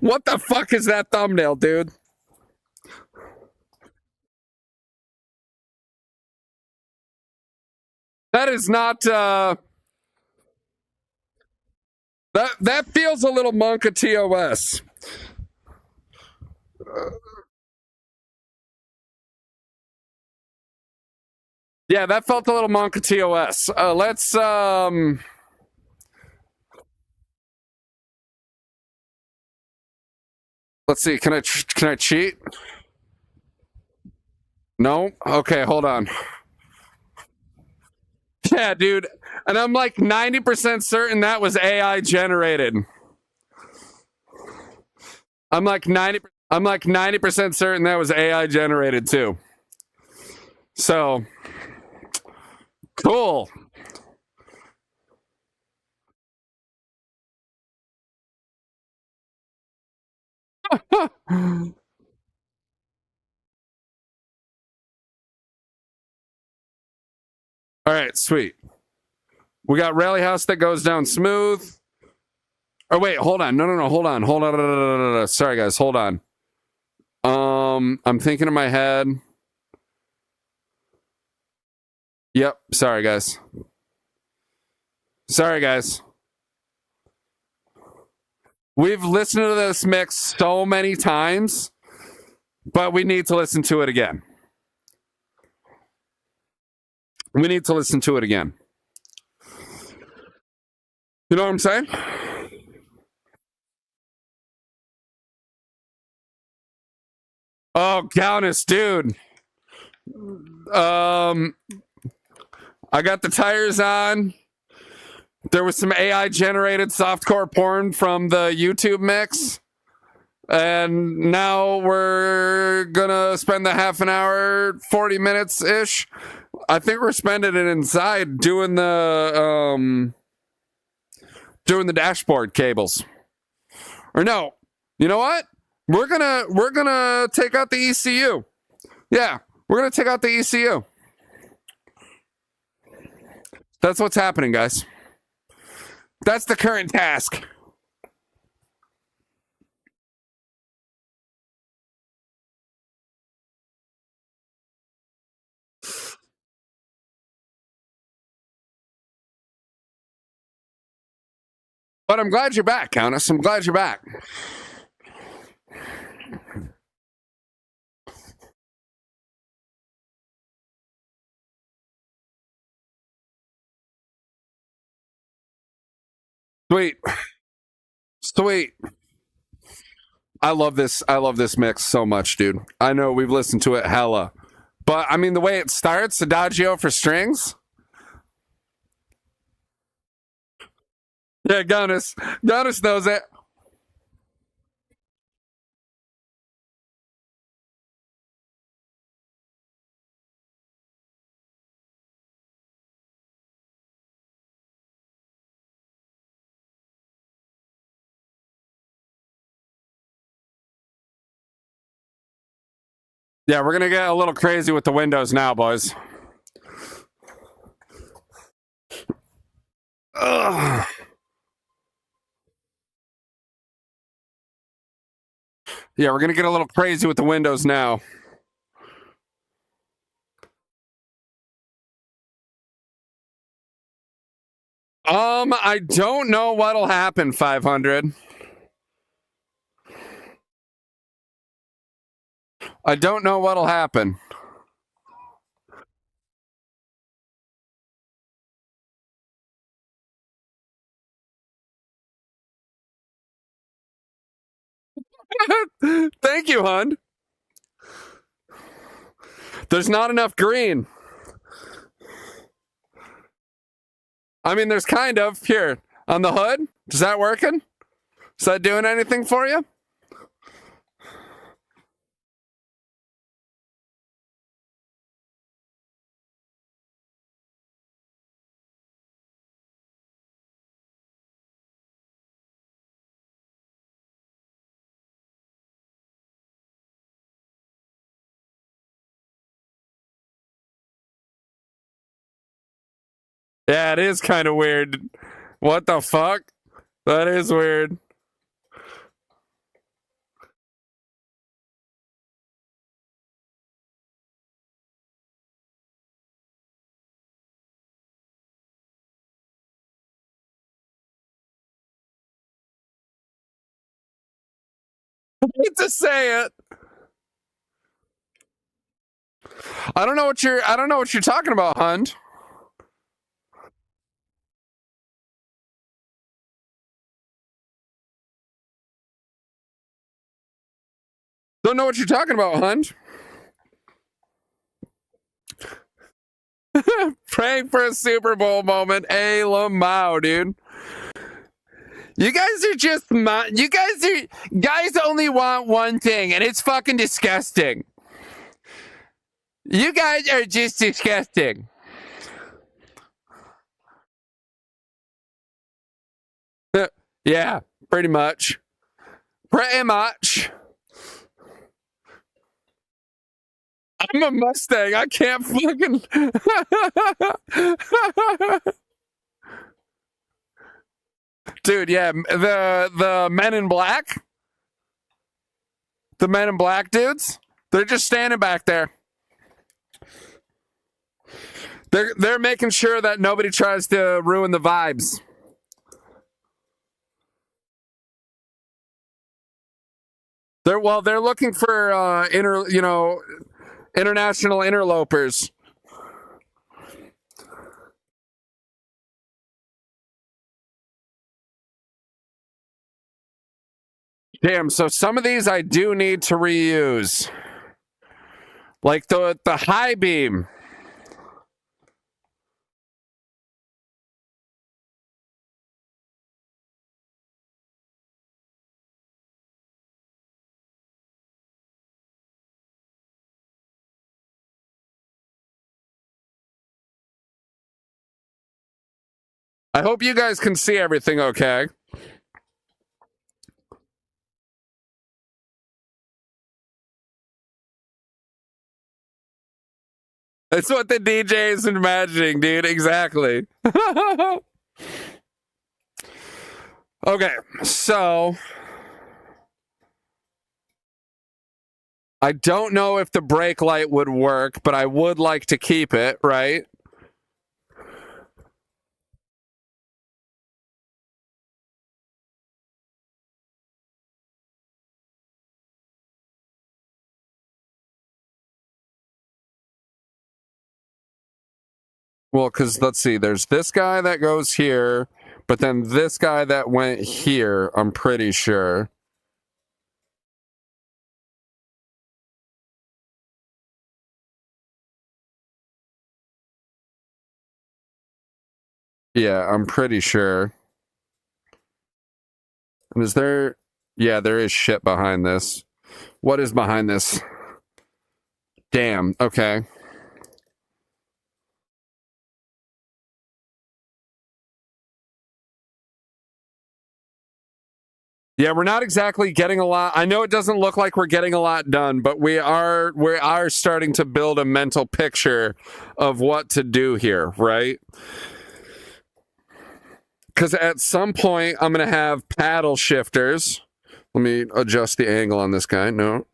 What the fuck is that thumbnail, dude? That is not that feels a little Monka TOS. Yeah, that felt a little Monka TOS. Let's see. Can I cheat? No? Okay, hold on. Yeah, dude. And I'm like 90% certain that was AI generated. I'm like 90% certain that was AI generated too. So cool. All right, sweet. We got Rally House that goes down smooth. Oh wait, hold on. No, hold on. No. Sorry guys, hold on. I'm thinking in my head. Yep, sorry guys. We've listened to this mix so many times, but we need to listen to it again. You know what I'm saying? Oh, Gaunis, dude. I got the tires on. There was some AI generated softcore porn from the YouTube mix. And now we're gonna spend the half an hour, 40 minutes ish. I think we're spending it inside doing the dashboard cables. Or no, you know what? We're gonna take out the ECU. Yeah, we're gonna take out the ECU. That's what's happening, guys. That's the current task. But I'm glad you're back, Countess. I'm glad you're back. Sweet. I love this mix so much, dude. I know we've listened to it hella. But I mean the way it starts, Adagio for strings. Yeah, Gunnis knows it. Yeah, we're gonna get a little crazy with the windows now, boys. Ugh. Yeah, we're going to get a little crazy with the windows now. I don't know what'll happen, 500. I don't know what'll happen. Thank you, hon. There's not enough green. I mean, there's kind of. Here, on the hood. Is that working? Is that doing anything for you? Yeah, it is kind of weird. What the fuck? That is weird. I hate to say it. I don't know what you're talking about, Hunt. Don't know what you're talking about, Hunt. Praying for a Super Bowl moment. Hey, Lamau, dude. You guys are just guys only want one thing, and it's fucking disgusting. You guys are just disgusting. Yeah, pretty much. Pretty much. I'm a Mustang. I can't fucking. Dude, yeah, the Men in Black, the Men in Black dudes, they're just standing back there. They're making sure that nobody tries to ruin the vibes. They're looking for international interlopers. Damn, so some of these I do need to reuse. Like the high beam. I hope you guys can see everything okay. That's what the DJ is imagining, dude. Exactly. Okay, so I don't know if the brake light would work, but I would like to keep it, right? Well, because let's see, there's this guy that goes here, but then this guy that went here, I'm pretty sure. Yeah, I'm pretty sure. And is there... Yeah, there is shit behind this. What is behind this? Damn, okay. Yeah, we're not exactly getting a lot. I know it doesn't look like we're getting a lot done, but we are starting to build a mental picture of what to do here, right? Because at some point I'm going to have paddle shifters Let me adjust the angle on this guy. No.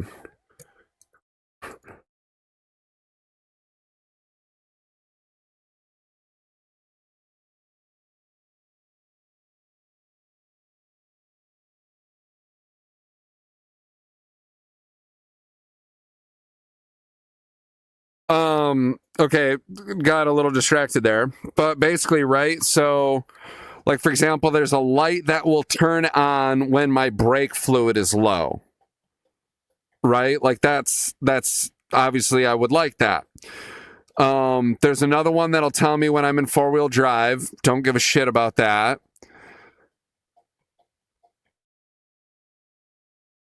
Okay, got a little distracted there. But basically, right? So, like, for example, there's a light that will turn on when my brake fluid is low. Right? Like, that's obviously I would like that. There's another one that'll tell me when I'm in four-wheel drive. Don't give a shit about that.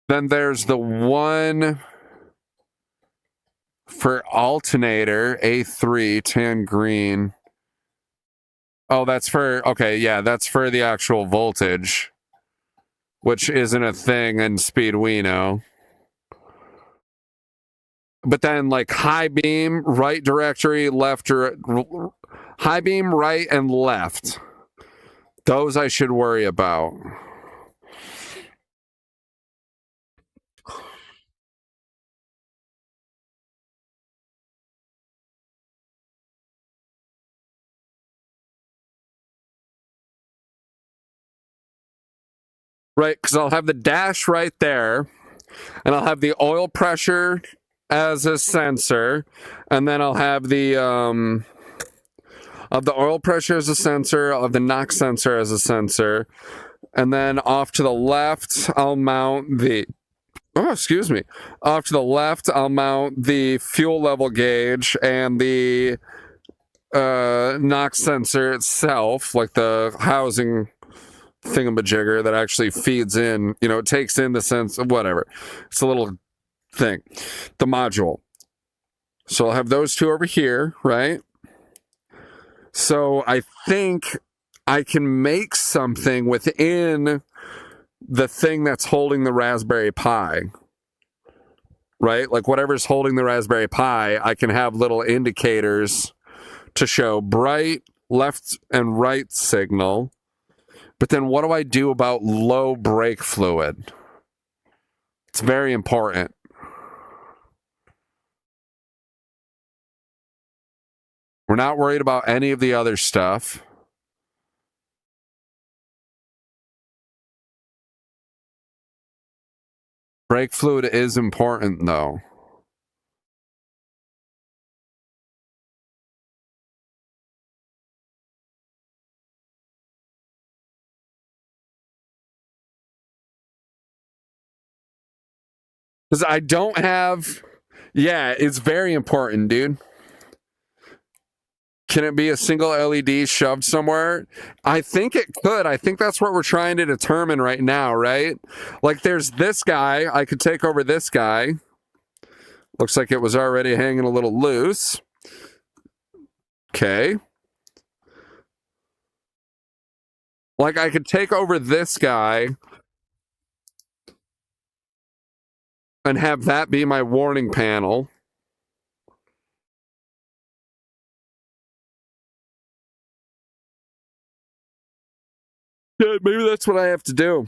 Then there's the one for alternator, A3, tan green. Oh, that's for, okay, yeah, that's for the actual voltage, which isn't a thing in Speeduino. But then, like, high beam, right directory, left, high beam, right, and left. Those I should worry about. Right, because I'll have the dash right there, and I'll have the oil pressure as a sensor, and then I'll have the oil pressure as a sensor, I'll have the knock sensor as a sensor, and then off to the left, I'll mount the off to the left, I'll mount the fuel level gauge and the knock sensor itself, like the housing thingamajigger that actually feeds in, it takes in the sense of whatever. It's a little thing, the module. So I'll have those two over here, right? So I think I can make something within the thing that's holding the Raspberry Pi, right? Like whatever's holding the Raspberry Pi, I can have little indicators to show bright, left, and right signal. But then what do I do about low brake fluid? It's very important. We're not worried about any of the other stuff. Brake fluid is important, though. Because I don't have... Yeah, it's very important, dude. Can it be a single LED shoved somewhere? I think it could. I think that's what we're trying to determine right now, right? Like, there's this guy. I could take over this guy. Looks like it was already hanging a little loose. Okay. Like, I could take over this guy and have that be my warning panel. Yeah, maybe that's what I have to do.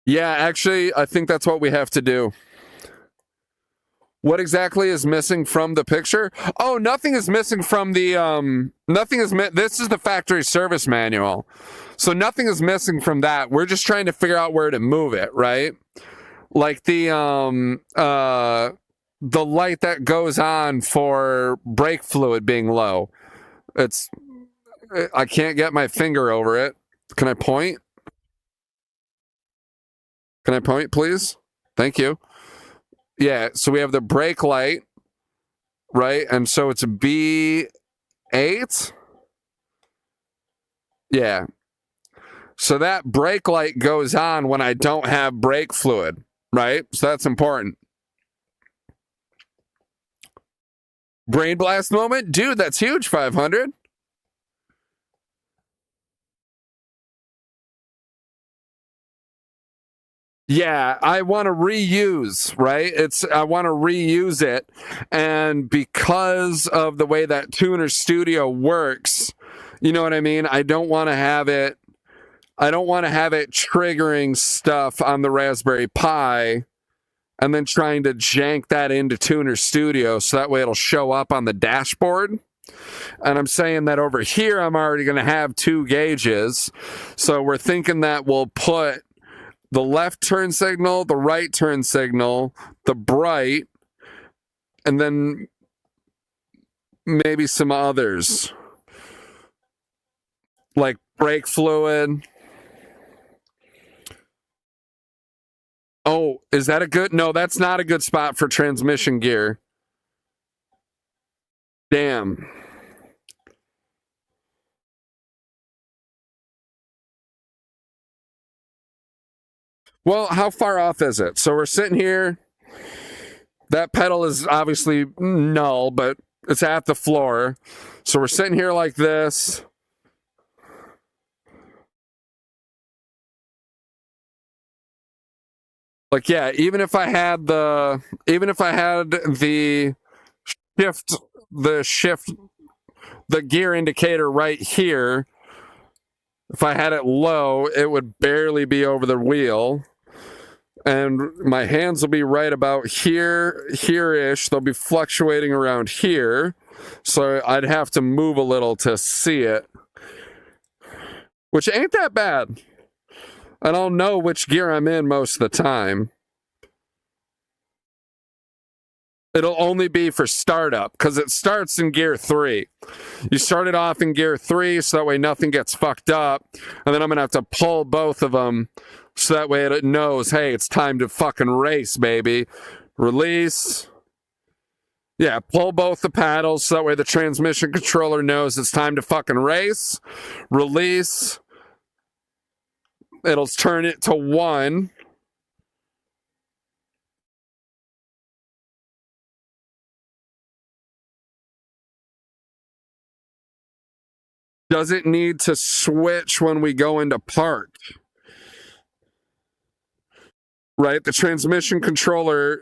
Yeah, actually, I think that's what we have to do. What exactly is missing from the picture? Oh, nothing is missing from the, this is the factory service manual. So nothing is missing from that. We're just trying to figure out where to move it, right? Like the light that goes on for brake fluid being low. I can't get my finger over it. Can I point? Can I point, please? Thank you. Yeah, so we have the brake light, right? And so it's a B8. Yeah. So that brake light goes on when I don't have brake fluid, right? So that's important. Brain blast moment? Dude, that's huge, 500. Yeah, I want to reuse, right? I want to reuse it. And because of the way that Tuner Studio works, you know what I mean? I don't want to have it triggering stuff on the Raspberry Pi and then trying to jank that into Tuner Studio so that way it'll show up on the dashboard. And I'm saying that over here, I'm already going to have 2 gauges. So we're thinking that we'll put the left turn signal, the right turn signal, the bright, and then maybe some others like brake fluid. Oh, is that a good? No, that's not a good spot for transmission gear. Damn. Well, how far off is it? So we're sitting here. That pedal is obviously null, but it's at the floor. So we're sitting here like this. Like, yeah, even if I had the shift, the gear indicator right here, if I had it low, it would barely be over the wheel. And my hands will be right about here-ish. They'll be fluctuating around here. So I'd have to move a little to see it. Which ain't that bad. I don't know which gear I'm in most of the time. It'll only be for startup because it starts in gear 3. You start it off in gear 3 so that way nothing gets fucked up. And then I'm going to have to pull both of them so that way it knows, hey, it's time to fucking race, baby. Release. Yeah, pull both the paddles so that way the transmission controller knows it's time to fucking race. Release. It'll turn it to 1. Does it need to switch when we go into park? Right? The transmission controller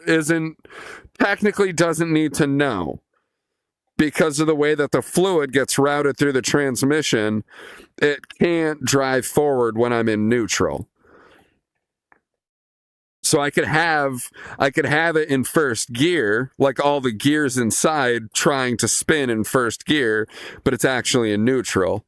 technically doesn't need to know because of the way that the fluid gets routed through the transmission. It can't drive forward when I'm in neutral. So I could have it in first gear, like all the gears inside trying to spin in first gear, but it's actually in neutral.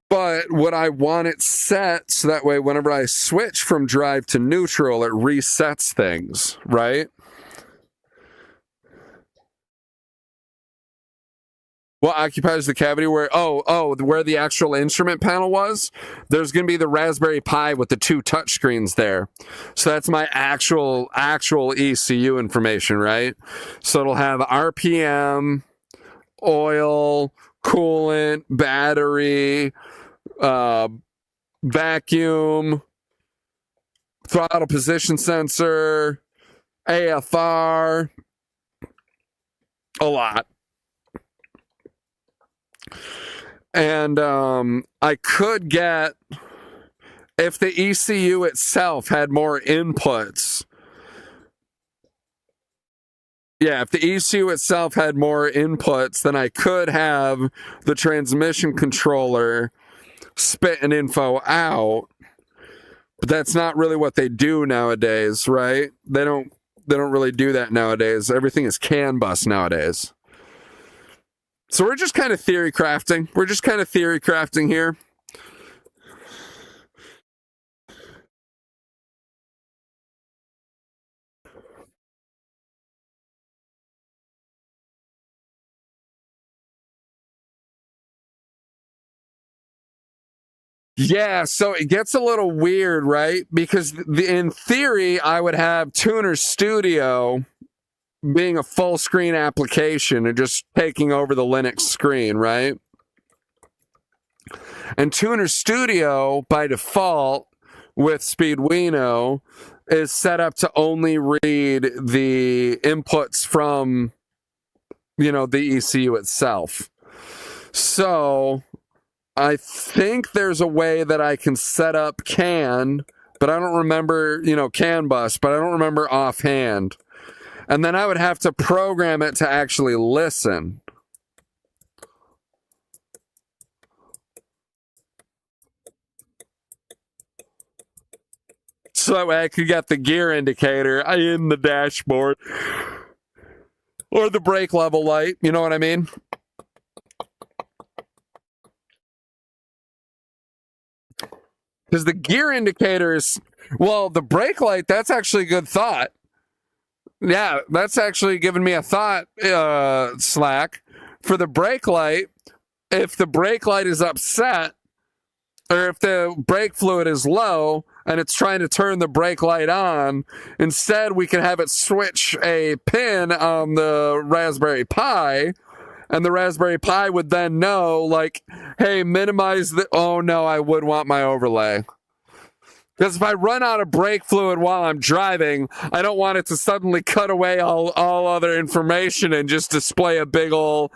But would I want it set so that way whenever I switch from drive to neutral, it resets things, right? What occupies the cavity where where the actual instrument panel was? There's going to be the Raspberry Pi with the 2 touchscreens there. So that's my actual ECU information, right? So it'll have RPM, oil, coolant, battery, vacuum, throttle position sensor, AFR, a lot. And I could get, if the ECU itself had more inputs. Yeah, if the ECU itself had more inputs, then I could have the transmission controller spit an info out. But that's not really what they do nowadays, right? They don't really do that nowadays. Everything is CAN bus nowadays. So we're just kind of theory crafting. We're just kind of theory crafting here. Yeah, so it gets a little weird, right? Because in theory, I would have Tuner Studio being a full screen application and just taking over the Linux screen, right? And Tuner Studio, by default, with Speeduino, is set up to only read the inputs from, the ECU itself. So I think there's a way that I can set up CAN, but I don't remember, CAN bus, but I don't remember offhand. And then I would have to program it to actually listen. So that way I could get the gear indicator in the dashboard. Or the brake level light, you know what I mean? Because the gear indicators, well, the brake light, that's actually a good thought. Yeah, that's actually giving me a thought, Slack. For the brake light, if the brake light is upset, or if the brake fluid is low and it's trying to turn the brake light on, instead we can have it switch a pin on the Raspberry Pi, and the Raspberry Pi would then know, like, hey, minimize the... Oh, no, I would want my overlay. Because if I run out of brake fluid while I'm driving, I don't want it to suddenly cut away all other information and just display a big ol',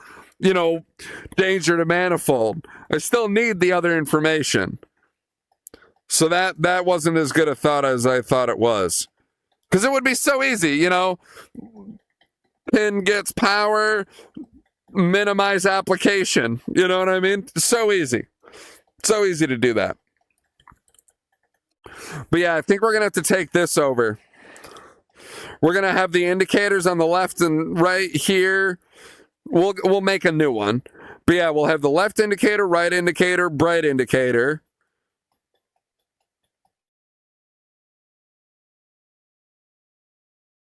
danger to manifold. I still need the other information. So that wasn't as good a thought as I thought it was. Because it would be so easy, Pin gets power, minimize application. You know what I mean? So easy. So easy to do that. But yeah, I think we're going to have to take this over. We're going to have the indicators on the left and right here. We'll make a new one. But yeah, we'll have the left indicator, right indicator, bright indicator.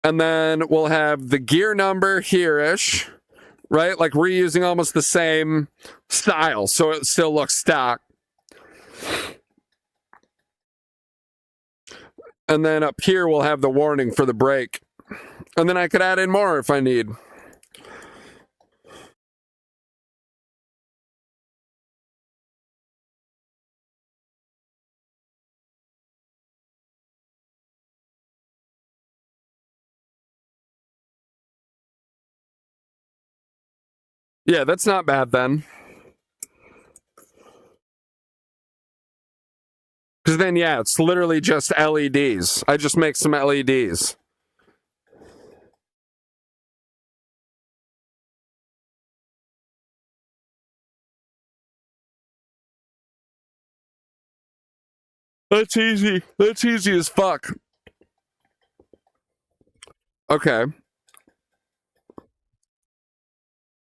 And then we'll have the gear number here-ish, right? Like we're using almost the same style, so it still looks stock. And then up here, we'll have the warning for the brake. And then I could add in more if I need. Yeah, that's not bad then. Because then, yeah, it's literally just LEDs. I just make some LEDs. That's easy. That's easy as fuck. Okay.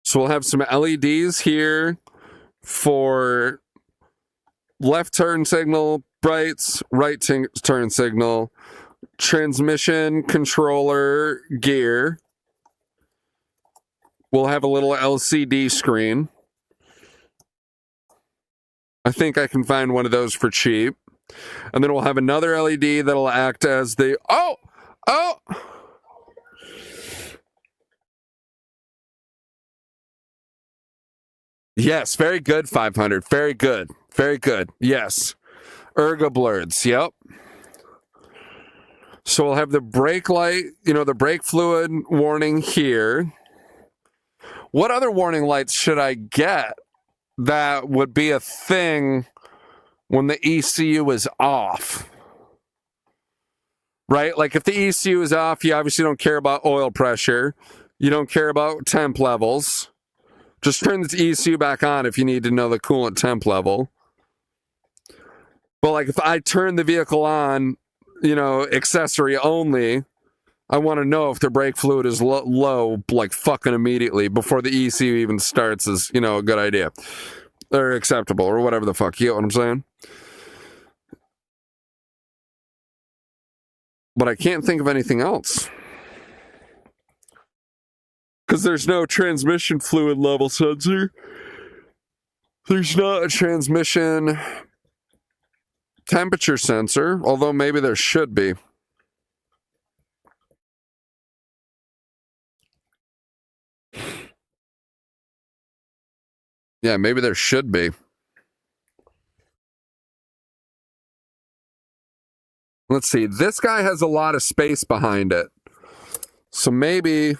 So we'll have some LEDs here for left turn signal, brights, right turn signal, transmission controller gear. We'll have a little LCD screen. I think I can find one of those for cheap. And then we'll have another LED that'll act as the... Oh! Yes, very good, 500. Very good. Very good. Yes. Ergo blurs. Yep. So we'll have the brake light, the brake fluid warning here. What other warning lights should I get that would be a thing when the ECU is off? Right? Like if the ECU is off, you obviously don't care about oil pressure. You don't care about temp levels. Just turn the ECU back on if you need to know the coolant temp level. But like if I turn the vehicle on, accessory only, I want to know if the brake fluid is low, like fucking immediately before the ECU even starts is, a good idea. Or acceptable or whatever the fuck. You get what I'm saying? But I can't think of anything else. Because there's no transmission fluid level sensor. There's not a transmission temperature sensor, although maybe there should be. Yeah, maybe there should be. Let's see. This guy has a lot of space behind it. So maybe...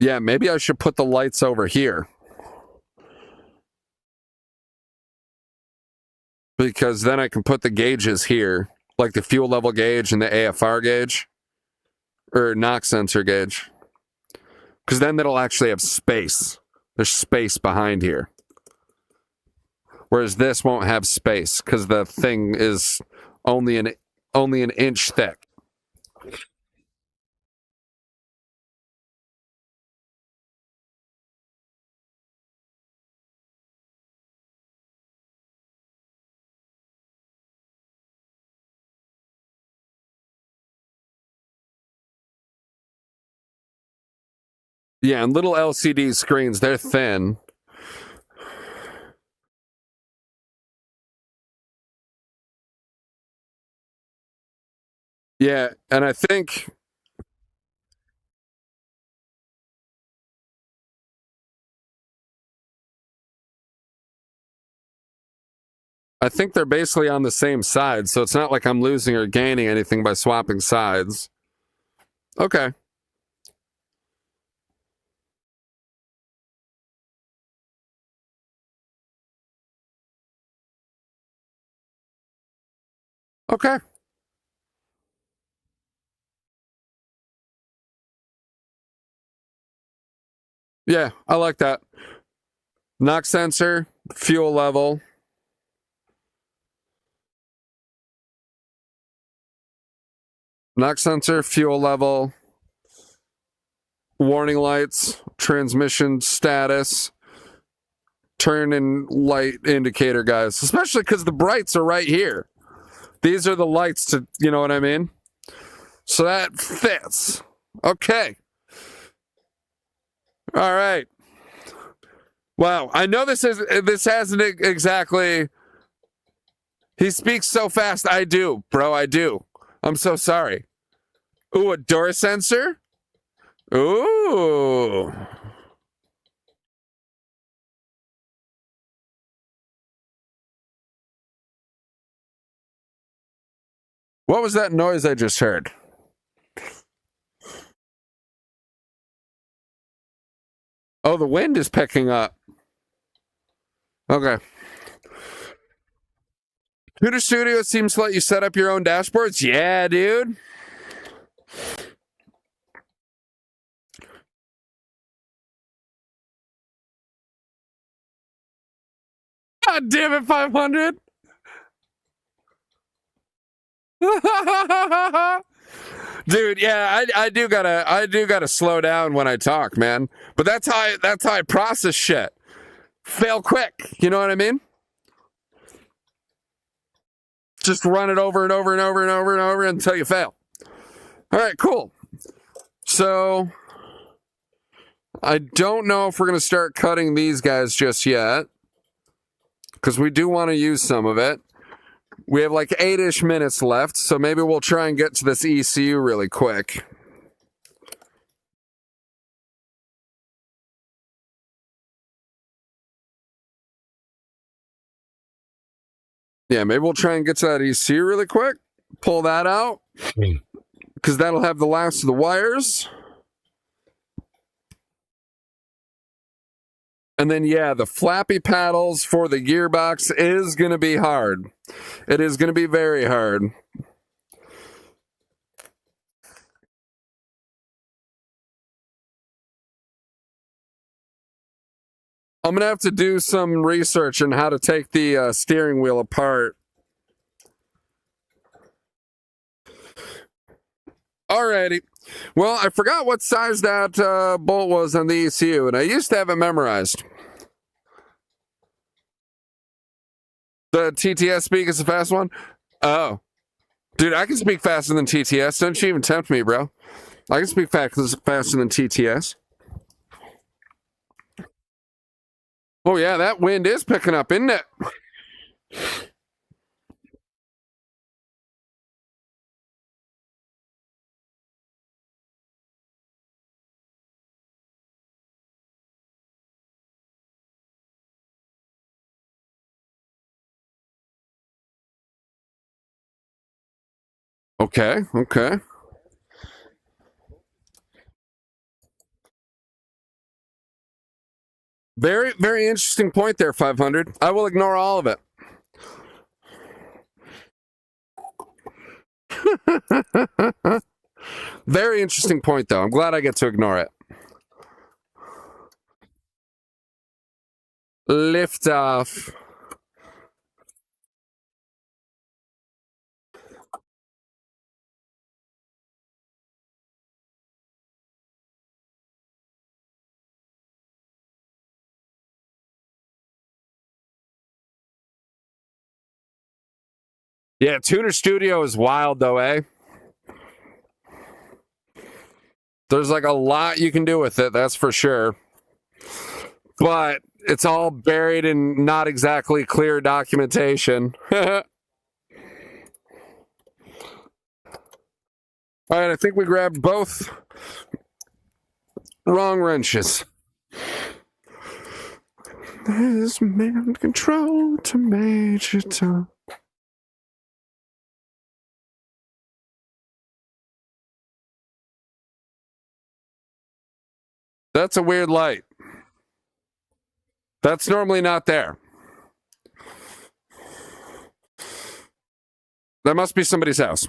Yeah, maybe I should put the lights over here. Because then I can put the gauges here, like the fuel level gauge and the AFR gauge, or NOx sensor gauge. Because then it'll actually have space. There's space behind here. Whereas this won't have space because the thing is only an inch thick. Yeah, and little LCD screens, they're thin. Yeah, and I think they're basically on the same side, so it's not like I'm losing or gaining anything by swapping sides. Okay. Okay. Yeah, I like that. NOx sensor, fuel level. NOx sensor, fuel level, warning lights, transmission status, turn and light indicator, guys. Especially because the brights are right here. These are the lights to, you know what I mean? So that fits. Okay. All right. Wow. I know this hasn't exactly. He speaks so fast. I do, bro. I do. I'm so sorry. Ooh, a door sensor? Ooh. What was that noise I just heard? Oh, the wind is picking up. Okay. Computer Studio seems to let you set up your own dashboards. Yeah, dude. God damn it, 500. Dude, yeah, I do gotta slow down when I talk, man. But that's how I process shit. Fail quick. You know what I mean? Just run it over and over and over and over and over until you fail. All right, cool. So I don't know if we're gonna start cutting these guys just yet. Because we do want to use some of it. We have like 8-ish minutes left, so maybe we'll try and get to this ECU really quick. Yeah, maybe we'll try and get to that ECU really quick. Pull that out. Because that'll have the last of the wires. And then, yeah, the flappy paddles for the gearbox is going to be hard. It is going to be very hard. I'm going to have to do some research on how to take the steering wheel apart. Alrighty. Well, I forgot what size that bolt was on the ECU, and I used to have it memorized. The TTS speak is the fast one? Oh. Dude, I can speak faster than TTS. Don't you even tempt me, bro. I can speak faster than TTS. Oh, yeah, that wind is picking up, isn't it? Okay, okay. Very, very interesting point there, 500. I will ignore all of it. Very interesting point, though. I'm glad I get to ignore it. Lift off. Yeah, Tuner Studio is wild, though, eh? There's like a lot you can do with it, that's for sure. But it's all buried in not exactly clear documentation. All right, I think we grabbed both wrong wrenches. There's man control to Major Tom. That's a weird light. That's normally not there. That must be somebody's house.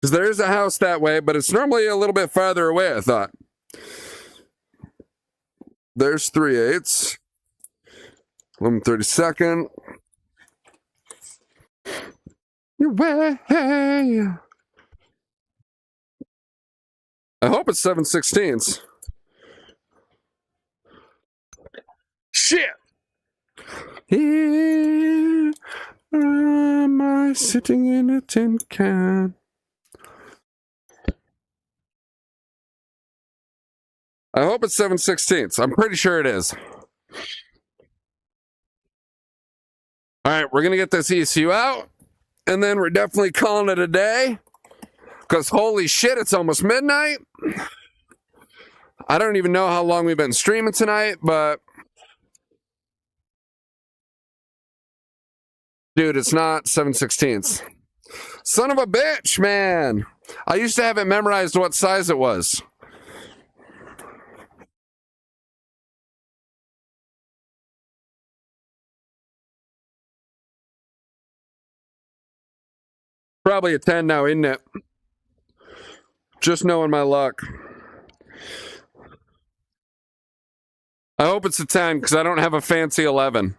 Because there is a house that way, but it's normally a little bit farther away, I thought. There's 3/8. 11/32. Your way. I hope it's 7/16. Shit! Here am I sitting in a tin can. I hope it's 7/16. I'm pretty sure it is. All right, we're going to get this ECU out, and then we're definitely calling it a day, because holy shit, it's almost midnight. I don't even know how long we've been streaming tonight, but dude, it's not 7/16. Son of a bitch, man. I used to have it memorized what size it was. Probably a 10 now, isn't it? Just knowing my luck. I hope it's a 10 because I don't have a fancy 11.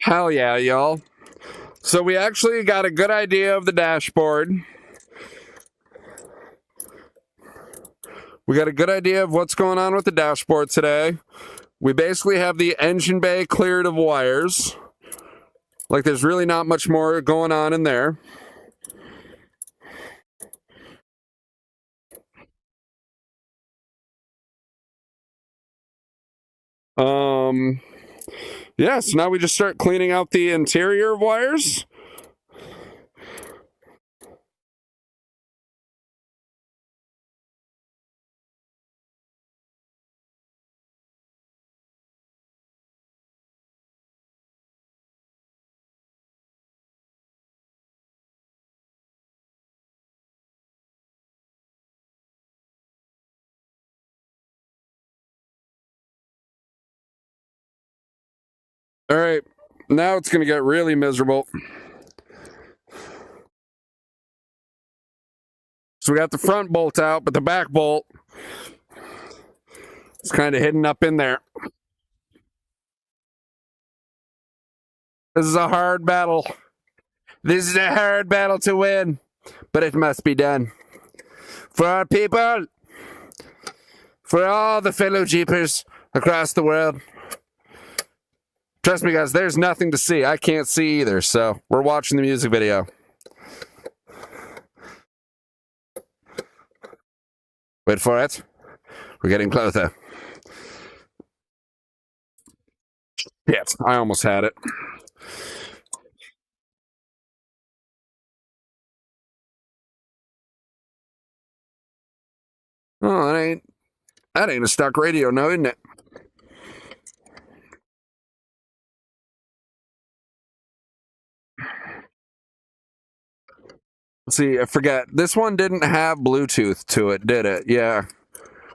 Hell yeah, y'all. So we actually got a good idea of the dashboard. We got a good idea of what's going on with the dashboard today. We basically have the engine bay cleared of wires. Like there's really not much more going on in there. Yeah, so now we just start cleaning out the interior of wires. All right, now it's going to get really miserable. So we got the front bolt out, but the back bolt is kind of hidden up in there. This is a hard battle. This is a hard battle to win, but it must be done. For our people, for all the fellow Jeepers across the world. Trust me, guys, there's nothing to see. I can't see either, so we're watching the music video. Wait for it. We're getting closer. Shit, I almost had it. Oh, that ain't a stock radio, no, isn't it? See, I forget. This one didn't have Bluetooth to it, did it? Yeah.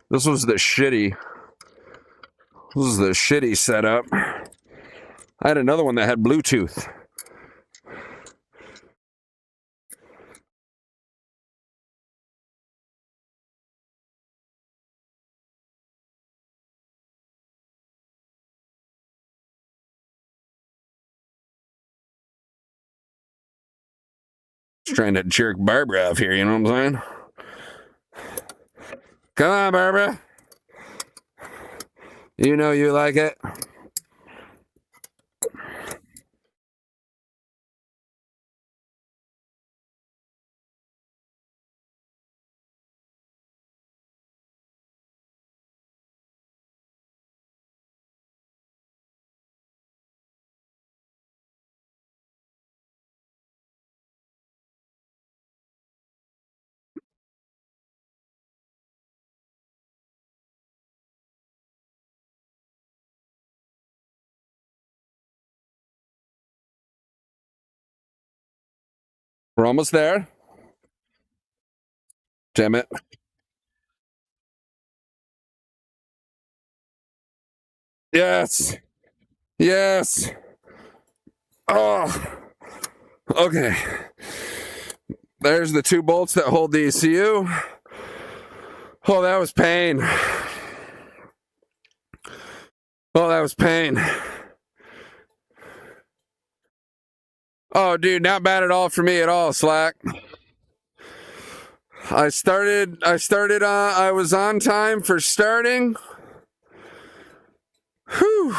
This was the shitty setup. I had another one that had Bluetooth. Just trying to jerk Barbara off here, you know what I'm saying? Come on, Barbara. You know you like it. We're almost there. Damn it. Yes. Yes. Oh. Okay. There's the 2 bolts that hold the ECU. Oh, that was pain. Oh, that was pain. Oh, dude, not bad at all for me at all, Slack. I was on time for starting. Whew.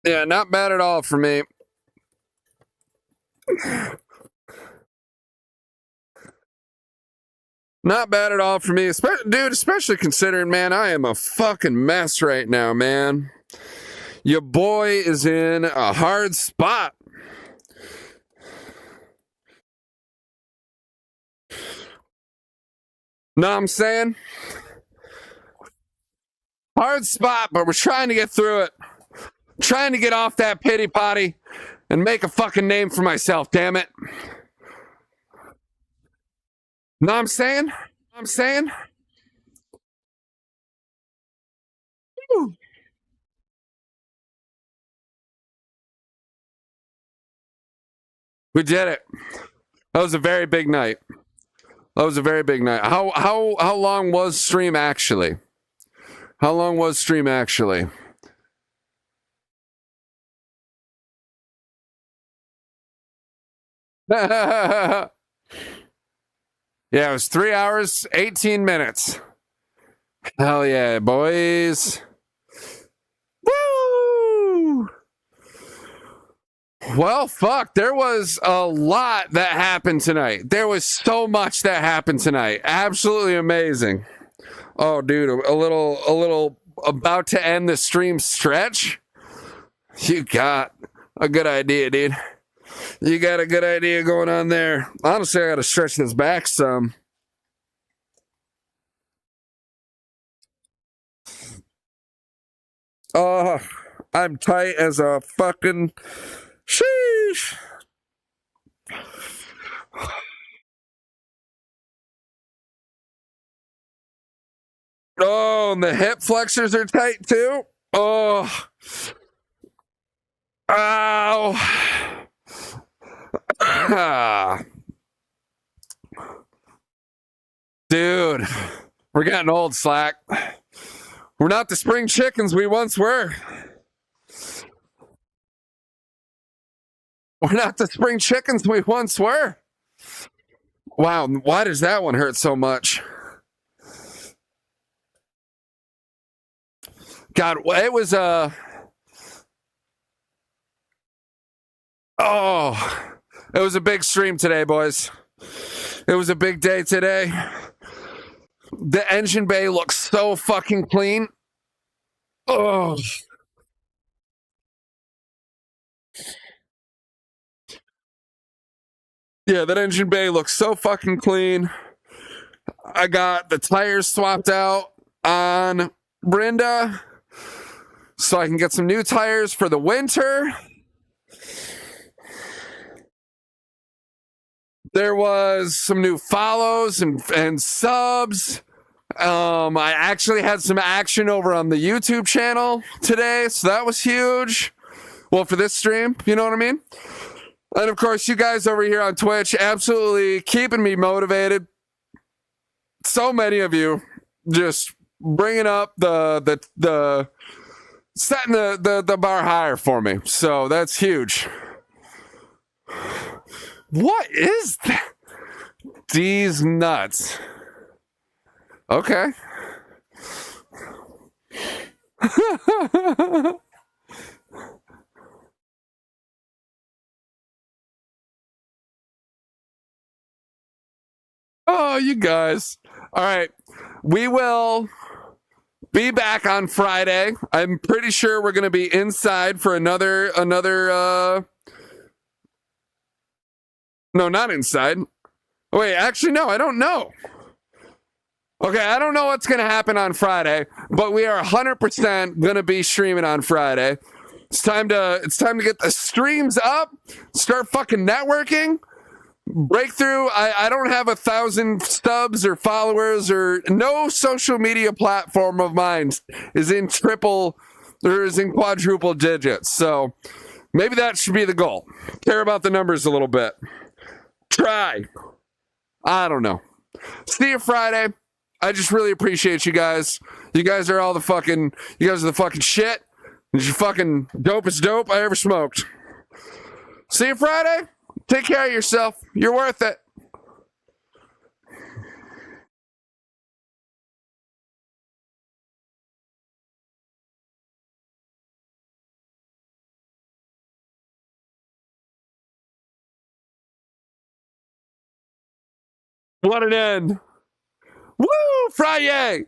Yeah, not bad at all for me. Not bad at all for me, especially considering, man, I am a fucking mess right now, man. Your boy is in a hard spot. Know what I'm saying? Hard spot, but we're trying to get through it. Trying to get off that pity potty and make a fucking name for myself, damn it. Know what I'm saying? Know what I'm saying? Woo. We did it. That was a very big night. That was a very big night. How long was stream actually? How long was stream actually? Yeah, it was 3 hours, 18 minutes. Hell yeah, boys. Woo! Well, fuck, there was a lot that happened tonight. There was so much that happened tonight. Absolutely amazing. Oh, dude, a little about to end the stream stretch. You got a good idea, dude. You got a good idea going on there. Honestly, I got to stretch this back some. Oh, I'm tight as a fucking sheesh. Oh, and the hip flexors are tight too. Oh, ow. Dude, we're getting old, Slack. We're not the spring chickens we once were. We're not the spring chickens we once were. Wow, why does that one hurt so much? God, it was it was a big stream today, boys. It was a big day today. The engine bay looks so fucking clean. Oh. Yeah, that engine bay looks so fucking clean. I got the tires swapped out on Brinda so I can get some new tires for the winter. There was some new follows and subs. I actually had some action over on the YouTube channel today, so that was huge. Well, for this stream, you know what I mean? And of course, you guys over here on Twitch absolutely keeping me motivated. So many of you just bringing up the setting the bar higher for me. So that's huge. What is that? These nuts. Okay. Oh, you guys. All right. We will be back on Friday. I'm pretty sure we're going to be inside for another no, not inside. Wait, actually no, I don't know. Okay, I don't know what's going to happen on Friday, but we are 100% going to be streaming on Friday. It's time to get the streams up, start fucking networking. Breakthrough. I don't have 1,000 subs or followers, or no social media platform of mine is in quadruple digits. So maybe that should be the goal. Care about the numbers a little bit. Try. I don't know. See you Friday. I just really appreciate you guys. You guys are the fucking shit. You're fucking dopest dope I ever smoked. See you Friday. Take care of yourself. You're worth it. What an end. Woo! Friday!